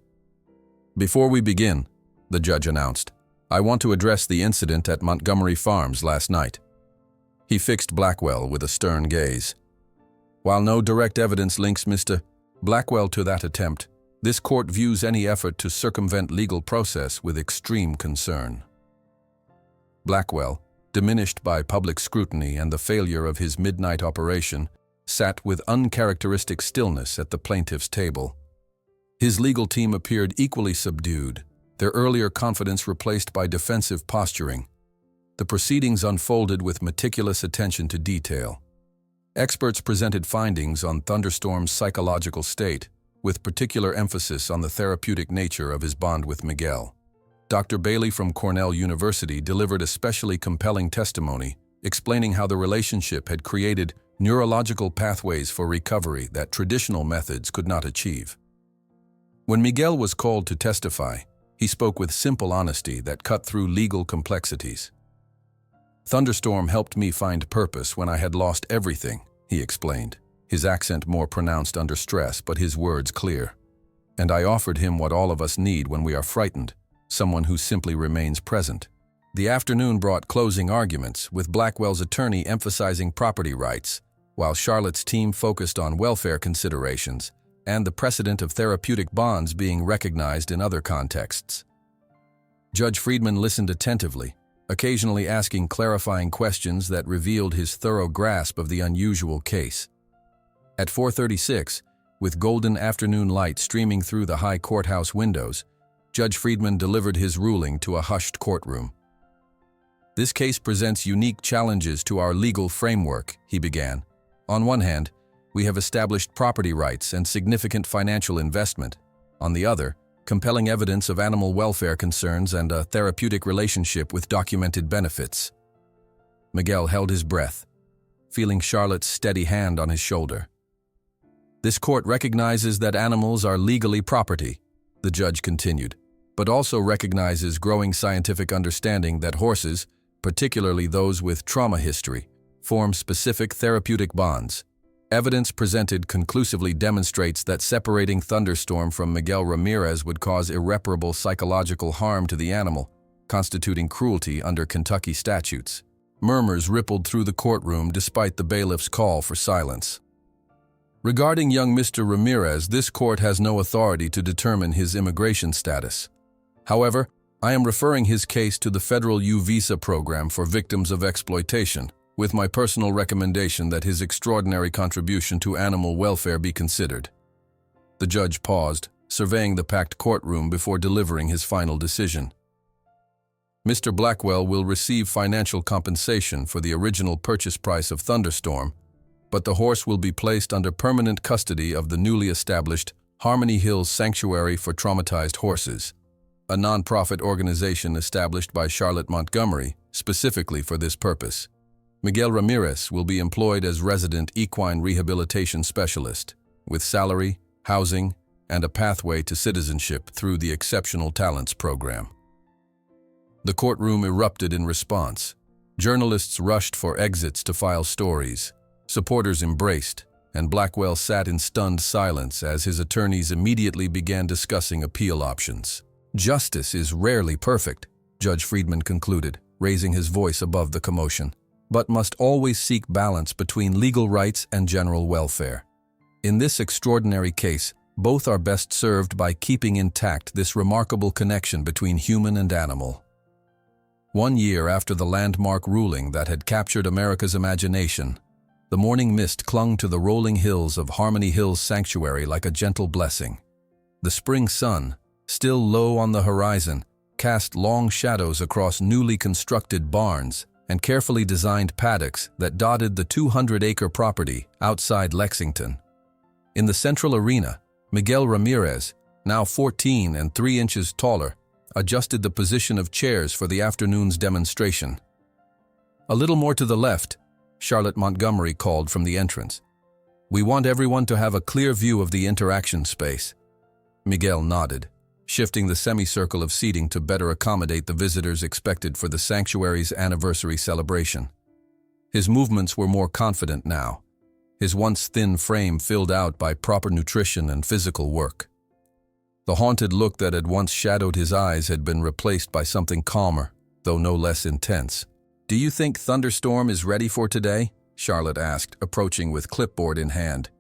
"Before we begin," the judge announced, "I want to address the incident at Montgomery Farms last night." He fixed Blackwell with a stern gaze. "While no direct evidence links Mr. Blackwell to that attempt, this court views any effort to circumvent legal process with extreme concern." Blackwell, diminished by public scrutiny and the failure of his midnight operation, sat with uncharacteristic stillness at the plaintiff's table. His legal team appeared equally subdued, their earlier confidence replaced by defensive posturing. The proceedings unfolded with meticulous attention to detail. Experts presented findings on Thunderstorm's psychological state, with particular emphasis on the therapeutic nature of his bond with Miguel. Dr. Bailey from Cornell University delivered especially compelling testimony, explaining how the relationship had created neurological pathways for recovery that traditional methods could not achieve. When Miguel was called to testify, he spoke with simple honesty that cut through legal complexities. "Thunderstorm helped me find purpose when I had lost everything," he explained, his accent more pronounced under stress but his words clear. "And I offered him what all of us need when we are frightened, someone who simply remains present." The afternoon brought closing arguments, with Blackwell's attorney emphasizing property rights, while Charlotte's team focused on welfare considerations and the precedent of therapeutic bonds being recognized in other contexts. Judge Friedman listened attentively, occasionally asking clarifying questions that revealed his thorough grasp of the unusual case. At 4:36, with golden afternoon light streaming through the high courthouse windows, Judge Friedman delivered his ruling to a hushed courtroom. "This case presents unique challenges to our legal framework," he began. "On one hand, we have established property rights and significant financial investment. On the other, compelling evidence of animal welfare concerns and a therapeutic relationship with documented benefits. Miguel held his breath, feeling Charlotte's steady hand on his shoulder. This court recognizes that animals are legally property, the judge continued, but also recognizes growing scientific understanding that horses, particularly those with trauma history, form specific therapeutic bonds. Evidence presented conclusively demonstrates that separating Thunderstorm from Miguel Ramirez would cause irreparable psychological harm to the animal, constituting cruelty under Kentucky statutes. Murmurs rippled through the courtroom despite the bailiff's call for silence. Regarding young Mr. Ramirez, this court has no authority to determine his immigration status. However, I am referring his case to the federal U-Visa program for victims of exploitation, with my personal recommendation that his extraordinary contribution to animal welfare be considered. The judge paused, surveying the packed courtroom before delivering his final decision. Mr. Blackwell will receive financial compensation for the original purchase price of Thunderstorm, but the horse will be placed under permanent custody of the newly established Harmony Hills Sanctuary for Traumatized Horses, a non-profit organization established by Charlotte Montgomery specifically for this purpose. Miguel Ramirez will be employed as resident equine rehabilitation specialist, with salary, housing, and a pathway to citizenship through the Exceptional Talents Program. The courtroom erupted in response. Journalists rushed for exits to file stories. Supporters embraced, and Blackwell sat in stunned silence as his attorneys immediately began discussing appeal options. Justice is rarely perfect, Judge Friedman concluded, raising his voice above the commotion, but must always seek balance between legal rights and general welfare. In this extraordinary case, both are best served by keeping intact this remarkable connection between human and animal. 1 year after the landmark ruling that had captured America's imagination, the morning mist clung to the rolling hills of Harmony Hills Sanctuary like a gentle blessing. The spring sun, still low on the horizon, cast long shadows across newly constructed barns and carefully designed paddocks that dotted the 200-acre property outside Lexington. In the central arena, Miguel Ramirez, now 14 and 3 inches taller, adjusted the position of chairs for the afternoon's demonstration. A little more to the left, Charlotte Montgomery called from the entrance. "We want everyone to have a clear view of the interaction space." Miguel nodded, shifting the semicircle of seating to better accommodate the visitors expected for the sanctuary's anniversary celebration. His movements were more confident now, his once thin frame filled out by proper nutrition and physical work. The haunted look that had once shadowed his eyes had been replaced by something calmer, though no less intense. "Do you think Thunderstorm is ready for today?" Charlotte asked, approaching with clipboard in hand.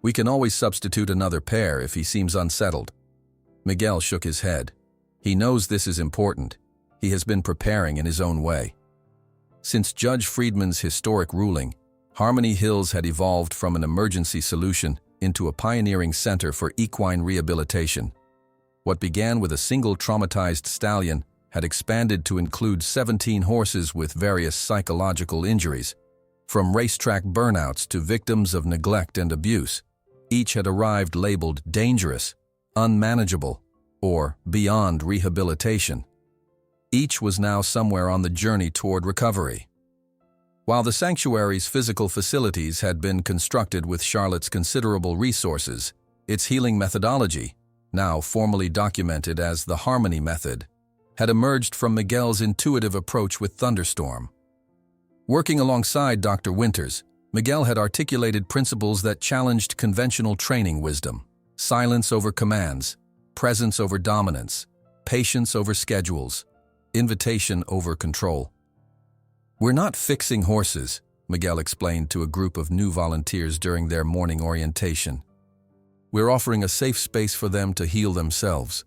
"We can always substitute another pair if he seems unsettled." Miguel shook his head. He knows this is important. He has been preparing in his own way. Since Judge Friedman's historic ruling, Harmony Hills had evolved from an emergency solution into a pioneering center for equine rehabilitation. What began with a single traumatized stallion had expanded to include 17 horses with various psychological injuries. From racetrack burnouts to victims of neglect and abuse, each had arrived labeled dangerous, unmanageable, or beyond rehabilitation. Each was now somewhere on the journey toward recovery. While the sanctuary's physical facilities had been constructed with Charlotte's considerable resources, its healing methodology, now formally documented as the Harmony Method, had emerged from Miguel's intuitive approach with Thunderstorm. Working alongside Dr. Winters, Miguel had articulated principles that challenged conventional training wisdom: silence over commands, presence over dominance, patience over schedules, invitation over control. "We're not fixing horses," Miguel explained to a group of new volunteers during their morning orientation. "We're offering a safe space for them to heal themselves."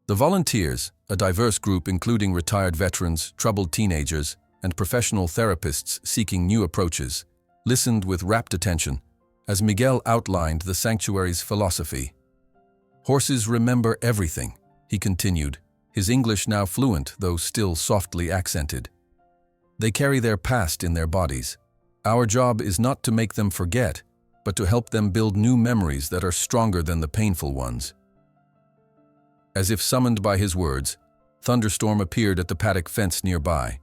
The volunteers, a diverse group including retired veterans, troubled teenagers, and professional therapists seeking new approaches, listened with rapt attention as Miguel outlined the sanctuary's philosophy. "Horses remember everything," he continued, his English now fluent though still softly accented. "They carry their past in their bodies. Our job is not to make them forget, but to help them build new memories that are stronger than the painful ones. As if summoned by his words, Thunderstorm appeared at the paddock fence nearby.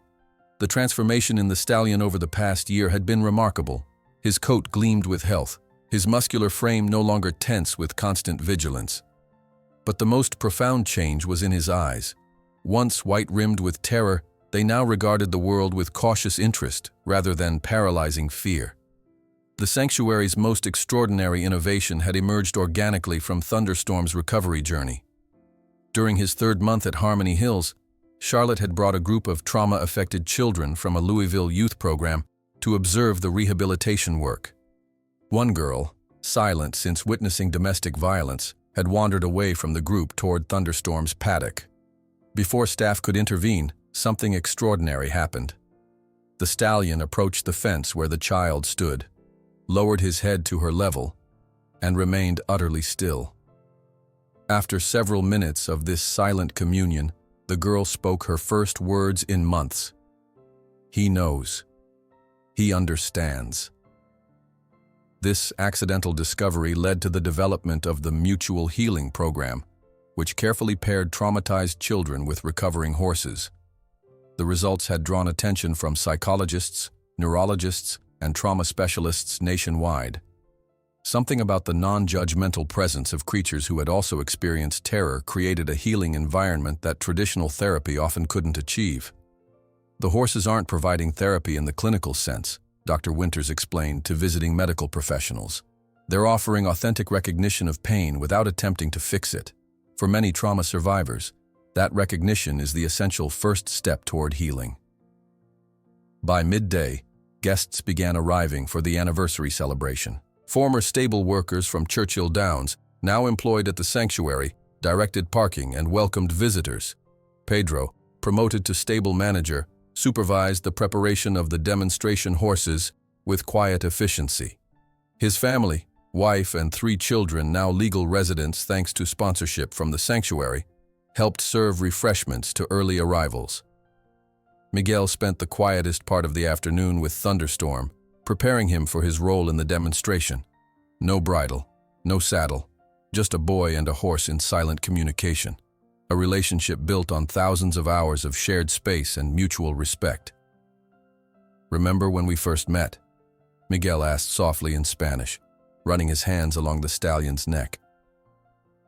The transformation in the stallion over the past year had been remarkable. His coat gleamed with health, his muscular frame no longer tense with constant vigilance. But the most profound change was in his eyes. Once white-rimmed with terror, they now regarded the world with cautious interest rather than paralyzing fear. The sanctuary's most extraordinary innovation had emerged organically from Thunderstorm's recovery journey. During his third month at Harmony Hills, Charlotte had brought a group of trauma-affected children from a Louisville youth program to observe the rehabilitation work. One girl, silent since witnessing domestic violence, had wandered away from the group toward Thunderstorm's paddock. Before staff could intervene, something extraordinary happened. The stallion approached the fence where the child stood, lowered his head to her level, and remained utterly still. After several minutes of this silent communion, the girl spoke her first words in months. "He knows. He understands." This accidental discovery led to the development of the Mutual Healing Program, which carefully paired traumatized children with recovering horses. The results had drawn attention from psychologists, neurologists, and trauma specialists nationwide. Something about the non-judgmental presence of creatures who had also experienced terror created a healing environment that traditional therapy often couldn't achieve. "The horses aren't providing therapy in the clinical sense," Dr. Winters explained to visiting medical professionals. "They're offering authentic recognition of pain without attempting to fix it. For many trauma survivors, that recognition is the essential first step toward healing." By midday, guests began arriving for the anniversary celebration. Former stable workers from Churchill Downs, now employed at the sanctuary, directed parking and welcomed visitors. Pedro, promoted to stable manager, supervised the preparation of the demonstration horses with quiet efficiency. His family, wife and 3 children, now legal residents thanks to sponsorship from the sanctuary, helped serve refreshments to early arrivals. Miguel spent the quietest part of the afternoon with Thunderstorm, preparing him for his role in the demonstration. No bridle, no saddle, just a boy and a horse in silent communication. A relationship built on thousands of hours of shared space and mutual respect. "Remember when we first met?" Miguel asked softly in Spanish, running his hands along the stallion's neck.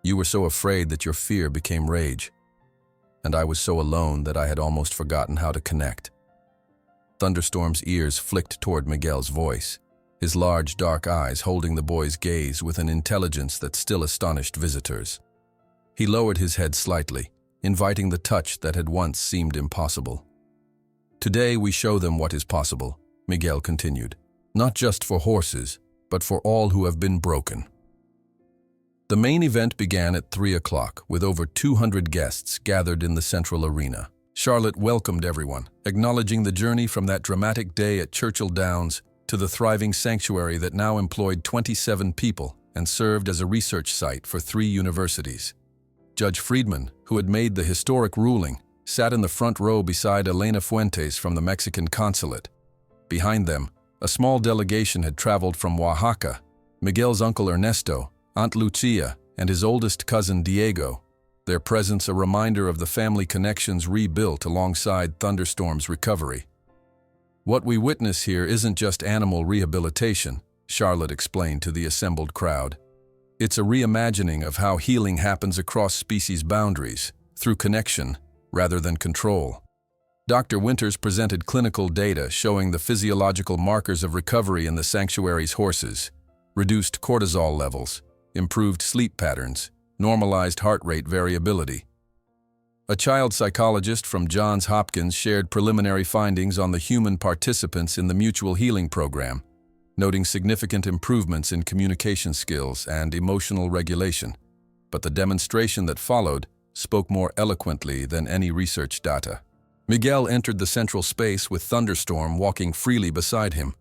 "You were so afraid that your fear became rage, and I was so alone that I had almost forgotten how to connect." Thunderstorm's ears flicked toward Miguel's voice, his large dark eyes holding the boy's gaze with an intelligence that still astonished visitors. He lowered his head slightly, inviting the touch that had once seemed impossible. "Today we show them what is possible," Miguel continued, "not just for horses, but for all who have been broken." The main event began at 3 o'clock, with over 200 guests gathered in the central arena. Charlotte welcomed everyone, acknowledging the journey from that dramatic day at Churchill Downs to the thriving sanctuary that now employed 27 people and served as a research site for 3 universities. Judge Friedman, who had made the historic ruling, sat in the front row beside Elena Fuentes from the Mexican consulate. Behind them, a small delegation had traveled from Oaxaca: Miguel's uncle Ernesto, Aunt Lucia, and his oldest cousin Diego, their presence a reminder of the family connections rebuilt alongside Thunderstorm's recovery. "What we witness here isn't just animal rehabilitation," Charlotte explained to the assembled crowd. "It's a reimagining of how healing happens across species boundaries, through connection rather than control." Dr. Winters presented clinical data showing the physiological markers of recovery in the sanctuary's horses: reduced cortisol levels, improved sleep patterns, normalized heart rate variability. A child psychologist from Johns Hopkins shared preliminary findings on the human participants in the Mutual Healing Program, noting significant improvements in communication skills and emotional regulation. But the demonstration that followed spoke more eloquently than any research data. Miguel entered the central space with Thunderstorm walking freely beside him.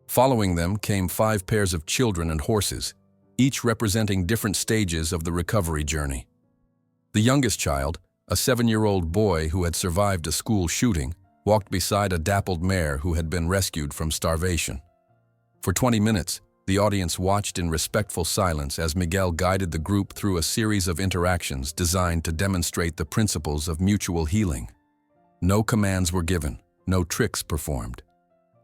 Following them came 5 pairs of children and horses, each representing different stages of the recovery journey. The youngest child, a 7-year-old boy who had survived a school shooting, walked beside a dappled mare who had been rescued from starvation. For 20 minutes, The audience watched in respectful silence as Miguel guided the group through a series of interactions designed to demonstrate the principles of mutual healing. No commands were given, no tricks performed.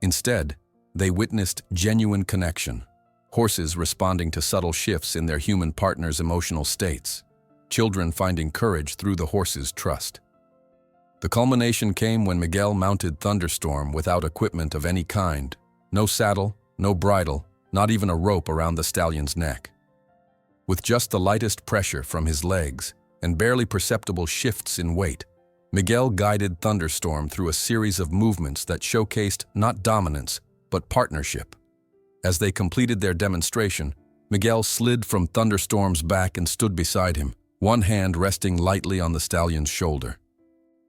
Instead, they witnessed genuine connection, horses responding to subtle shifts in their human partners' emotional states, children finding courage through the horses' trust. The culmination came when Miguel mounted Thunderstorm without equipment of any kind, no saddle, no bridle, not even a rope around the stallion's neck. With just the lightest pressure from his legs and barely perceptible shifts in weight, Miguel guided Thunderstorm through a series of movements that showcased not dominance, but partnership. As they completed their demonstration, Miguel slid from Thunderstorm's back and stood beside him, one hand resting lightly on the stallion's shoulder.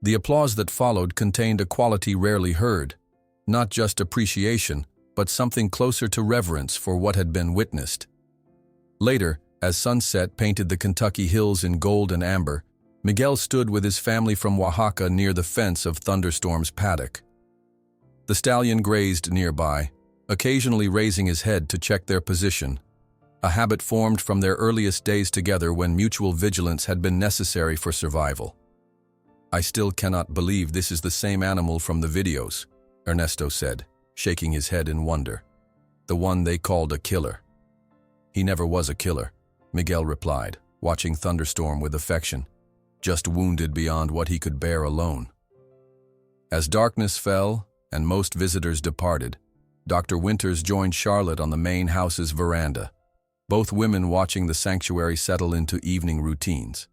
The applause that followed contained a quality rarely heard, not just appreciation, but something closer to reverence for what had been witnessed. Later, as sunset painted the Kentucky hills in gold and amber, Miguel stood with his family from Oaxaca near the fence of Thunderstorm's paddock. The stallion grazed nearby, occasionally raising his head to check their position, a habit formed from their earliest days together when mutual vigilance had been necessary for survival. "I still cannot believe this is the same animal from the videos," Ernesto said, shaking his head in wonder. "The one they called a killer." "He never was a killer," Miguel replied, watching Thunderstorm with affection, "just wounded beyond what he could bear alone." As darkness fell and most visitors departed, Dr. Winters joined Charlotte on the main house's veranda, both women watching the sanctuary settle into evening routines.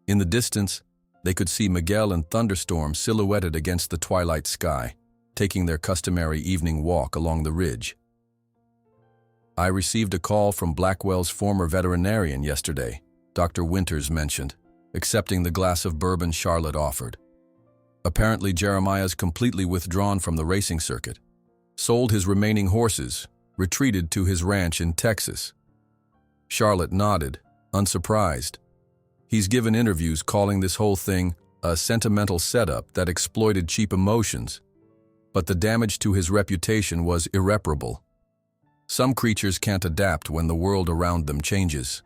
In the distance, they could see Miguel and Thunderstorm silhouetted against the twilight sky, taking their customary evening walk along the ridge. "I received a call from Blackwell's former veterinarian yesterday," Dr. Winters mentioned, accepting the glass of bourbon Charlotte offered. "Apparently Jeremiah's completely withdrawn from the racing circuit, sold his remaining horses, retreated to his ranch in Texas." Charlotte nodded, unsurprised. "He's given interviews calling this whole thing a sentimental setup that exploited cheap emotions, but the damage to his reputation was irreparable. Some creatures can't adapt when the world around them changes."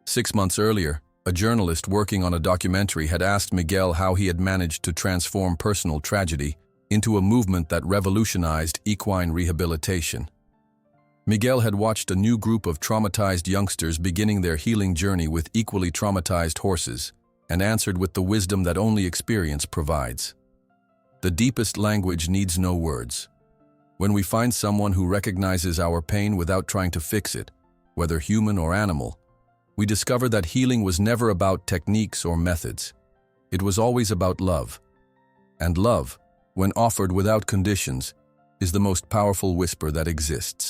6 months earlier, a journalist working on a documentary had asked Miguel how he had managed to transform personal tragedy into a movement that revolutionized equine rehabilitation. Miguel had watched a new group of traumatized youngsters beginning their healing journey with equally traumatized horses, and answered with the wisdom that only experience provides. The deepest language needs no words. When we find someone who recognizes our pain without trying to fix it, whether human or animal, we discover that healing was never about techniques or methods. It was always about love. And love, when offered without conditions, is the most powerful whisper that exists.